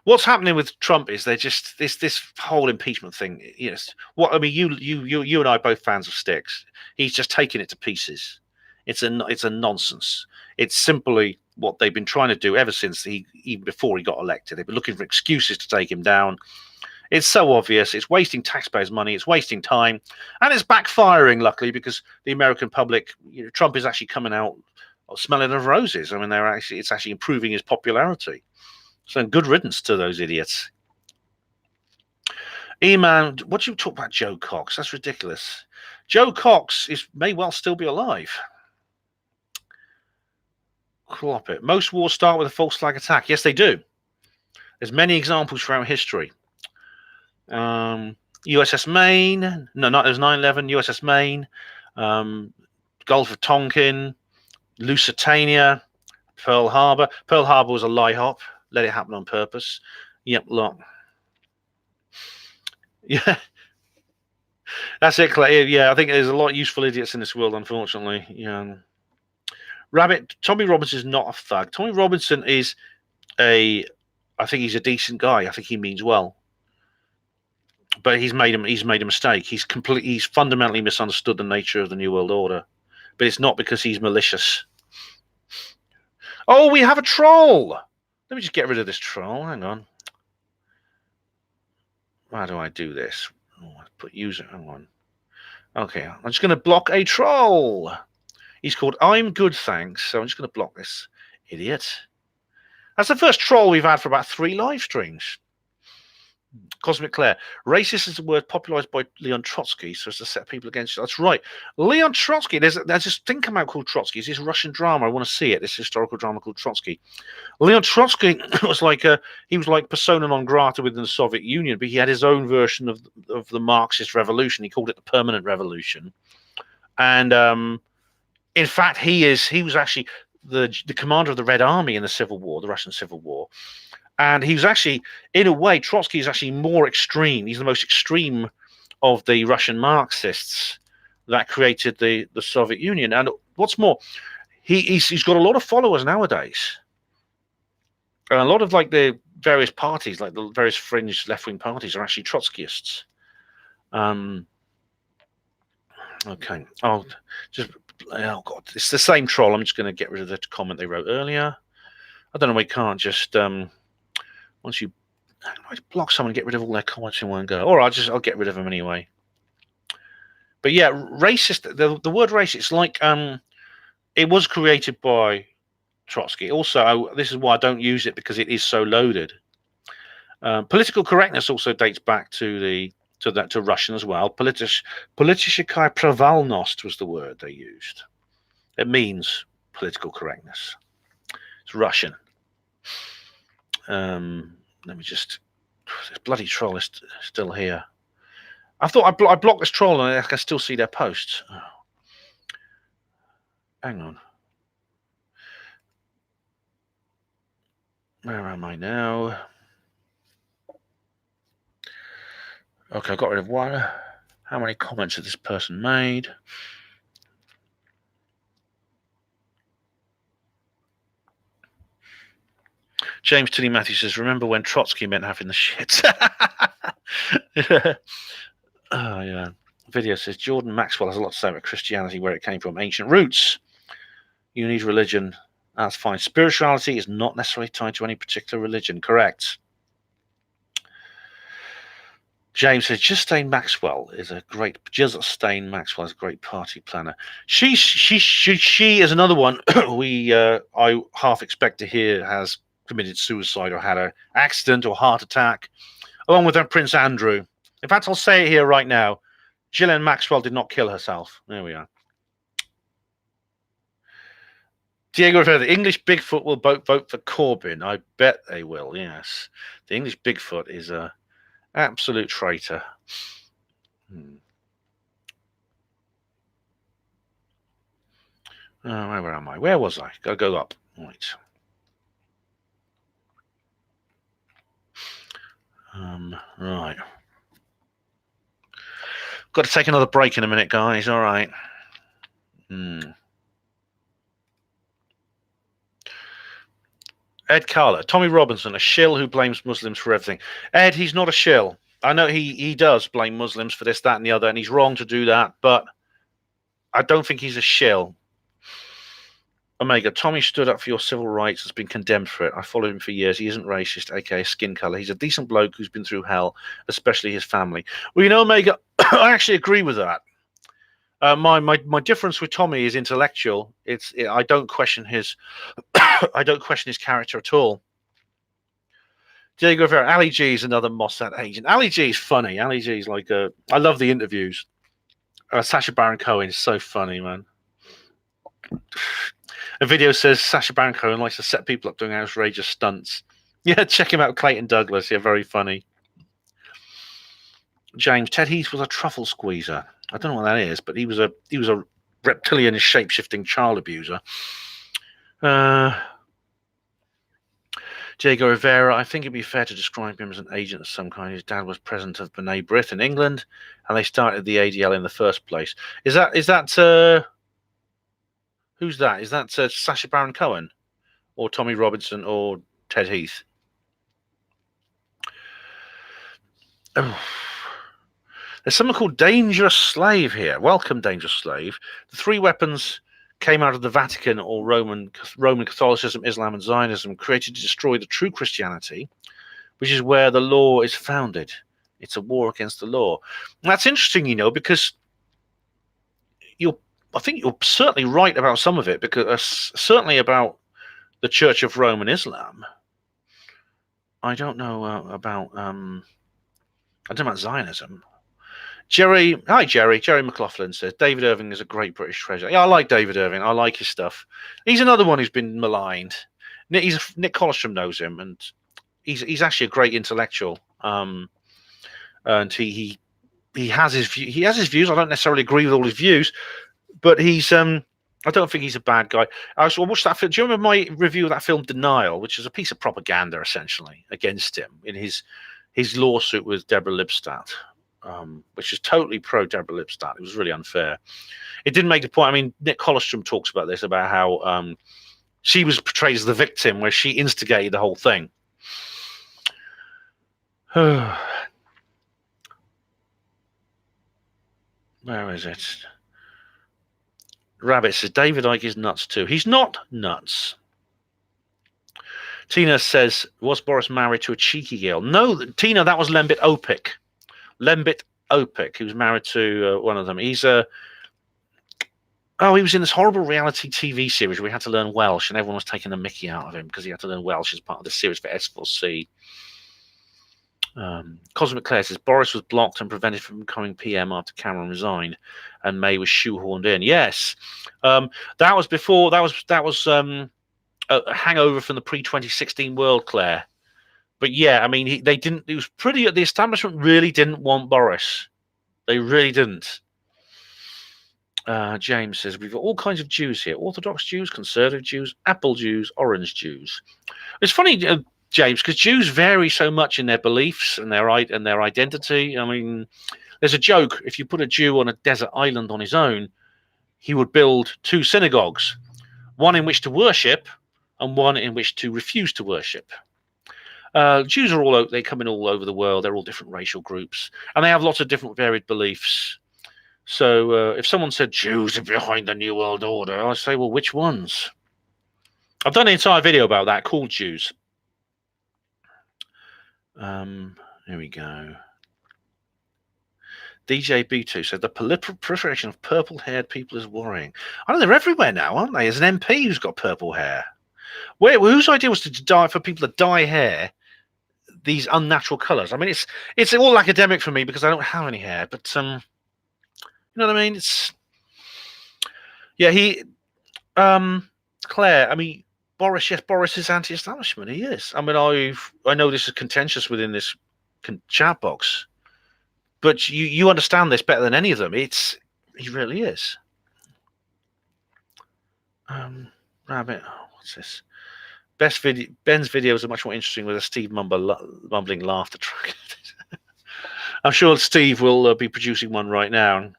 what's happening with Trump is they're just this whole impeachment thing. Yes, what I mean, you and I are both fans of Sticks. He's just taking it to pieces. It's a nonsense. It's simply what they've been trying to do ever since even before he got elected. They've been looking for excuses to take him down. It's so obvious. It's wasting taxpayers' money. It's wasting time, and it's backfiring. Luckily, because the American public, Trump is actually coming out smelling of roses. I mean, it's actually improving his popularity. So good riddance to those idiots. E-Man, what do you talk about Joe Cox? That's ridiculous. Joe Cox may well still be alive. Clop it. Most wars start with a false flag attack. Yes, they do. There's many examples throughout history. USS Maine. No, not there's 9/11. USS Maine. Gulf of Tonkin. Lusitania. Pearl Harbor. Pearl Harbor was a lie hop. Let it happen on purpose. Yep, look. Yeah. That's it, Clay. Yeah, I think there's a lot of useful idiots in this world, unfortunately. Yeah. Rabbit, Tommy Robinson is not a thug. Tommy Robinson is I think he's a decent guy. I think he means well. But he's made a mistake. He's fundamentally misunderstood the nature of the New World Order. But it's not because he's malicious. Oh, we have a troll. Let me just get rid of this troll. Hang on. How do I do this? Oh, put user. Hang on. Okay, I'm just going to block a troll. He's called I'm Good Thanks. So I'm just going to block this idiot. That's the first troll we've had for about 3 live streams. Cosmic Claire. Racist is a word popularized by Leon Trotsky so as to set people against you. That's right. Leon Trotsky. There's this thing come out called Trotsky. It's this Russian drama. I want to see it. This historical drama called Trotsky. Leon Trotsky was like he was like persona non grata within the Soviet Union, but he had his own version of the Marxist revolution. He called it the permanent revolution. And in fact, he was actually the commander of the Red Army in the Civil War, the Russian Civil War. And he was actually, in a way, Trotsky is actually more extreme. He's the most extreme of the Russian Marxists that created the Soviet Union. And what's more, he's got a lot of followers nowadays. And a lot of like the various parties, like the various fringe left-wing parties, are actually Trotskyists. Okay. Oh God, it's the same troll. I'm just going to get rid of the comment they wrote earlier. I don't know. We can't just once you block someone, get rid of all their comments in one go. Or I'll get rid of them anyway. But yeah, racist. The word racist. It's like it was created by Trotsky. Also, this is why I don't use it, because it is so loaded. Political correctness also dates back to Russian as well. Politichaya pravalnost was the word they used. It means political correctness. It's Russian. Let me just. This bloody troll is still here. I thought I blocked this troll and I can still see their posts. Oh. Hang on. Where am I now? Okay, I got rid of one. How many comments has this person made? James Tilly Matthews says, remember when Trotsky meant having the shit? Oh, yeah. Video says, Jordan Maxwell has a lot to say about Christianity, where it came from, ancient roots. You need religion. That's fine. Spirituality is not necessarily tied to any particular religion. Correct. James says, Justine Maxwell is a great party planner. She is another one I half expect to hear has committed suicide or had an accident or heart attack, along with Prince Andrew. In fact, I'll say it here right now. Ghislaine Maxwell did not kill herself. There we are. Diego Rivera, the English Bigfoot will vote for Corbyn. I bet they will, yes. The English Bigfoot is a absolute traitor. Where am I? Where was I? Gotta go up. Right. Right. Got to take another break in a minute, guys. All right. Ed Carler, Tommy Robinson, a shill who blames Muslims for everything. Ed, he's not a shill. I know he does blame Muslims for this, that, and the other, and he's wrong to do that, but I don't think he's a shill. Omega, Tommy stood up for your civil rights, has been condemned for it. I followed him for years. He isn't racist, aka skin color. He's a decent bloke who's been through hell, especially his family. Well, you know, Omega, I actually agree with that. My difference with Tommy is intellectual. I don't question his I don't question his character at all. Diego Rivera. Ali G is another Mossad agent. Ali G is funny. Ali G is like I love the interviews. Sacha Baron Cohen is so funny, man. A video says Sacha Baron Cohen likes to set people up doing outrageous stunts. Yeah, check him out, Clayton Douglas. Yeah, very funny. James, Ted Heath was a truffle squeezer. I don't know what that is, but he was a reptilian shape-shifting child abuser. Diego Rivera, I think it'd be fair to describe him as an agent of some kind. His dad was president of B'nai B'rith in England, and they started the ADL in the first place. Is that who's that? Is that Sacha Baron Cohen, or Tommy Robinson, or Ted Heath? Oh. There's someone called Dangerous Slave here. Welcome, Dangerous Slave. The three weapons came out of the Vatican or Roman Catholicism, Islam, and Zionism, created to destroy the true Christianity, which is where the law is founded. It's a war against the law. And that's interesting, you know, because I think you're certainly right about some of it, because certainly about the Church of Rome and Islam. I don't know about Zionism. Jerry McLaughlin says David Irving is a great British treasure. Yeah, I like David Irving. I like his stuff. He's another one who's been maligned. Nick Colostrom knows him, and he's actually a great intellectual. And he has his views. I don't necessarily agree with all his views, but he's I don't think he's a bad guy. I watched that film. Do you remember my review of that film Denial, which is a piece of propaganda essentially against him in his lawsuit with Deborah Lipstadt? Which is totally pro Deborah Lipstadt. It was really unfair. It didn't make the point. I mean, Nick Colostrom talks about this, about how she was portrayed as the victim, where she instigated the whole thing. Where is it? Rabbit says David Icke is nuts too. He's not nuts. Tina says, was Boris married to a cheeky girl? No, Tina, that was Lembit Opik. Lembit Opik, who was married to one of them. He was in this horrible reality TV series where he had to learn Welsh, and everyone was taking the mickey out of him because he had to learn Welsh as part of the series for S4C. Cosmic Claire says Boris was blocked and prevented from becoming PM after Cameron resigned, and May was shoehorned in. Yes, that was before. That was a hangover from the pre-2016 World, Claire. But yeah, I mean, they didn't. It was pretty. The establishment really didn't want Boris. They really didn't. James says we've got all kinds of Jews here: Orthodox Jews, Conservative Jews, Apple Jews, Orange Jews. It's funny, James, because Jews vary so much in their beliefs and their identity. I mean, there's a joke: if you put a Jew on a desert island on his own, he would build two synagogues, one in which to worship and one in which to refuse to worship. Jews are they come in all over the world. They're all different racial groups, and they have lots of different varied beliefs. So if someone said Jews are behind the New World Order, I say, well, which ones? I've done an entire video about that called Jews. Here we go. DJ B2 said the proliferation of purple-haired people is worrying. I know they're everywhere now, aren't they? There's an MP who's got purple hair. Whose idea was for people to dye hair these unnatural colours? I mean, it's all academic for me because I don't have any hair, but you know what I mean? It's Claire. I mean, Boris. Yes, Boris is anti-establishment. He is. I mean, I know this is contentious within this chat box, but you understand this better than any of them. He really is. Rabbit. Oh, what's this? Ben's videos are much more interesting with a Steve mumbling laughter track. I'm sure Steve will be producing one right now.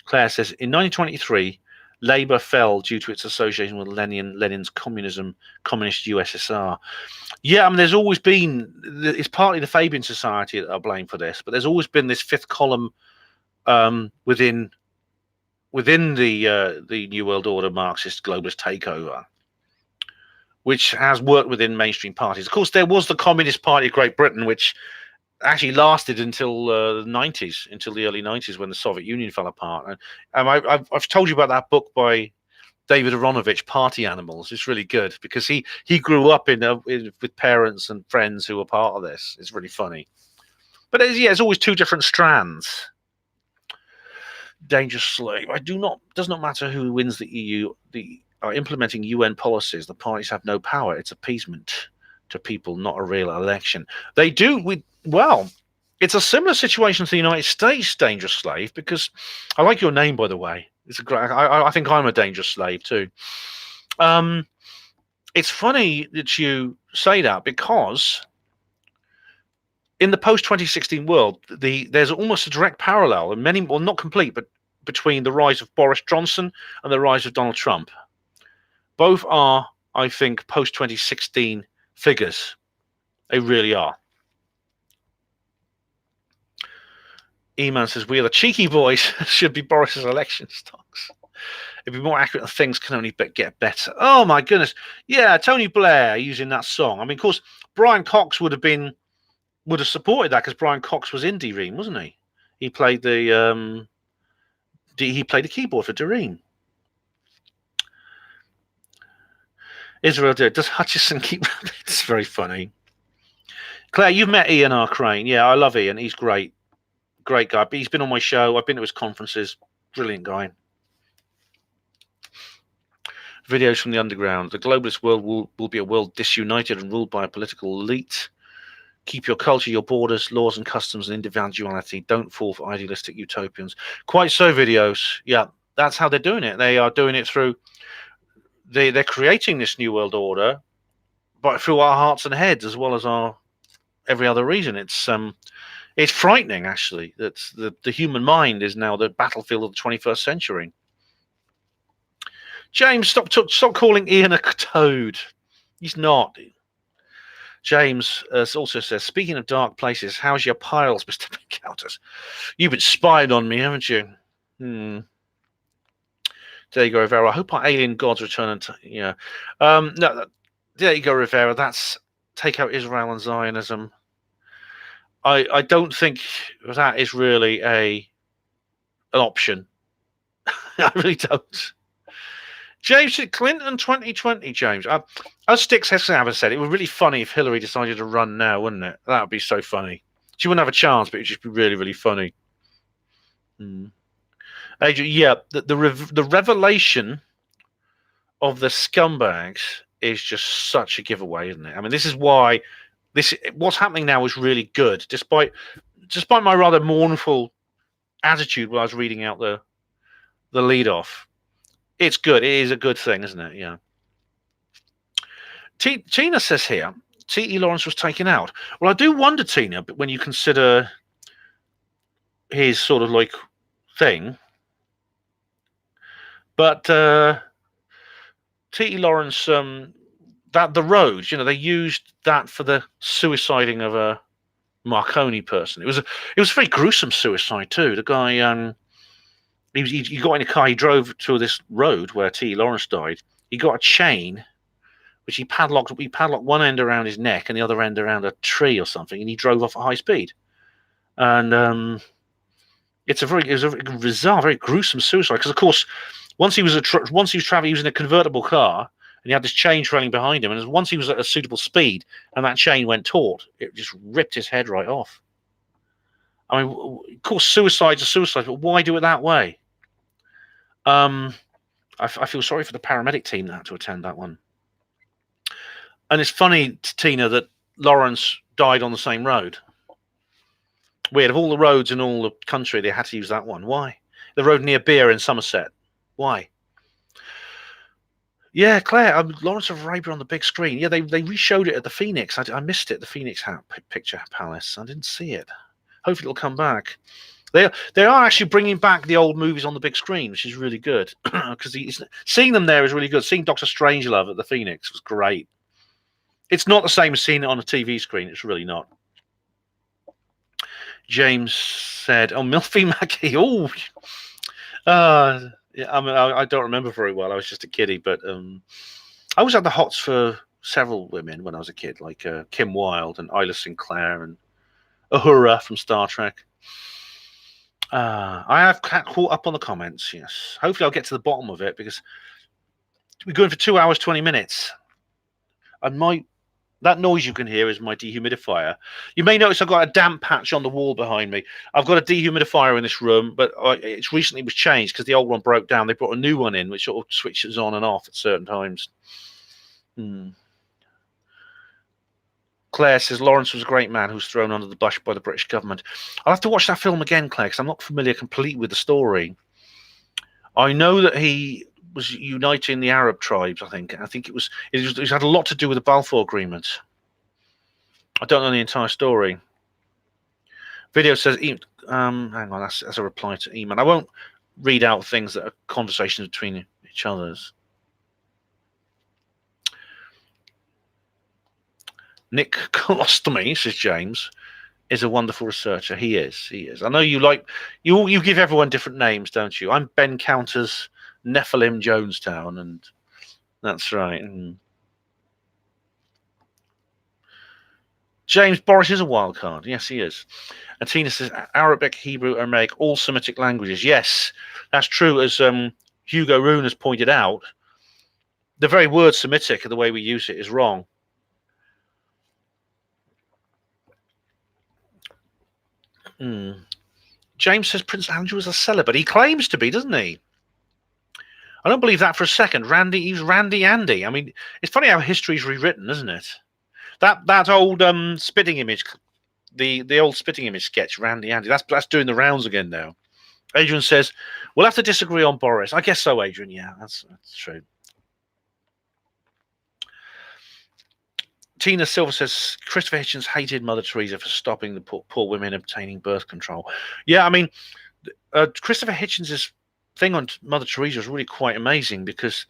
Claire says, in 1923, Labour fell due to its association with Lenin's communist USSR. Yeah, I mean, there's always been, it's partly the Fabian Society that are blamed for this, but there's always been this fifth column within the New World Order Marxist globalist takeover, which has worked within mainstream parties. Of course, there was the Communist Party of Great Britain, which actually lasted until the 90s, until the early 90s when the Soviet Union fell apart. And I've told you about that book by David Aronovich, Party Animals. It's really good because he grew up with parents and friends who were part of this. It's really funny. But it's always two different strands. Dangerous slave. Does not matter who wins the EU. The are implementing UN policies. The parties have no power. It's appeasement to people, not a real election. They do. It's a similar situation to the United States, dangerous slave, because I like your name, by the way. It's a great. I think I'm a dangerous slave too. It's funny that you say that because in the post 2016 world, there's almost a direct parallel, and not complete, but between the rise of Boris Johnson and the rise of Donald Trump. Both are, I think, post 2016 figures. They really are. E-Man says, we are the cheeky boys. Should be Boris's election stocks. It'd be more accurate and things can only get better. Oh, my goodness. Yeah, Tony Blair using that song. I mean, of course, Brian Cox would have supported that because Brian Cox was in Dream, wasn't he? He played the keyboard for Dream. Israel did. Does Hutchison keep rabbits? It's very funny. Claire, you've met Ian R. Crane. Yeah, I love Ian. He's great. Great guy. He's been on my show. I've been to his conferences. Brilliant guy. Videos from the underground. The globalist world will be a world disunited and ruled by a political elite. Keep your culture, your borders, laws and customs, and individuality. Don't fall for idealistic utopians. Quite so, videos. Yeah, that's how they're doing it. They are doing it through... They're creating this new world order, but through our hearts and heads as well as our every other reason. It's frightening, actually, that the human mind is now the battlefield of the 21st century. James, stop calling Ian a toad. He's not. James also says, speaking of dark places, how's your piles, Mr. McCounters? You've been spying on me, haven't you? There you go, Rivera. I hope our alien gods return. No, there you go, Rivera. That's take out Israel and Zionism. I don't think that is really an option. I really don't. James Clinton 2020, James. As Stix Hessenhaver said, it would be really funny if Hillary decided to run now, wouldn't it? That would be so funny. She wouldn't have a chance, but it would just be really, really funny. Adrian, yeah, the revelation of the scumbags is just such a giveaway, isn't it? I mean, this is why what's happening now is really good, despite my rather mournful attitude when I was reading out the lead off. It's good. It is a good thing, isn't it? Yeah. Tina says here, T.E. Lawrence was taken out. Well, I do wonder, Tina, but when you consider his sort of like thing, but T.E. Lawrence, that the roads, they used that for the suiciding of a Marconi person. It was a very gruesome suicide too. The guy, he got in a car. He drove to this road where T.E. Lawrence died. He got a chain, which he padlocked one end around his neck and the other end around a tree or something, and he drove off at high speed. And it was a very bizarre, very gruesome suicide. Because of course, once he was traveling, he was in a convertible car, and he had this chain trailing behind him. And once he was at a suitable speed, and that chain went taut, it just ripped his head right off. I mean, of course, suicide's a suicide, but why do it that way? I feel sorry for the paramedic team that had to attend that one. And it's funny, Tina, that Lawrence died on the same road. Weird. Of all the roads in all the country, they had to use that one. Why? The road near Beer in Somerset. Why? Yeah, Claire, Lawrence of Arabia on the big screen. Yeah, they re-showed it at the Phoenix. I missed it, the Phoenix Picture Palace. I didn't see it. Hopefully it'll come back. They are actually bringing back the old movies on the big screen, which is really good. Because seeing them there is really good. Seeing Dr. Strangelove at the Phoenix was great. It's not the same as seeing it on a TV screen. It's really not. James said, "Oh, Milfy Mackie." Oh, yeah. I mean, I don't remember very well. I was just a kiddie, but I always had the hots for several women when I was a kid, like Kim Wilde and Isla Sinclair and Uhura from Star Trek. I have caught up on the comments. Yes, hopefully I'll get to the bottom of it because We're going for 2 hours, 20 minutes. And that noise you can hear is my dehumidifier. You may notice I've got a damp patch on the wall behind me. I've got a dehumidifier in this room, but it's recently was changed because the old one broke down. They brought a new one in, which sort of switches on and off at certain times. Claire says Lawrence was a great man who was thrown under the bus by the British government. I'll have to watch that film again, Claire, because I'm not familiar completely with the story. I know that he was uniting the Arab tribes. I think it had a lot to do with the Balfour Agreement. I don't know the entire story. Video says, hang on, that's a reply to email. I won't read out things that are conversations between each others. Nick Colostomy, says James, is a wonderful researcher. He is. I know you give everyone different names, don't you? I'm Ben Counters, Nephilim Jonestown, and that's right. James, Boris is a wild card. Yes, he is. And Tina says Arabic, Hebrew, Aramaic, all Semitic languages. Yes, that's true. As Hugo Rune has pointed out, the very word Semitic, the way we use it, is wrong. James says Prince Andrew is a celibate. He claims to be, doesn't he? I don't believe that for a second. He's Randy Andy. I mean, it's funny how history's rewritten, isn't it? That old spitting image, the old spitting image sketch, Randy Andy. That's doing the rounds again now. Adrian says we'll have to disagree on Boris. I guess so, Adrian. Yeah, that's true. Tina Silver says Christopher Hitchens hated Mother Teresa for stopping the poor women obtaining birth control. Yeah, I mean, Christopher Hitchens' thing on Mother Teresa is really quite amazing because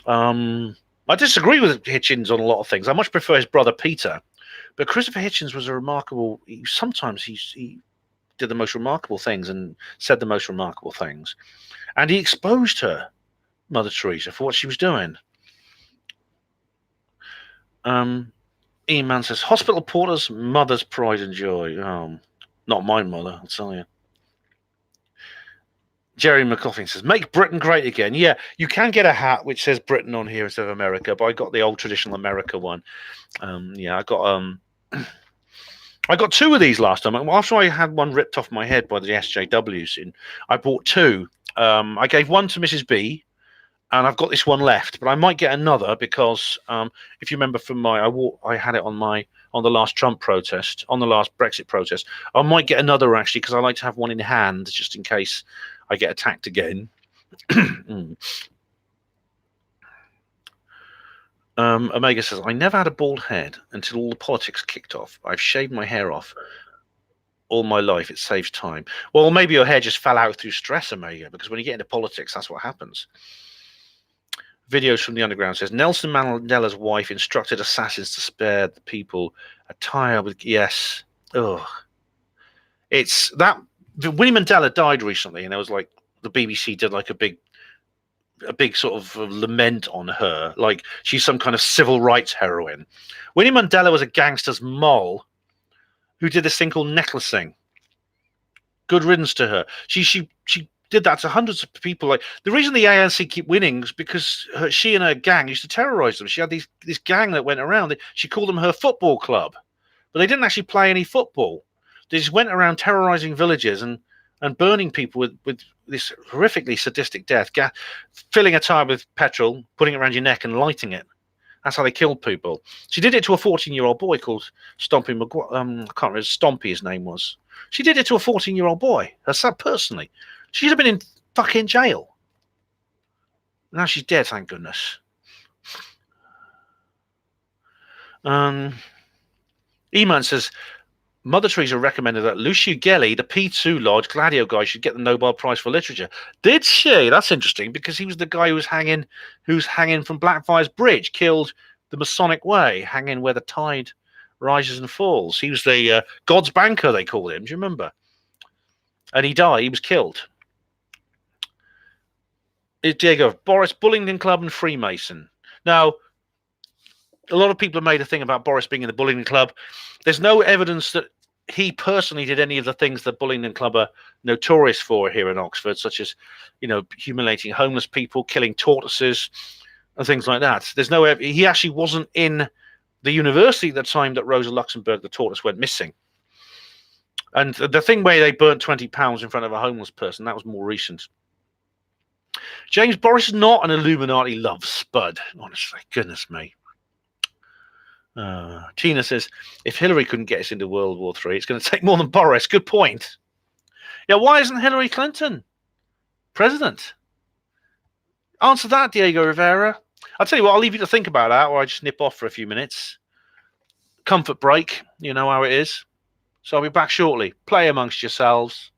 I disagree with Hitchens on a lot of things. I much prefer his brother Peter, but Christopher Hitchens was a remarkable. Sometimes he did the most remarkable things and said the most remarkable things, and he exposed her, Mother Teresa, for what she was doing. Ian Mann says, hospital porters, mother's pride and joy. Not my mother, I'll tell you. Jerry McCoffin says, make Britain great again. Yeah, you can get a hat which says Britain on here instead of America, but I got the old traditional America one. Yeah, I got two of these last time. After I had one ripped off my head by the SJWs, I bought two. I gave one to Mrs. B, and I've got this one left, but I might get another because if you remember from I had it on the last Trump protest, on the last Brexit protest. I might get another actually because I like to have one in hand just in case I get attacked again. Omega says, I never had a bald head until all the politics kicked off. I've shaved my hair off all my life. It saves time. Well, maybe your hair just fell out through stress, Omega, because when you get into politics, that's what happens. Videos from the underground says Nelson Mandela's wife instructed assassins to spare the people a tire with yes. Oh, it's that Winnie Mandela died recently, and there was like the BBC did like a big sort of lament on her, like she's some kind of civil rights heroine. Winnie Mandela was a gangster's mole who did this thing called necklacing. Good riddance to her. She did that to hundreds of people. Like the reason the ANC keep winning is because she and her gang used to terrorize them. She had this gang that went around. She called them her football club, but they didn't actually play any football. They just went around terrorizing villages and burning people with this horrifically sadistic death, filling a tire with petrol, putting it around your neck and lighting it. That's how they killed people. She did it to a 14-year-old boy called Stompy McGuire. I can't remember, Stompy his name was. She did it to a 14-year-old boy, herself personally. She'd have been in fucking jail. Now she's dead, thank goodness. Eman says, Mother Teresa recommended that Lucio Gelli, the P2 Lodge Gladio guy, should get the Nobel Prize for Literature. Did she? That's interesting because he was the guy who's hanging from Blackfriars Bridge, killed the Masonic way, hanging where the tide rises and falls. He was the God's banker, they called him. Do you remember? And he died. He was killed. Diego, Boris, Bullingdon Club and Freemason. Now, a lot of people have made a thing about Boris being in the Bullingdon Club. There's no evidence that he personally did any of the things that Bullingdon Club are notorious for here in Oxford, such as, humiliating homeless people, killing tortoises, and things like that. There's no. He actually wasn't in the university at the time that Rosa Luxemburg, the tortoise, went missing. And the thing where they burnt £20 in front of a homeless person, that was more recent. James Boris is not an Illuminati love spud. Honestly, goodness me. Tina says, if Hillary couldn't get us into World War III, it's going to take more than Boris. Good point. Yeah, why isn't Hillary Clinton president? Answer that, Diego Rivera. I'll tell you what, I'll leave you to think about that, or I just nip off for a few minutes. Comfort break, you know how it is. So I'll be back shortly. Play amongst yourselves.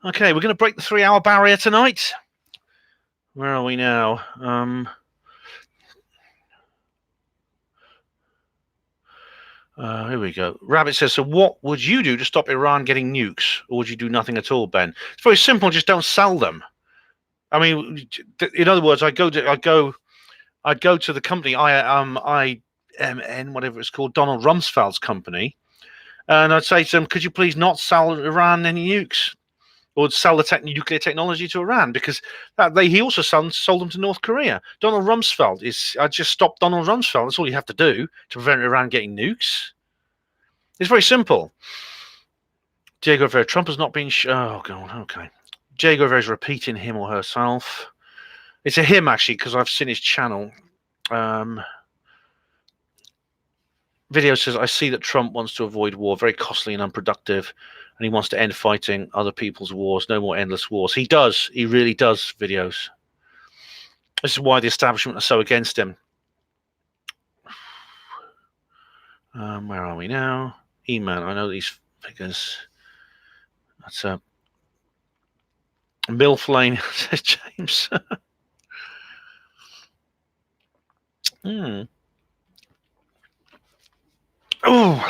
Okay, we're going to break the 3-hour barrier tonight. Where are we now? Here we go. Rabbit says, so what would you do to stop Iran getting nukes? Or would you do nothing at all, Ben? It's very simple. Just don't sell them. I mean, in other words, I'd go to the company, IMN, whatever it's called, Donald Rumsfeld's company, and I'd say to them, could you please not sell Iran any nukes? Or sell the nuclear technology to Iran, because he also sold them to North Korea. Donald Rumsfeld I'd just stop Donald Rumsfeld. That's all you have to do to prevent Iran getting nukes. It's very simple. Diego Rivera, Trump has not been. Oh, God, okay. Diego Rivera is repeating him or herself. It's a him, actually, because I've seen his channel. Video says, I see that Trump wants to avoid war, very costly and unproductive, and he wants to end fighting other people's wars, no more endless wars. He does. He really does, videos. This is why the establishment are so against him. Where are we now? E-Man, I know these figures. That's a MILF Lane, says James. Oh,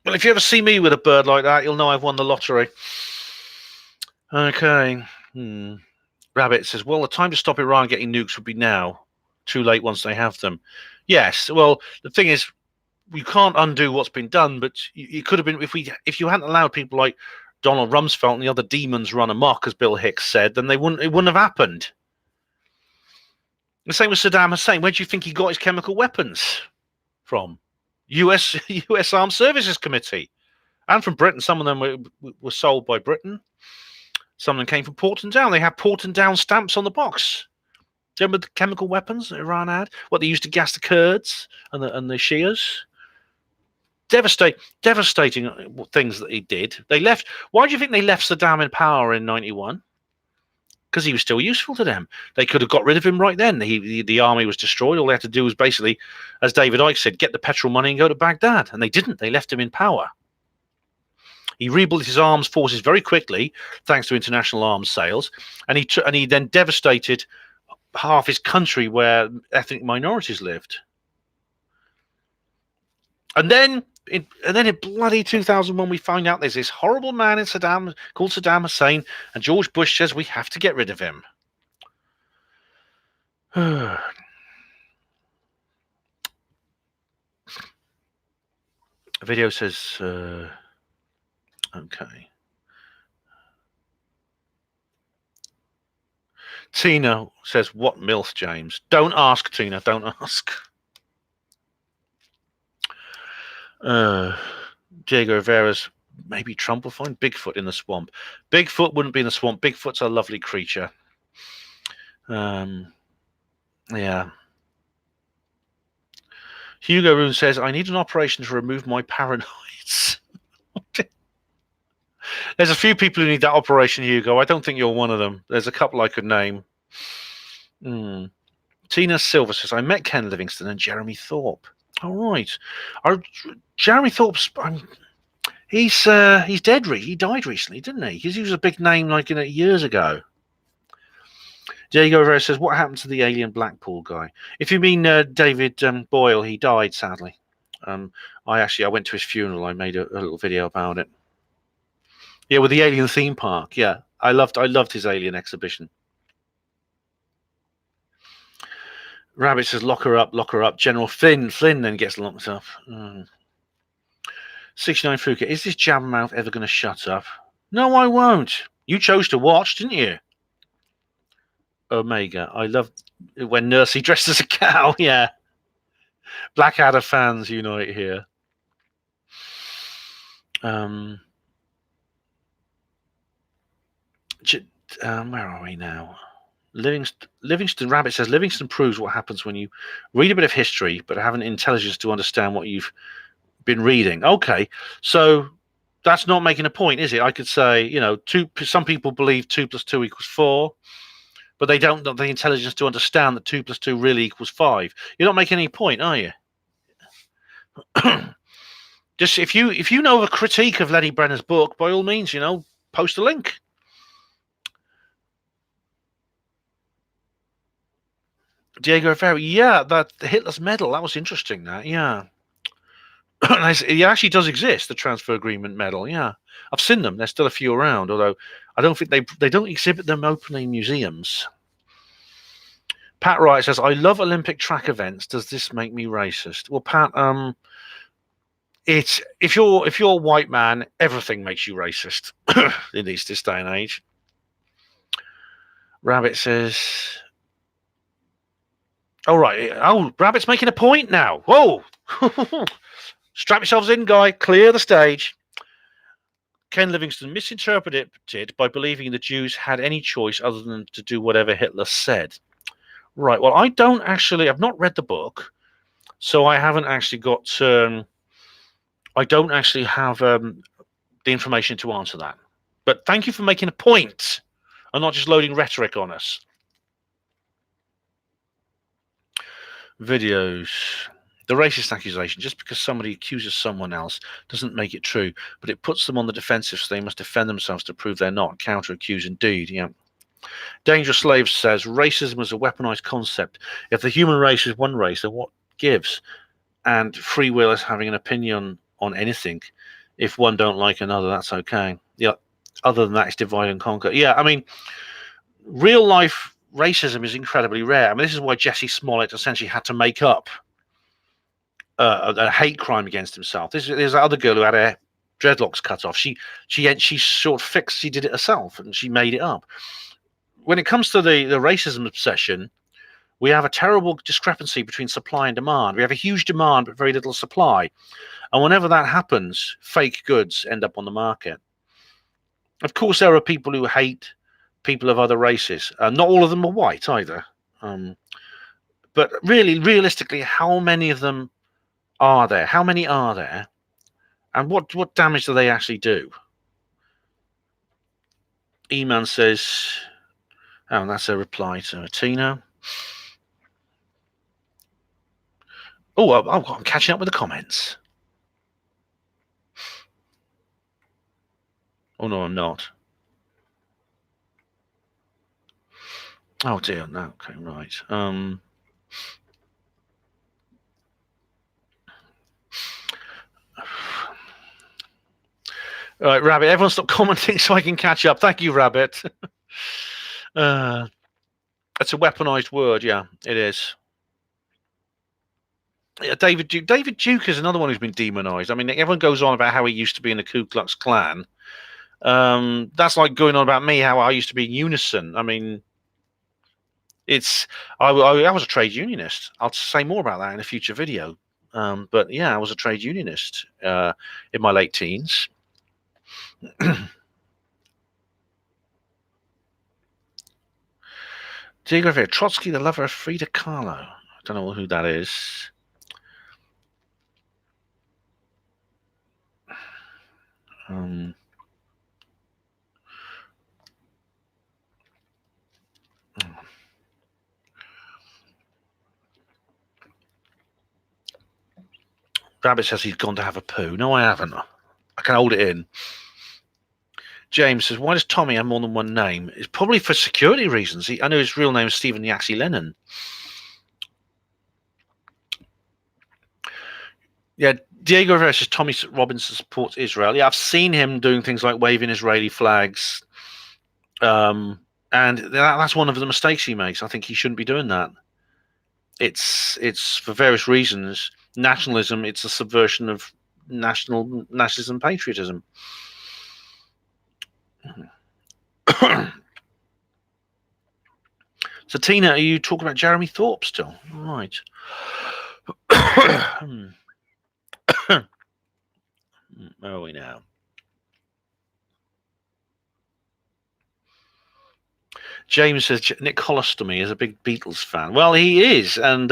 well, if you ever see me with a bird like that, you'll know I've won the lottery. Okay. Rabbit says, well, the time to stop Iran getting nukes would be now. Too late once they have them. Yes. Well, the thing is, you can't undo what's been done, but it could have been if you hadn't allowed people like Donald Rumsfeld and the other demons run amok, as Bill Hicks said, then it wouldn't have happened. The same with Saddam Hussein. Where do you think he got his chemical weapons from? U.S. Armed Services Committee, and from Britain. Some of them were sold by Britain. Some of them came from Porton Down. They had Porton Down stamps on the box. Do you remember the chemical weapons that Iran had? What they used to gas the Kurds and the Shias? devastating things that he did. They left. Why do you think they left Saddam in power in 91? Because he was still useful to them. They could have got rid of him right then. The army was destroyed. All they had to do was basically, as David Icke said, get the petrol money and go to Baghdad. And they didn't. They left him in power. He rebuilt his arms forces very quickly, thanks to international arms sales, and he then devastated half his country where ethnic minorities lived. And then in bloody 2001, we find out there's this horrible man in called Saddam Hussein, and George Bush says we have to get rid of him. A video says, okay. Tina says, what MILF, James? Don't ask, Tina, don't ask. Diego Rivera's, maybe Trump will find Bigfoot in the swamp. Bigfoot wouldn't be in the swamp. Bigfoot's a lovely creature. Yeah. Hugo Roon says, I need an operation to remove my paranoids. There's a few people who need that operation, Hugo. I don't think you're one of them. There's a couple I could name. Tina Silver says, I met Ken Livingstone and Jeremy Thorpe. All right. Jeremy Thorpe's, he's dead. He died recently, didn't he? Because he was a big name like years ago. Diego Rivera says, what happened to the alien Blackpool guy? If you mean David Boyle, he died, sadly. I went to his funeral. I made a little video about it. Yeah, with the alien theme park. Yeah, I loved his alien exhibition. Rabbit says, lock her up. General Flynn then gets locked up. 69 Fuka, is this jabbermouth ever going to shut up? No, I won't. You chose to watch, didn't you? Omega, I love when Nursey dressed as a cow. Yeah. Blackadder fans unite here. Where are we now? Livingston Rabbit says, Livingston proves what happens when you read a bit of history but have an intelligence to understand what you've been reading. Okay, so that's not making a point, is it? I could say, some people believe 2 + 2 = 4, but they don't have the intelligence to understand that 2 + 2 really equals 5. You're not making any point, are you? Just if you know a critique of Lenny Brenner's book, by all means, post a link. Diego Rivera, yeah, that Hitler's medal, that was interesting. That, yeah, it actually does exist, the transfer agreement medal. Yeah, I've seen them. There's still a few around, although I don't think they don't exhibit them openly in museums. Pat Wright says, I love Olympic track events. Does this make me racist? Well, Pat, it's if you're a white man, everything makes you racist in this day and age. Rabbit says, all right. Oh, Rabbit's making a point now. Whoa. Strap yourselves in, guy. Clear the stage. Ken Livingstone misinterpreted it by believing the Jews had any choice other than to do whatever Hitler said. Right. Well, I've not read the book, so I haven't actually got. I don't actually have the information to answer that. But thank you for making a point and not just loading rhetoric on us. Videos. The racist accusation, just because somebody accuses someone else doesn't make it true, but it puts them on the defensive, so they must defend themselves to prove they're not. Counter-accuse indeed, yeah. Dangerous Slaves says, racism is a weaponized concept. If the human race is one race, then what gives? And free will is having an opinion on anything. If one don't like another, that's okay. Yeah. Other than that, it's divide and conquer. Yeah, I mean, real life racism is incredibly rare. I mean, this is why Jesse Smollett essentially had to make up a hate crime against himself. There's that other girl who had her dreadlocks cut off. She sort of she did it herself and she made it up. When it comes to the racism obsession, we have a terrible discrepancy between supply and demand. We have a huge demand but very little supply. And whenever that happens, fake goods end up on the market. Of course, there are people who hate people of other races. Not all of them are white either. But really, realistically, how many of them are there? How many are there? And what damage do they actually do? E-Man says, oh, and that's a reply to Tina. Oh, I'm catching up with the comments. Oh, no, I'm not. Oh, dear. No. Okay, right. All right, Rabbit, everyone stop commenting so I can catch up. Thank you, Rabbit. It's a weaponized word. Yeah, it is. Yeah, David Duke is another one who's been demonized. I mean, everyone goes on about how he used to be in the Ku Klux Klan. That's like going on about me, how I used to be in Unison. I mean, I was a trade unionist. I'll say more about that in a future video. But yeah, I was a trade unionist in my late teens. Diego Rivera, Trotsky, the lover of Frida Kahlo. I don't know who that is. Rabbit says he's gone to have a poo. No, I haven't. I can hold it in. James says, why does Tommy have more than one name? It's probably for security reasons. I know his real name is Stephen Yaxi Lennon. Yeah, Diego Rivera says Tommy Robinson supports Israel. Yeah, I've seen him doing things like waving Israeli flags. And that's one of the mistakes he makes. I think he shouldn't be doing that. It's for various reasons. Nationalism, it's a subversion of nationalism, patriotism. So, Tina, are you talking about Jeremy Thorpe still? Right. Where are we now? James says Nick Colostomy is a big Beatles fan. Well, he is, and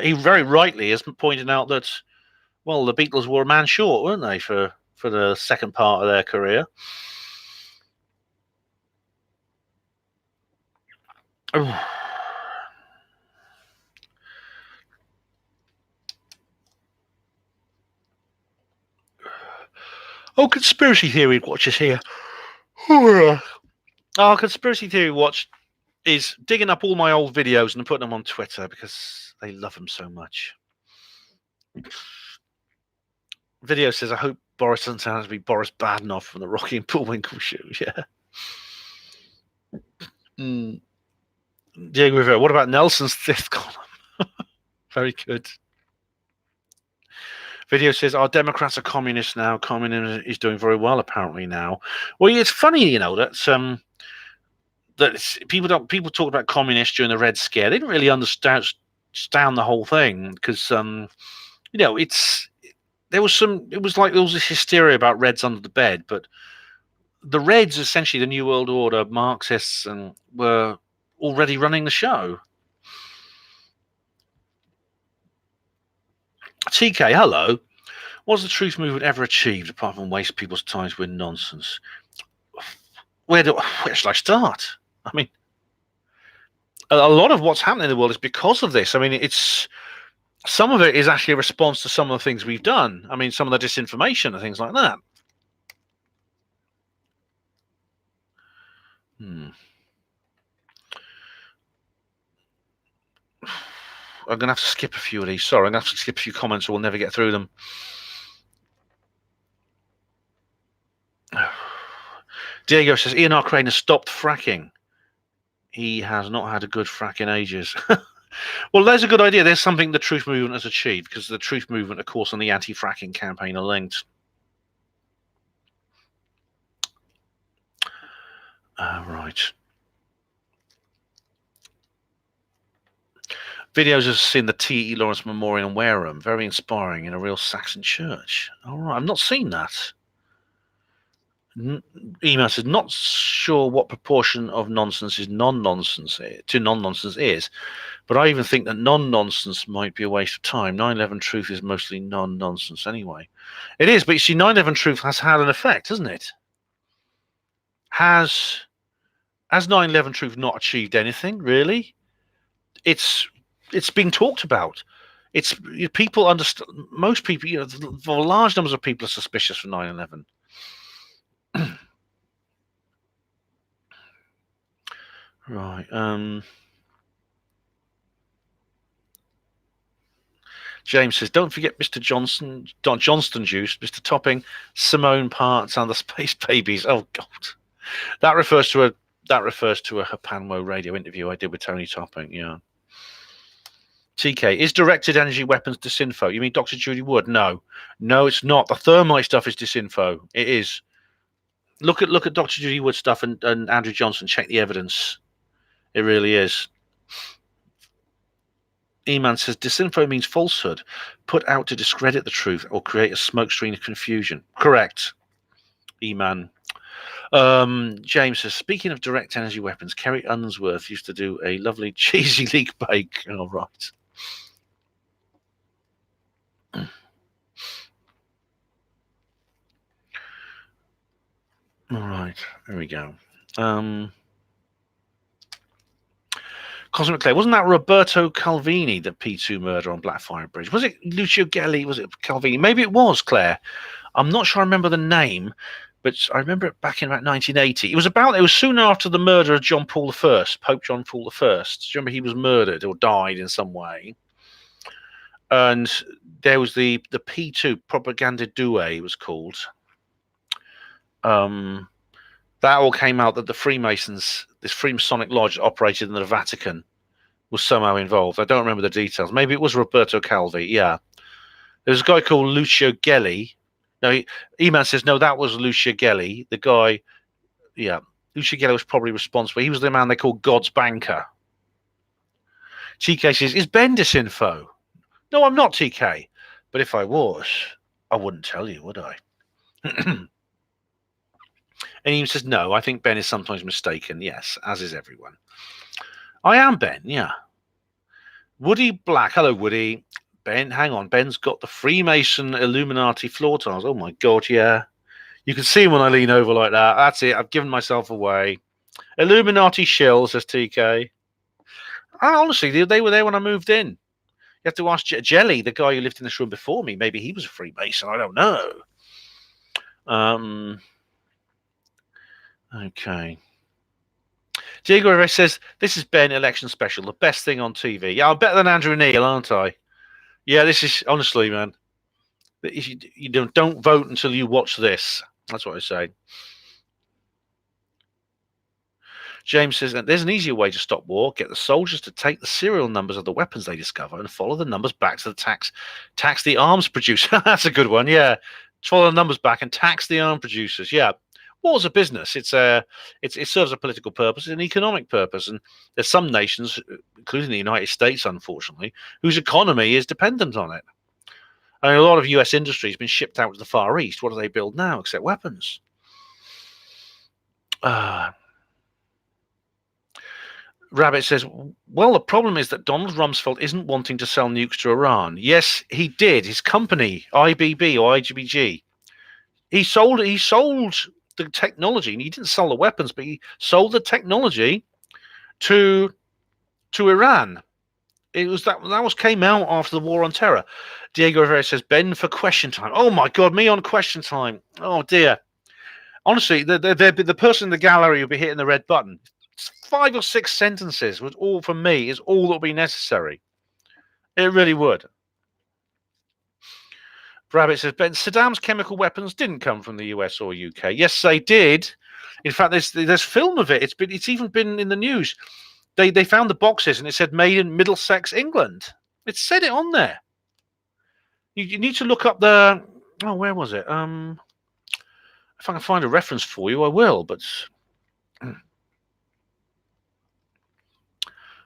he very rightly has pointed out that, well, the Beatles were a man short, weren't they, for the second part of their career? Oh, Conspiracy Theory watchers here. Oh, Conspiracy Theory Watch is digging up all my old videos and putting them on Twitter because they love them so much. Video says, I hope Boris doesn't sound to be Boris Badenoff from the Rocky and Bullwinkle show. Yeah. Diego Rivera, what about Nelson's fifth column? Very good. Video says, our Democrats are communists now. Communism is doing very well, apparently, now. Well, it's funny, you know, that people talk about communists during the Red Scare. They didn't really understand the whole thing because, you know, it was like there was this hysteria about Reds under the bed, but the Reds, essentially the New World Order, Marxists, and were already running the show. TK, hello. Was the truth movement ever achieved apart from waste people's time with nonsense? Where should I start? I mean, a lot of what's happening in the world is because of this. I mean, some of it is actually a response to some of the things we've done. I mean, some of the disinformation and things like that. I'm going to have to skip a few of these. Sorry, I'm going to have to skip a few comments or we'll never get through them. Diego says, Ian R. Crane has stopped fracking. He has not had a good frack in ages. Well, there's a good idea. There's something the Truth Movement has achieved, because the Truth Movement, of course, and the anti-fracking campaign are linked. Right. Videos have seen the T.E. Lawrence Memorial in Wareham. Very inspiring in a real Saxon church. All right. I've not seen that. Email says, not sure what proportion of nonsense is non-nonsense to non-nonsense is, but I even think that non-nonsense might be a waste of time. 9/11 Truth is mostly non-nonsense anyway. It is, but you see, 9/11 Truth has had an effect, hasn't it? Has 9/11 Truth not achieved anything really? It's being talked about. It's people understand. Most people, for large numbers of people, are suspicious for 9/11. Right. James says, don't forget Mr. Johnston Juice, Mr. Topping, Simone Parts, and the Space Babies. Oh God, that refers to a Hapanwo radio interview I did with Tony Topping. Yeah. TK, is directed energy weapons disinfo? You mean Dr. Judy Wood? No, it's not. The thermite stuff is disinfo. It is. Look at Dr. Judy Wood stuff and Andrew Johnson. Check the evidence. It really is. E-Man says disinfo means falsehood, put out to discredit the truth or create a smokescreen of confusion. Correct. E-Man. James says, speaking of direct energy weapons, Kerry Unsworth used to do a lovely cheesy leek bake. All right. All right. There we go. Cosmic Clay, wasn't that Roberto Calvini, the P2 murder on Blackfriars Bridge? Was it Lucio Gelli? Was it Calvini? Maybe it was, Claire. I'm not sure I remember the name, but I remember it back in about 1980. It was soon after the murder of John Paul I, Pope John Paul I. Do you remember he was murdered or died in some way? And there was the P2, Propaganda Due, it was called. That all came out that the Freemasons, this Freemasonic lodge operated in the Vatican, was somehow involved. I don't remember the details. Maybe it was Roberto Calvi. Yeah. There's a guy called Lucio Gelli. No, E-Man says, no, that was Lucio Gelli. The guy, yeah. Lucio Gelli was probably responsible. He was the man they called God's banker. TK says, is Ben disinfo? No, I'm not, TK. But if I was, I wouldn't tell you, would I? And he says, no, I think Ben is sometimes mistaken. Yes, as is everyone. I am Ben, yeah. Woody Black. Hello, Woody. Ben, hang on. Ben's got the Freemason Illuminati floor tiles. Oh, my God, yeah. You can see him when I lean over like that. That's it. I've given myself away. Illuminati shill, says TK. Honestly, they were there when I moved in. You have to ask Jelly, the guy who lived in this room before me. Maybe he was a Freemason. I don't know. Okay. Diego Rivera says, this is Ben Election Special, the best thing on TV. Yeah, I'm better than Andrew Neil, aren't I? Yeah, this is, honestly, man. You don't vote until you watch this. That's what I say. James says that there's an easier way to stop war. Get the soldiers to take the serial numbers of the weapons they discover and follow the numbers back to the tax the arms producer. That's a good one. Yeah. Follow the numbers back and tax the arms producers. Yeah. War's a business. It serves a political purpose, an economic purpose. And there's some nations, including the United States, unfortunately, whose economy is dependent on it. I mean, a lot of US industry has been shipped out to the Far East. What do they build now except weapons? Rabbit says, well, the problem is that Donald Rumsfeld isn't wanting to sell nukes to Iran. Yes, he did. His company, IBB or IGBG, he sold the technology, and he didn't sell the weapons, but he sold the technology to Iran. It was that came out after the war on terror. Diego Rivera says, Ben for question time. Oh my God, me on question time. Oh dear. Honestly, the person in the gallery will be hitting the red button. 5 or 6 sentences would all from me is all that would be necessary. It really would. Rabbit says, Ben, Saddam's chemical weapons didn't come from the US or UK. Yes, they did. In fact, there's film of it. It's even been in the news. They found the boxes and it said made in Middlesex, England. It said it on there. You need to look up the. Oh, where was it? If I can find a reference for you, I will. But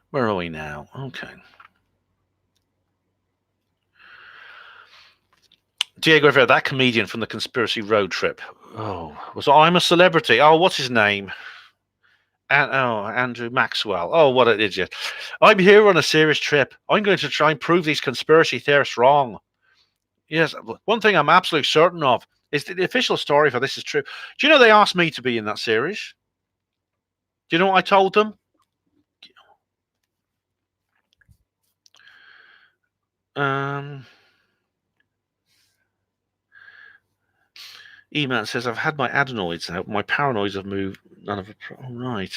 where are we now? Okay. Diego Rivera, that comedian from the Conspiracy Road Trip. Oh, was I'm a Celebrity? Oh, what's his name? Andrew Maxwell. Oh, what an idiot! I'm here on a serious trip. I'm going to try and prove these conspiracy theorists wrong. Yes, one thing I'm absolutely certain of is that the official story for this is true. Do you know they asked me to be in that series? Do you know what I told them? Email says I've had my adenoids out. My paranoids have moved. None of it. Oh, right.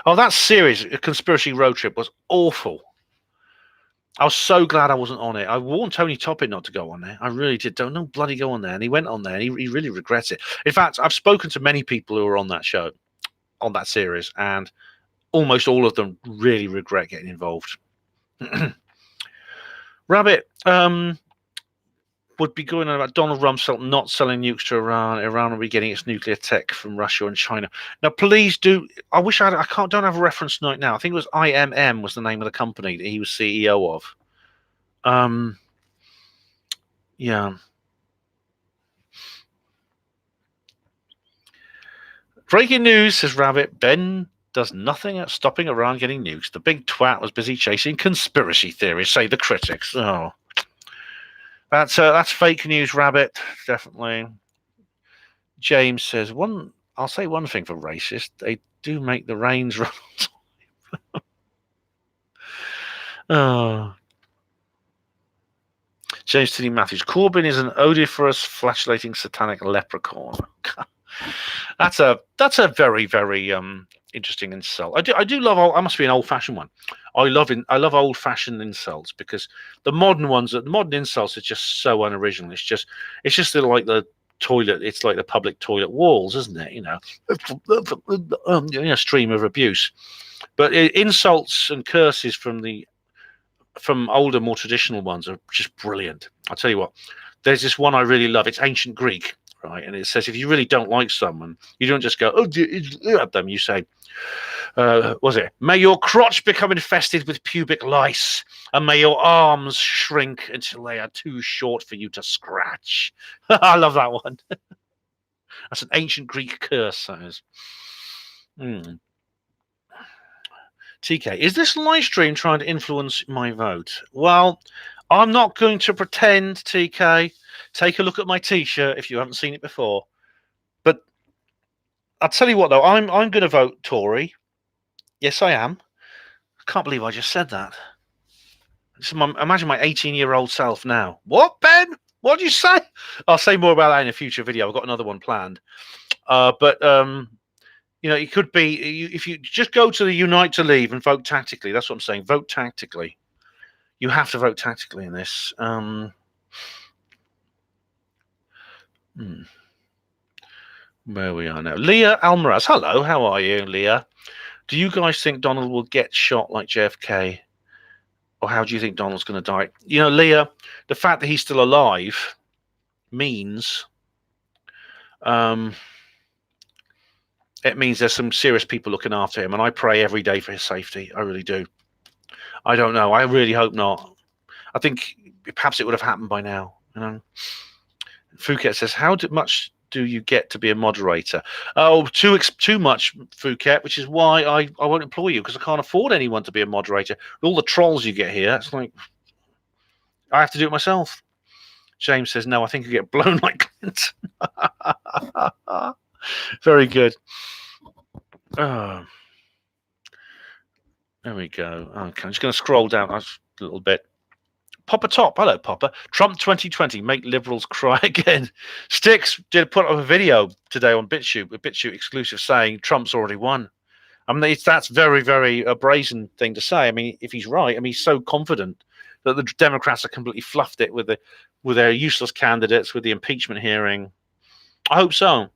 Oh, that series, A Conspiracy Road Trip, was awful. I was so glad I wasn't on it. I warned Tony Toppin not to go on there. I really did. Don't bloody go on there. And he went on there, and he really regrets it. In fact, I've spoken to many people who are on that show, on that series, and almost all of them really regret getting involved. Rabbit would be going on about Donald Rumsfeld not selling nukes to Iran. Iran will be getting its nuclear tech from Russia and China. Now, please do. I wish I don't have a reference right now. I think it was IMM was the name of the company that he was CEO of. Yeah. Breaking news, says Rabbit. Ben does nothing at stopping Iran getting nukes. The big twat was busy chasing conspiracy theories, say the critics. Oh, that's fake news, Rabbit. Definitely. James says I'll say one thing for racists: they do make the rains run on time. Oh. James Tinney Matthews. Corbyn is an odiferous, flatulating, satanic leprechaun. That's a very, very interesting insult. I do love. I must be an old-fashioned one. I love old-fashioned insults because the modern insults are just so unoriginal. It's just like the toilet. It's like the public toilet walls, isn't it? Stream of abuse. But insults and curses from older, more traditional ones are just brilliant. I'll tell you what. There's this one I really love. It's ancient Greek. Right, and it says if you really don't like someone, you don't just go at them. You say, may your crotch become infested with pubic lice, and may your arms shrink until they are too short for you to scratch. I love that one. That's an ancient Greek curse. That is. TK, is this live stream trying to influence my vote? Well, I'm not going to pretend, TK. Take a look at my T-shirt if you haven't seen it before. But I'll tell you what, though, I'm going to vote Tory. Yes, I am. I can't believe I just said that. Imagine my 18-year-old self now. What, Ben? What did you say? I'll say more about that in a future video. I've got another one planned. But it could be if you just go to the Unite to Leave and vote tactically. That's what I'm saying. Vote tactically. You have to vote tactically in this. Where we are now. Leah Almaraz. Hello, how are you, Leah? Do you guys think Donald will get shot like JFK? Or how do you think Donald's going to die? Leah, the fact that he's still alive means it means there's some serious people looking after him, and I pray every day for his safety. I really do. I don't know. I really hope not. I think perhaps it would have happened by now. Phuket says, how much do you get to be a moderator? Oh, too much, Phuket, which is why I won't employ you, because I can't afford anyone to be a moderator. With all the trolls you get here, it's like I have to do it myself. James says, no, I think you get blown like Clint. Very good. Oh, there we go. Okay, I'm just going to scroll down a little bit. Popper Top, hello Popper. Trump 2020, make liberals cry again. Sticks did put up a video today on BitChute exclusive, saying Trump's already won. I mean, that's very, very a brazen thing to say. I mean, if he's right, I mean, he's so confident that the Democrats have completely fluffed it with their useless candidates, with the impeachment hearing. I hope so.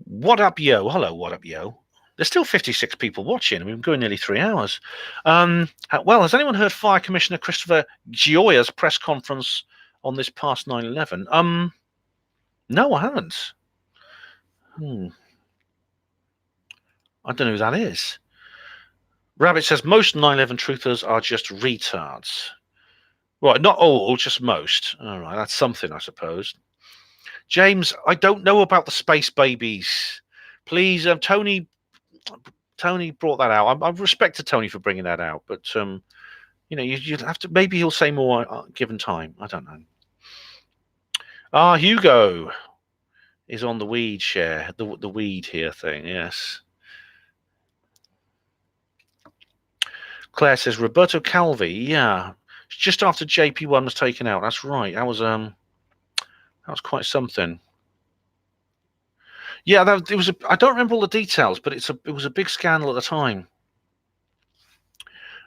What up, yo? Hello, what up, yo? There's still 56 people watching. I mean, we're going nearly 3 hours. Well, has anyone heard Fire Commissioner Christopher Gioia's press conference on this past 9/11? No, I haven't. I don't know who that is. Rabbit says most 9/11 truthers are just retards. Right, not all, just most. All right, that's something, I suppose. James, I don't know about the space babies. Please, Tony brought that out. I respect to Tony for bringing that out, but you'd have to. Maybe he'll say more given time. I don't know. Hugo is on the weed share, the weed here thing. Yes. Claire says Roberto Calvi. Yeah, just after JP1 was taken out. That's right. That was quite something. Yeah, it was. I don't remember all the details, but it was a big scandal at the time.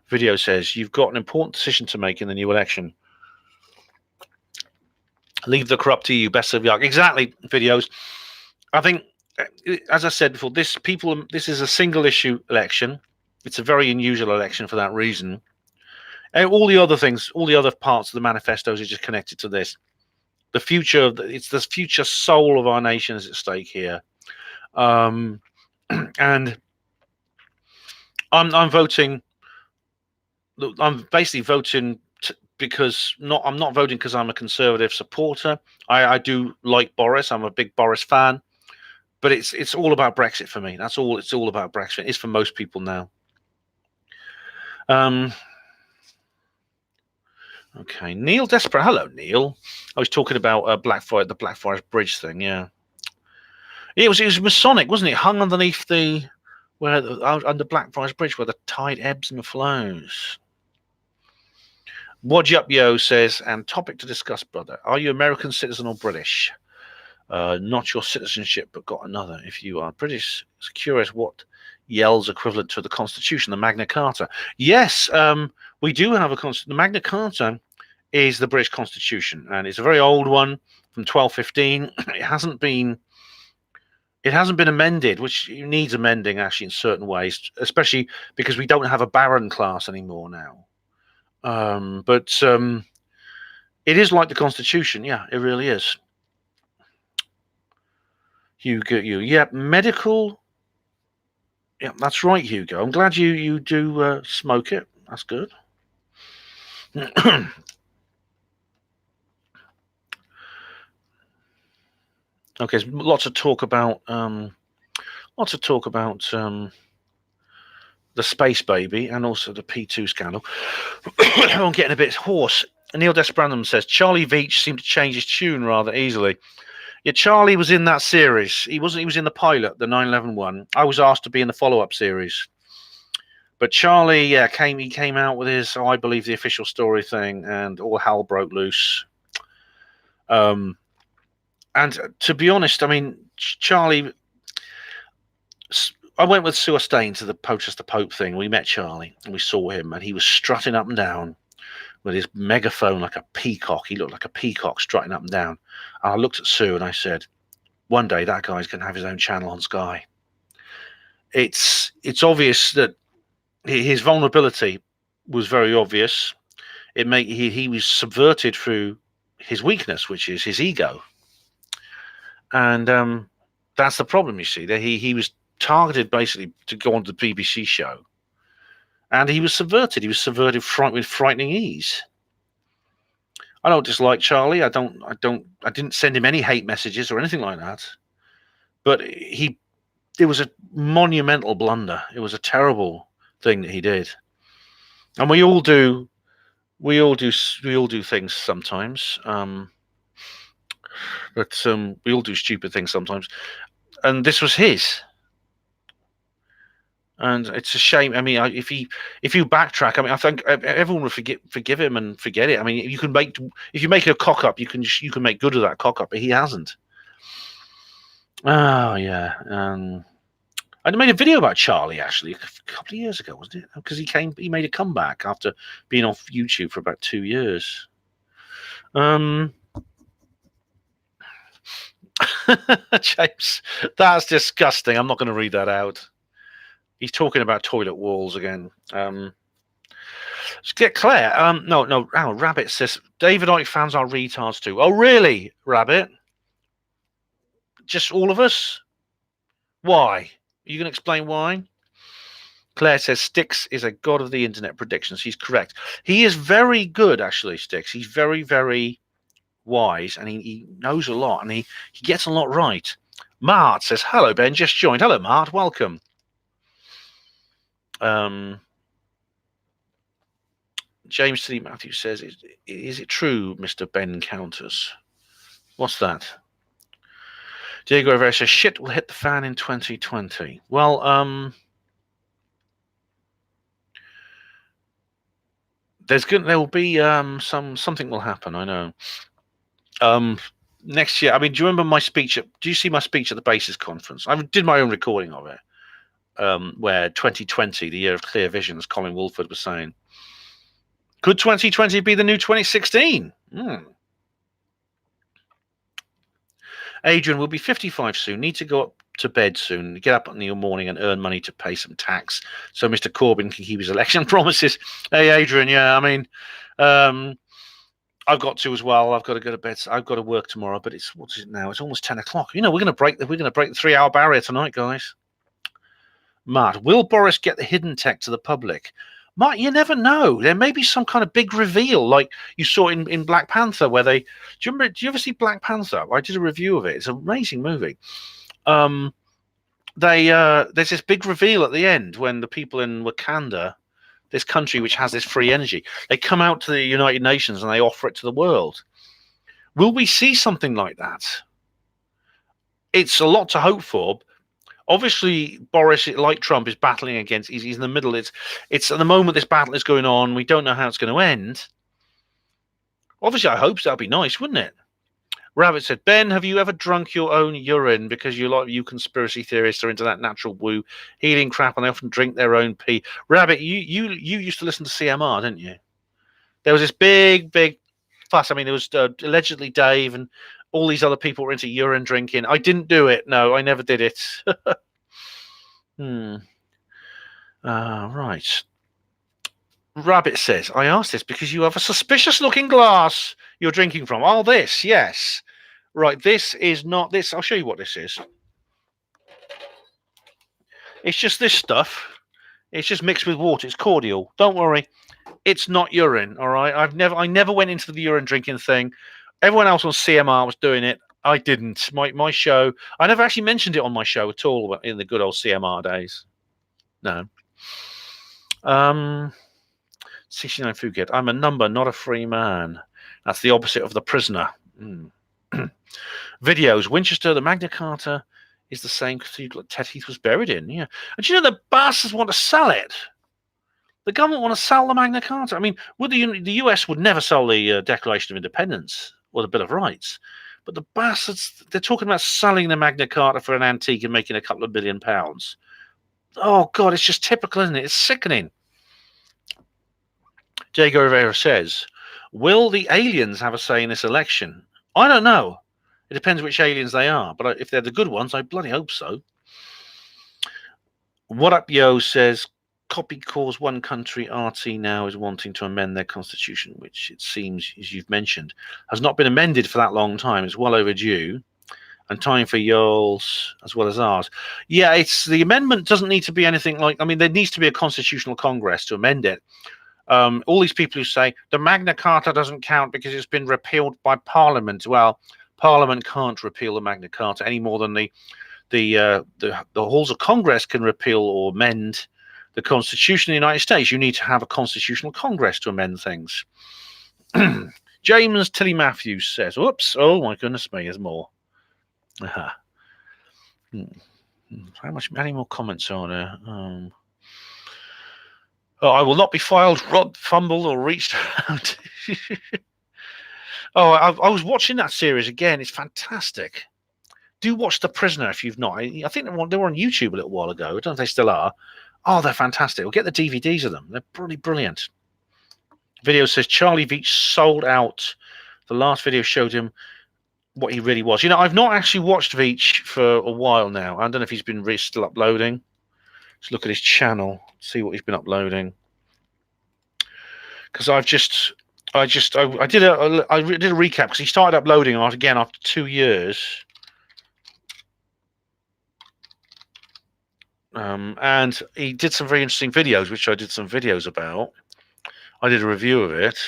Video says you've got an important decision to make in the new election. Leave the corrupt to you, best of luck. Exactly. Videos. I think, as I said before, this is a single issue election. It's a very unusual election for that reason. And all the other things, all the other parts of the manifestos are just connected to this. The future, it's the future soul of our nation is at stake here. And I'm voting. I'm basically voting because I'm not voting because I'm a conservative supporter. I do like Boris. I'm a big Boris fan, but it's all about Brexit for me. That's all. It's all about Brexit. It's for most people now. Okay, Neil Desperate. Hello, Neil. I was talking about the Blackfriars Bridge thing. Yeah, it was Masonic, wasn't it? Hung underneath under Blackfriars Bridge where the tide ebbs and flows. Wodge Up Yo says, and topic to discuss, brother. Are you American citizen or British? Not your citizenship, but got another. If you are British, it's curious what yells equivalent to the Constitution, the Magna Carta. Yes, we do have a Constitution. The Magna Carta is the British Constitution, and it's a very old one from 1215. It hasn't been amended, which needs amending actually in certain ways, especially because we don't have a baron class anymore now. But it is like the Constitution. Yeah, it really is. Hugo, yeah, medical. Yeah, that's right, Hugo. I'm glad you do smoke it. That's good. Okay, lots of talk about the space baby and also the P2 scandal. I'm getting a bit hoarse. Neil Desbrandam says Charlie Veitch seemed to change his tune rather easily. Yeah, Charlie was in that series. He wasn't. He was in the pilot, the 9/11 one. I was asked to be in the follow-up series, but Charlie, yeah, came out with his, I believe, the official story thing, and all hell broke loose. And to be honest, I mean, Charlie. I went with Sue Astain to the Protest the Pope thing. We met Charlie and we saw him, and he was strutting up and down with his megaphone like a peacock. He looked like a peacock strutting up and down. And I looked at Sue and I said, one day that guy's going to have his own channel on Sky. It's obvious that his vulnerability was very obvious. He was subverted through his weakness, which is his ego. And that's the problem, you see. That he was targeted basically to go on the BBC show. And he was subverted. He was subverted with frightening ease. I don't dislike Charlie. I didn't send him any hate messages or anything like that. But it was a monumental blunder. It was a terrible thing that he did. And we all do things sometimes. But we all do stupid things sometimes. And this was his. And it's a shame. I mean, if you backtrack, I mean, I think everyone would forgive him and forget it. I mean, if you make a cock up, you can make good of that cock up, but he hasn't. Oh yeah. I made a video about Charlie actually a couple of years ago, wasn't it? Because he made a comeback after being off YouTube for about 2 years. James, that's disgusting. I'm not going to read that out. He's talking about toilet walls again. Let's get Claire. No. Oh, Rabbit says David Icke fans are retards too. Oh, really, Rabbit? Just all of us? Why? Are you going to explain why? Claire says Styx is a god of the internet predictions. He's correct. He is very good, actually, Styx. He's very, very wise, and he knows a lot, and he gets a lot right. Mart says, hello, Ben, just joined. Hello, Mart, welcome. James T. Matthews says, is it true, Mr. Ben Counters? What's that? Diego Rivera says, shit will hit the fan in 2020. Well, there will be something will happen, I know. Next year, I mean, do you remember my speech? Do you see my speech at the Basis Conference? I did my own recording of it, where 2020, the year of clear visions, Colin Woolford was saying, could 2020 be the new 2016? Adrian will be 55 soon. Need to go up to bed soon. Get up in the morning and earn money to pay some tax, so Mr. Corbyn can keep his election promises. Hey, Adrian. Yeah, I mean, I've got to as well. I've got to go to bed. I've got to work tomorrow. But what is it now? It's almost 10 o'clock. You know, we're going to break the 3-hour barrier tonight, guys. Matt, will Boris get the hidden tech to the public? Mark, you never know. There may be some kind of big reveal, like you saw in Black Panther, where do you ever see Black Panther? I did a review of it. It's an amazing movie. There's this big reveal at the end when the people in Wakanda, this country which has this free energy, they come out to the United Nations and they offer it to the world. Will we see something like that? It's a lot to hope for. Obviously, Boris, like Trump, is battling against. He's in the middle. It's at the moment this battle is going on. We don't know how it's going to end. Obviously, I hope so. That'd be nice, wouldn't it? Rabbit said, Ben, have you ever drunk your own urine? Because you conspiracy theorists are into that natural woo healing crap, and they often drink their own pee. Rabbit, you used to listen to CMR, didn't you? There was this big fuss. I mean, there was allegedly Dave and all these other people were into urine drinking. I didn't do it. No, I never did it. Right. Rabbit says, I asked this because you have a suspicious-looking glass you're drinking from. Oh, this, yes. Right, this is not this. I'll show you what this is. It's just this stuff. It's just mixed with water. It's cordial. Don't worry. It's not urine, all right? I never went into the urine drinking thing. Everyone else on CMR was doing it. I didn't. My show, I never actually mentioned it on my show at all in the good old CMR days. No. 69 Phuket. I'm a number, not a free man. That's the opposite of the prisoner. Videos. Winchester, the Magna Carta is the same cathedral that Ted Heath was buried in. Yeah. And you know the bastards want to sell it. The government want to sell the Magna Carta. I mean, the US would never sell the Declaration of Independence or the Bill of Rights. But the bastards, they're talking about selling the Magna Carta for an antique and making a couple of £1 billion. Oh, God, it's just typical, isn't it? It's sickening. Diego Rivera says, will the aliens have a say in this election? I don't know. It depends which aliens they are. But if they're the good ones, I bloody hope so. What Up Yo says, Copy Cause One Country RT now is wanting to amend their constitution, which it seems, as you've mentioned, has not been amended for that long time. It's well overdue. And time for yours as well as ours. Yeah, the amendment doesn't need to be anything like, I mean, there needs to be a constitutional congress to amend it. All these people who say the Magna Carta doesn't count because it's been repealed by Parliament. Well, Parliament can't repeal the Magna Carta any more than the halls of Congress can repeal or amend the Constitution of the United States. You need to have a constitutional congress to amend things. James Tilly Matthews says, "Whoops! Oh my goodness me, there's more." How many more comments are there? I will not be filed, robbed, fumbled, or reached out. I was watching that series again. It's fantastic. Do watch The Prisoner if you've not. I think they were on YouTube a little while ago. I don't know if they still are. Oh, they're fantastic. We'll get the DVDs of them. They're pretty brilliant. Video says Charlie Veach sold out. The last video showed him what he really was. You know, I've not actually watched Veach for a while now. I don't know if he's been still uploading. Let's look at his channel, see what he's been uploading. Because I did a recap because he started uploading again after 2 years. And he did some very interesting videos, which I did some videos about. I did a review of it.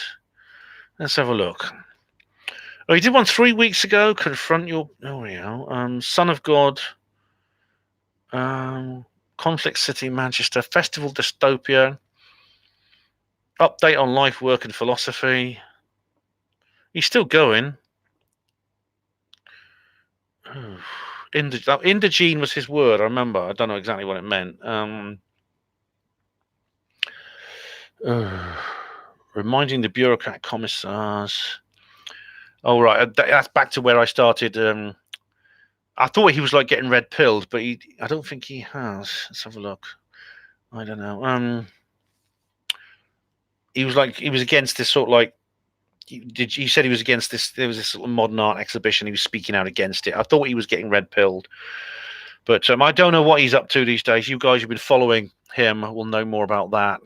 Let's have a look. Oh, he did one 3 weeks ago. Confront your Son of God, Conflict City, Manchester, Festival Dystopia, update on life, work, and philosophy. He's still going. Indigene was his word. I remember. I don't know exactly what it meant. Reminding the bureaucrat commissars. Oh, right. That's back to where I started. I thought he was like getting red pilled, but I don't think he has. Let's have a look. I don't know. He was against this sort of like. You said he was against this? There was this sort of modern art exhibition. He was speaking out against it. I thought he was getting red pilled, but I don't know what he's up to these days. You guys who've been following him will know more about that.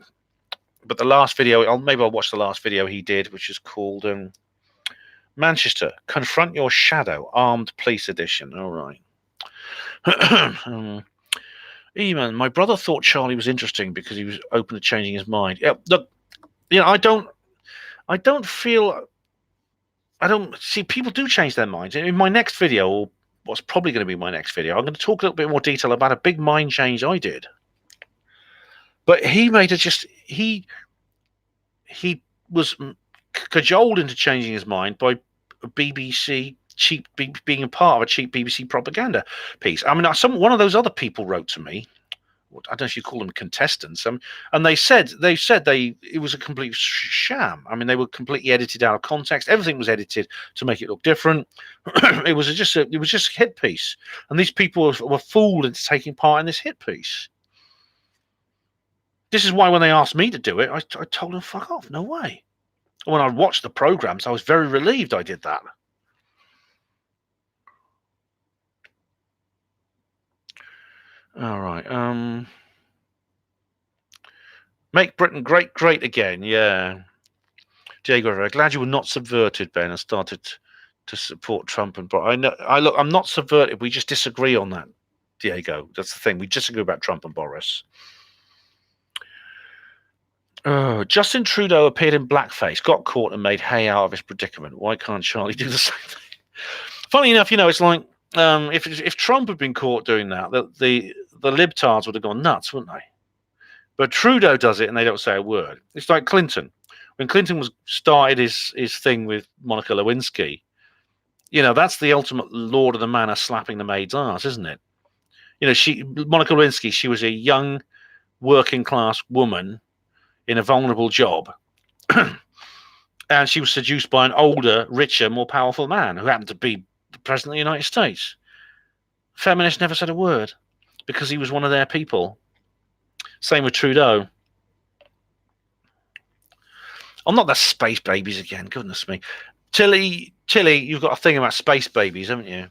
But the last video, maybe I'll watch the last video he did, which is called Manchester, Confront Your Shadow, Armed Police Edition. All right. Eamon, my brother thought Charlie was interesting because he was open to changing his mind. Yeah, look, I don't see people do change their minds. In my next video, or what's probably going to be my next video, I'm going to talk a little bit more detail about a big mind change I did. But he was cajoled into changing his mind by BBC being a part of a cheap BBC propaganda piece. I mean, one of those other people wrote to me. I don't know if you call them contestants, and they said it was a complete sham. I mean, they were completely edited out of context. Everything was edited to make it look different. It was just a hit piece, and these people were fooled into taking part in this hit piece. This is why when they asked me to do it, I told them, fuck off, no way. When I watched the programs, I was very relieved I did that. All right. Make Britain great again. Yeah. Diego, glad you were not subverted, Ben, and started to support Trump and Boris. I'm not subverted. We just disagree on that, Diego. That's the thing. We disagree about Trump and Boris. Justin Trudeau appeared in blackface, got caught, and made hay out of his predicament. Why can't Charlie do the same thing? Funny enough, it's like if Trump had been caught doing that, the libtards would have gone nuts, wouldn't they? But Trudeau does it, and they don't say a word. It's like Clinton. When Clinton started his thing with Monica Lewinsky, that's the ultimate Lord of the Manor slapping the maid's ass, isn't it? Monica Lewinsky, she was a young working class woman in a vulnerable job. And she was seduced by an older, richer, more powerful man who happened to be the president of the United States. Feminists never said a word because he was one of their people. Same with Trudeau. I'm not the space babies again. Goodness me. Tilly, you've got a thing about space babies, haven't you?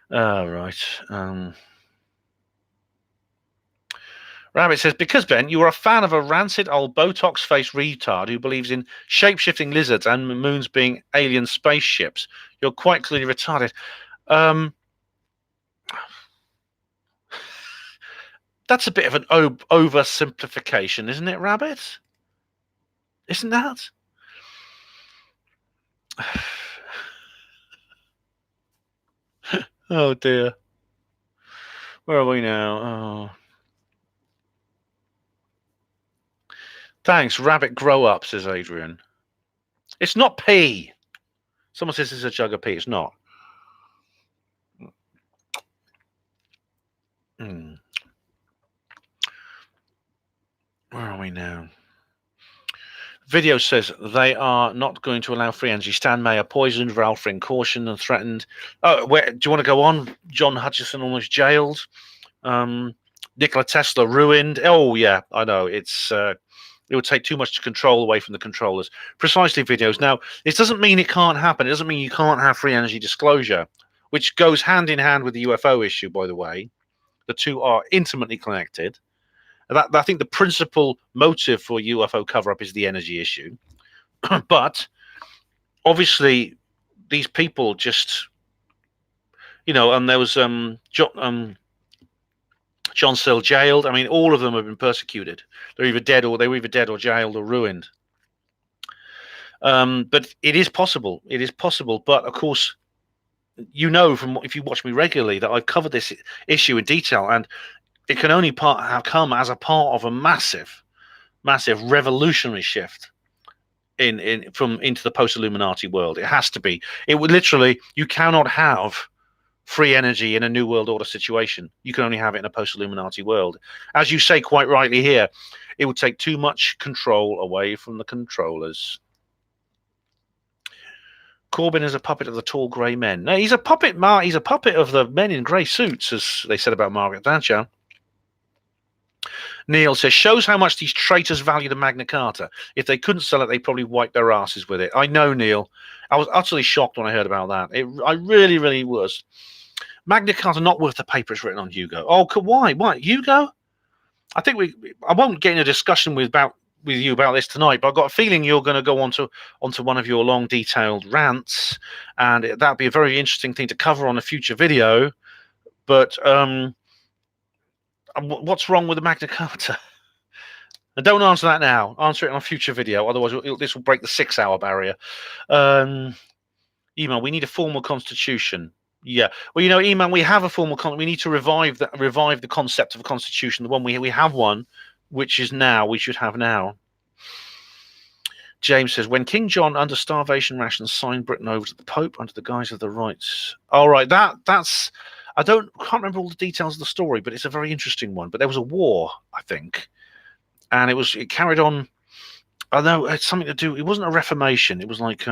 Right. Rabbit says, because, Ben, you are a fan of a rancid old Botox-faced retard who believes in shape-shifting lizards and moons being alien spaceships. You're quite clearly retarded. That's a bit of an oversimplification, isn't it, Rabbit? Isn't that? Oh, dear. Where are we now? Oh. Thanks, Rabbit grow up, says Adrian. It's not pee. Someone says it's a jug of pee. It's not. Where are we now? Video says they are not going to allow free energy. Stan Mayer poisoned, Ralph cautioned and threatened. Oh, do you want to go on? John Hutchison almost jailed. Nikola Tesla ruined. Oh, yeah, I know. It would take too much to control away from the controllers. Precisely, videos. Now, this doesn't mean it can't happen. It doesn't mean you can't have free energy disclosure, which goes hand in hand with the UFO issue, by the way. The two are intimately connected. I think the principal motive for UFO cover-up is the energy issue. But obviously, these people just, and there was John Searle jailed. I mean, all of them have been persecuted. They were either dead or jailed or ruined. But it is possible. It is possible. But of course, you know, from if you watch me regularly, that I've covered this issue in detail, and it can only have come as a part of a massive revolutionary shift into the post-Illuminati world. It has to be. It would literally, you cannot have free energy in a new world order situation. You can only have it in a post-Illuminati world. As you say quite rightly here, it would take too much control away from the controllers. Corbyn is a puppet of the tall grey men. No, he's a puppet, Mark. He's a puppet of the men in grey suits, as they said about Margaret Thatcher. Neil says, shows how much these traitors value the Magna Carta. If they couldn't sell it, they'd probably wipe their asses with it. I know, Neil. I was utterly shocked when I heard about that. I really, really was. Magna Carta not worth the paper it's written on, Hugo. Oh, why? Why, Hugo? I think I won't get in a discussion with you about this tonight, but I've got a feeling you're going to go onto one of your long, detailed rants, and that'd be a very interesting thing to cover on a future video. But what's wrong with the Magna Carta? And don't answer that now. Answer it on a future video. Otherwise, this will break the 6-hour barrier. Email, we need a formal constitution. Yeah. Well, you know, Email, we have a formal we need to revive the concept of a constitution. The one we have one, which is now. We should have now. James says, when King John, under starvation rations, signed Britain over to the Pope under the guise of the rights. All right, that's. I can't remember all the details of the story, but it's a very interesting one. But there was a war, I think, and it carried on. I know it's something to do. It wasn't a reformation. It was like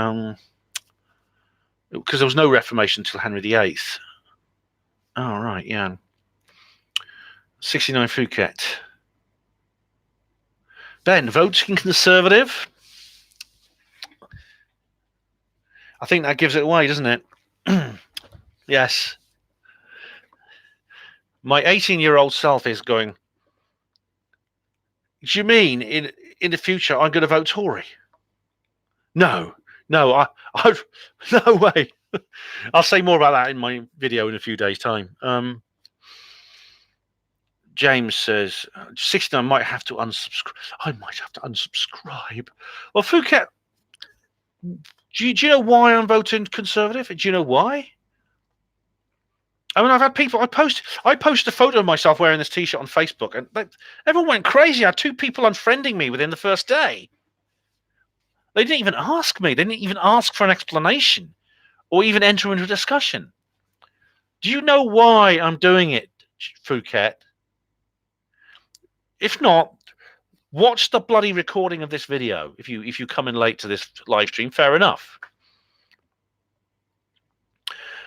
because there was no reformation until Henry VIII. Oh right, yeah. 69 Phuket. Ben, voting Conservative. I think that gives it away, doesn't it? Yes. My 18-year-old self is going, do you mean in the future I'm going to vote Tory? No, I no way. I'll say more about that in my video in a few days' time. James says, 69 might have to unsubscribe. I might have to unsubscribe. Well, Phuket, do you know why I'm voting Conservative? Do you know why? I mean, I've had people. I posted a photo of myself wearing this T-shirt on Facebook, and everyone went crazy. I had 2 people unfriending me within the first day. They didn't even ask me. They didn't even ask for an explanation, or even enter into a discussion. Do you know why I'm doing it, Phuket? If not, watch the bloody recording of this video. If you come in late to this live stream, fair enough.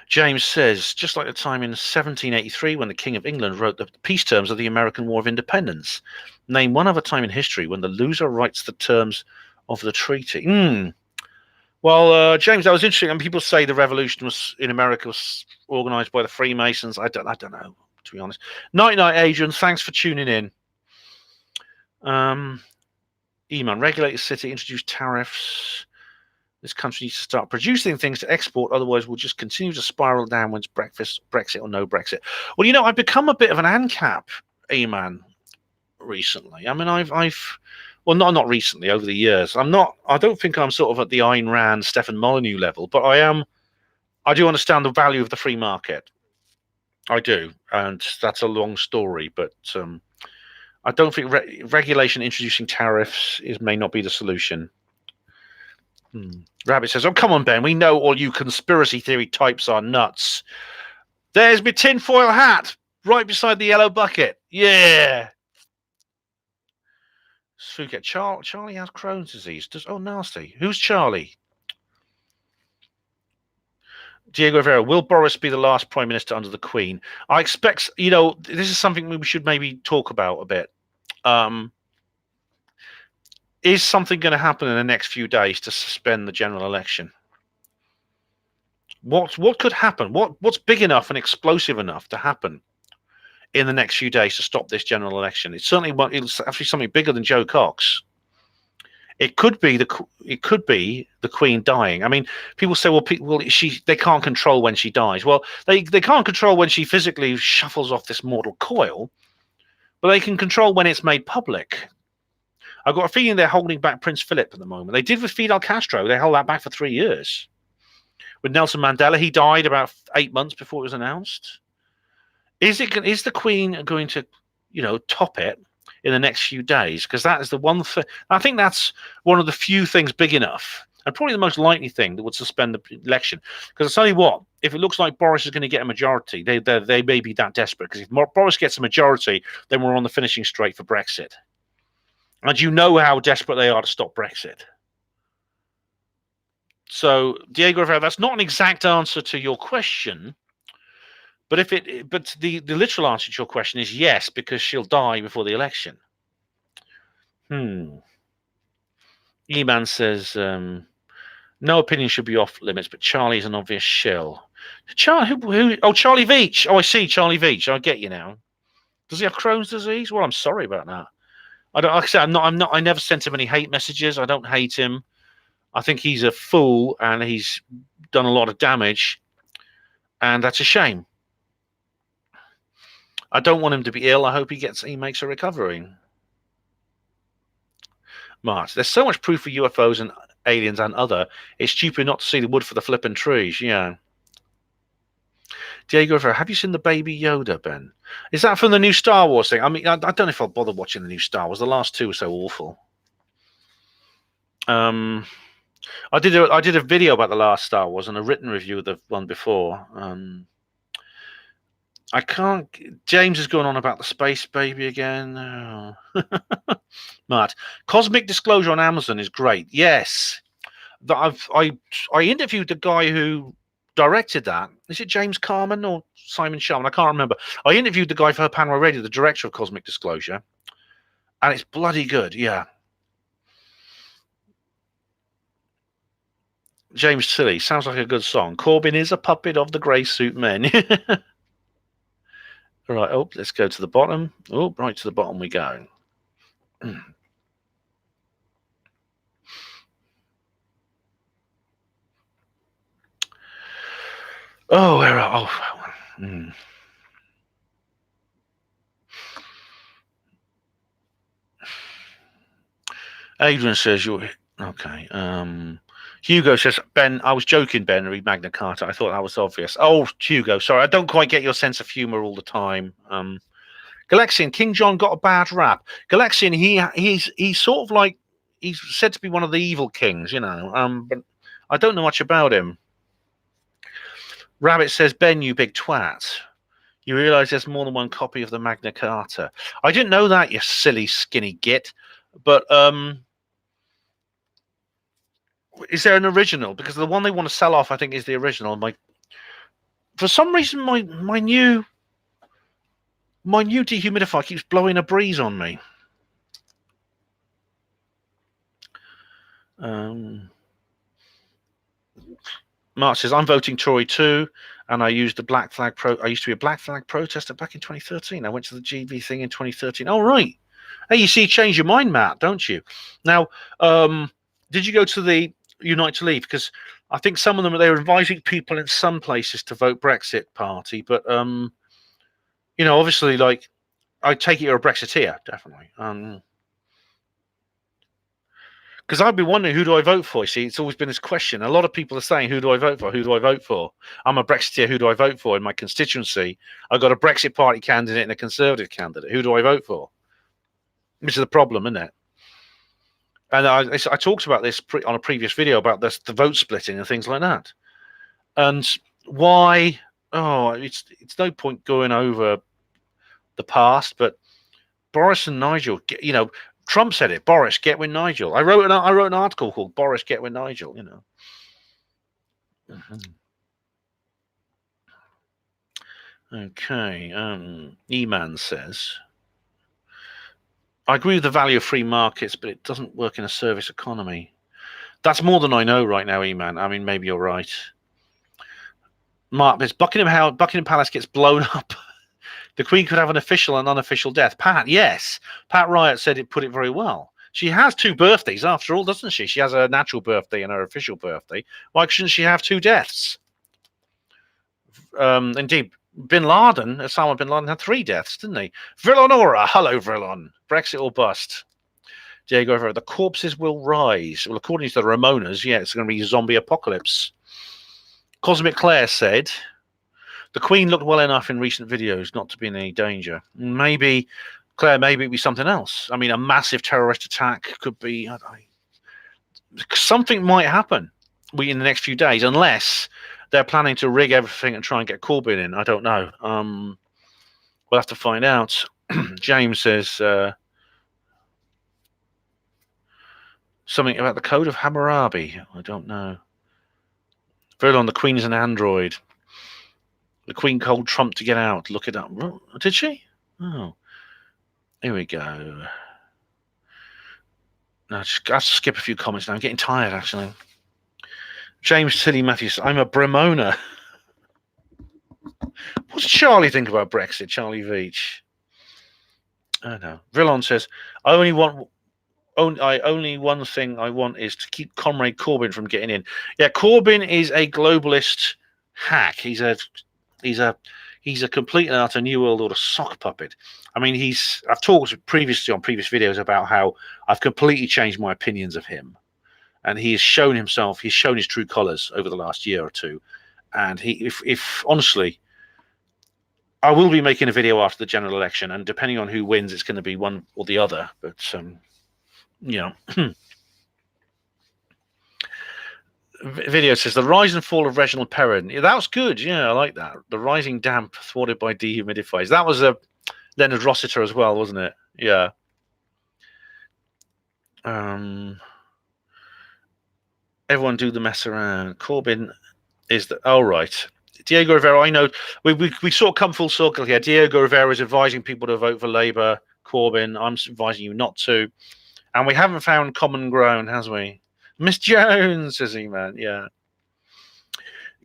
James says, just like the time in 1783 when the King of England wrote the peace terms of the American War of Independence. Name one other time in history when the loser writes the terms of the treaty. Well, James, that was interesting. And people say the revolution in America was organized by the Freemasons. I don't know, to be honest. Night, Adrian. Thanks for tuning in. Eman, regulate the city, introduce tariffs. This country needs to start producing things to export, otherwise we'll just continue to spiral downwards, Brexit or no Brexit. Well, you know, I've become a bit of an ANCAP, Eman, recently. I mean, well, not recently, over the years. I don't think I'm sort of at the Ayn Rand, Stefan Molyneux level, but I do understand the value of the free market. I do, and that's a long story, but I don't think regulation introducing tariffs may not be the solution. Rabbit says, oh, come on, Ben. We know all you conspiracy theory types are nuts. There's my tinfoil hat right beside the yellow bucket. Yeah. Phuket. Charlie has Crohn's disease. Oh, nasty. Who's Charlie? Diego Rivera, will Boris be the last prime minister under the Queen? I expect, you know, this is something we should maybe talk about a bit. Is something going to happen in the next few days to suspend the general election? What could happen? What's big enough and explosive enough to happen in the next few days to stop this general election? It's actually something bigger than Joe Cox. It could be the Queen dying. I mean, people say, they can't control when she dies. Well, they can't control when she physically shuffles off this mortal coil. but they can control when it's made public. I've got a feeling they're holding back Prince Philip at the moment. They did with Fidel Castro. They held that back for 3 years. With Nelson Mandela, he died about 8 months before it was announced. Is the Queen going to, top it in the next few days? Because that is the one thing. I think that's one of the few things big enough, and probably the most likely thing that would suspend the election. Because I'll tell you what, if it looks like Boris is going to get a majority, they may be that desperate. Because if Boris gets a majority, then we're on the finishing straight for Brexit. And you know how desperate they are to stop Brexit. So, Diego Rivera, that's not an exact answer to your question. But the literal answer to your question is yes, because she'll die before the election. E-Man says, no opinion should be off limits, but Charlie's an obvious shill. Charlie Veach. Oh, I see, Charlie Veach. I get you now. Does he have Crohn's disease? Well, I'm sorry about that. Like I said, I never sent him any hate messages. I don't hate him. I think he's a fool and he's done a lot of damage, and that's a shame. I don't want him to be ill. I hope he makes a recovery. Mart, there's so much proof for UFOs and aliens and other. It's stupid not to see the wood for the flipping trees. Yeah. Diego, have you seen the Baby Yoda, Ben? Is that from the new Star Wars thing? I mean, I don't know if I'll bother watching the new Star Wars. The last two were so awful. I did a video about the last Star Wars and a written review of the one before. I can't. James is going on about the space baby again. Oh. Matt, Cosmic Disclosure on Amazon is great. Yes, I interviewed the guy who directed that. Is it James Carman or Simon Sharman? I can't remember. I interviewed the guy for Panama Radio, the director of Cosmic Disclosure, and it's bloody good. Yeah. James Tilly, sounds like a good song. Corbyn is a puppet of the grey suit men. All right, let's go to the bottom. Oh, right to the bottom we go. Oh, where are... Oh, Adrian says you're... Okay. Hugo says, Ben, I was joking, Ben, read Magna Carta. I thought that was obvious. Oh, Hugo, sorry, I don't quite get your sense of humor all the time. Galexian, King John got a bad rap. Galexian, he's sort of like, he's said to be one of the evil kings, but I don't know much about him. Rabbit says, Ben, you big twat. You realise there's more than one copy of the Magna Carta. I didn't know that, you silly, skinny git. But, is there an original? Because the one they want to sell off, I think, is the original. For some reason, my new dehumidifier keeps blowing a breeze on me. Mark says, I'm voting Tory too, and I used the Black Flag I used to be a Black Flag protester back in 2013. I went to the GB thing in 2013. Oh, right. Hey, you see, you change your mind, Matt, don't you? Now, did you go to the Unite to Leave? Because I think some of them, they were inviting people in some places to vote Brexit party, but obviously, like, I take it you're a Brexiteer, definitely. Because I've been wondering, who do I vote for? You see, it's always been this question. A lot of people are saying, who do I vote for? Who do I vote for? I'm a Brexiteer. Who do I vote for? In my constituency, I've got a Brexit party candidate and a Conservative candidate. Who do I vote for? Which is the problem, isn't it? And I talked about this on a previous video about the vote splitting and things like that. And why? Oh, it's no point going over the past, but Boris and Nigel, Trump said it. Boris, get with Nigel. I wrote an article called "Boris, Get with Nigel." Okay. E-Man says, I agree with the value of free markets, but it doesn't work in a service economy. That's more than I know right now, E-Man. I mean, maybe you're right. Mark, Buckingham Palace gets blown up. The Queen could have an official and unofficial death. Pat, yes. Pat Riot said it put it very well. She has 2 birthdays after all, doesn't she? She has her natural birthday and her official birthday. Why shouldn't she have 2 deaths? Indeed, Bin Laden, Osama bin Laden had 3 deaths, didn't he? Villanora, hello Villon. Brexit or bust. Diego Rivera, the corpses will rise. Well, according to the Ramonas, yeah, it's going to be zombie apocalypse. Cosmic Claire said, the Queen looked well enough in recent videos not to be in any danger. Maybe, Claire, maybe it'd be something else. I mean, a massive terrorist attack could be, something might happen in the next few days, unless they're planning to rig everything and try and get Corbyn in. I don't know. We'll have to find out. James says something about the Code of Hammurabi. I don't know. Verlon, the Queen is an android. The Queen told Trump to get out. Look it up. Did she? Oh. Here we go. No, I have to skip a few comments now. I'm getting tired, actually. James Tilly Matthews, I'm a Bremona. What's Charlie think about Brexit? Charlie Veach. I don't know. Villon says, only one thing I want is to keep Comrade Corbyn from getting in. Yeah, Corbyn is a globalist hack. He's a complete and utter New World Order sock puppet. I mean, I've talked previously on previous videos about how I've completely changed my opinions of him. And he's shown his true colours over the last year or two. And if honestly, I will be making a video after the general election, and depending on who wins, it's going to be one or the other. But, Video says, the rise and fall of Reginald Perrin. Yeah, that was good. Yeah, I like that. The rising damp thwarted by dehumidifiers. That was a Leonard Rossiter as well, wasn't it? Yeah. Everyone do the mess around. Corbyn is the... Oh, right. Diego Rivera, I know. We sort of come full circle here. Diego Rivera is advising people to vote for Labour. Corbyn, I'm advising you not to. And we haven't found common ground, has we? Miss Jones, says E-Man. Yeah.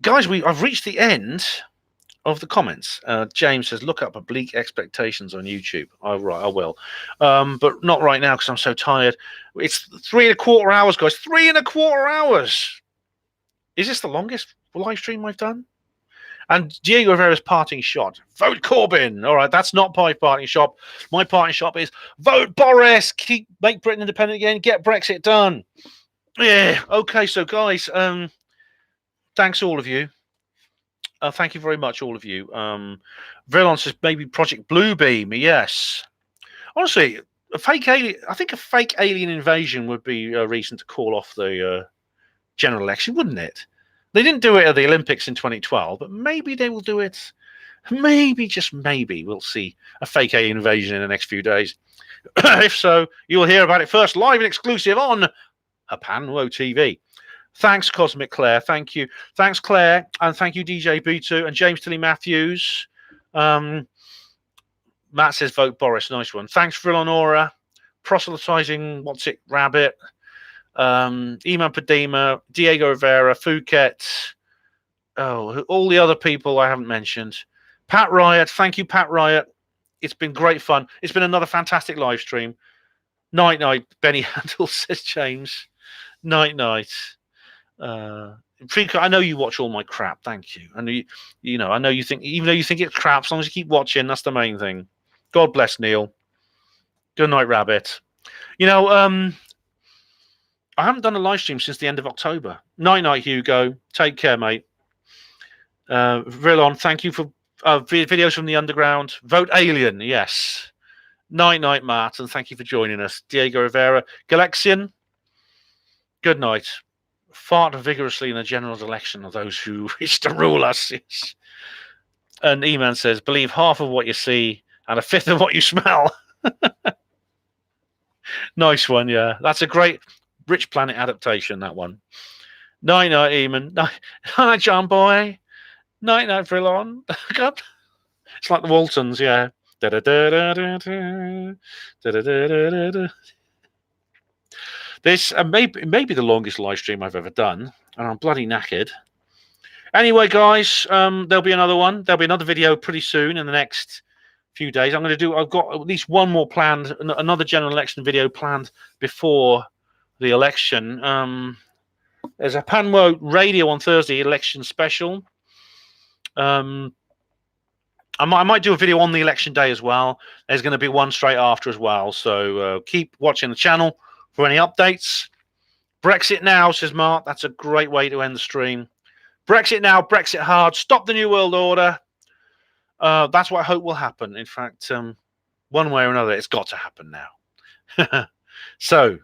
Guys, I've reached the end of the comments. James says, look up Oblique Expectations on YouTube. Oh, right, I will. But not right now because I'm so tired. It's 3.25 hours, guys. 3.25 hours. Is this the longest live stream I've done? And Diego Rivera's parting shot. Vote Corbyn. All right, that's not my parting shot. My parting shot is vote Boris. Make Britain independent again. Get Brexit done. Yeah. Okay, so guys, thanks all of you. Thank you very much, all of you. Verlon says maybe Project Bluebeam. Yes. Honestly, a fake alien. I think a fake alien invasion would be a reason to call off the general election, wouldn't it? They didn't do it at the Olympics in 2012, but maybe they will do it. Maybe, just maybe, we'll see a fake alien invasion in the next few days. If so, you'll hear about it first, live and exclusive on Hapanwo TV. Thanks, Cosmic Claire. Thank you. Thanks, Claire. And thank you, DJ B2 and James Tilly Matthews. Matt says vote Boris. Nice one. Thanks, Villanora. Proselytizing, Rabbit. Iman Padima, Diego Rivera, Phuket. Oh, all the other people I haven't mentioned. Pat Riot. Thank you, Pat Riot. It's been great fun. It's been another fantastic live stream. Night, night. Benny Handel, says James. Night, night. I know you watch all my crap. Thank you. And I know you think, even though you think it's crap, as long as you keep watching, that's the main thing. God bless Neil. Good night, Rabbit. I haven't done a live stream since the end of October. Night, night, Hugo. Take care, mate. Villon, thank you for videos from the underground. Vote Alien, yes. Night, night, Matt, and thank you for joining us. Diego Rivera. Galexian, good night. Fart vigorously in the general election of those who wish to rule us. Yes. And E-Man says, believe half of what you see and a fifth of what you smell. Nice one, yeah. That's a great Rich Planet adaptation, that one. Night, night, E-Man. Night, John Boy. Night, night, Villon. It's like the Waltons, yeah. This may be the longest live stream I've ever done, and I'm bloody knackered. Anyway, guys, there'll be another one. There'll be another video pretty soon in the next few days. I've got at least one more planned, another general election video planned before the election. There's a Panwo Radio on Thursday election special. I might do a video on the election day as well. There's going to be one straight after as well. So keep watching the channel for any updates. Brexit now, says Mark. That's a great way to end the stream. Brexit now, Brexit hard. Stop the New World Order. That's what I hope will happen. In fact, one way or another, it's got to happen now. So,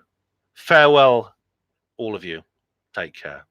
farewell, all of you. Take care.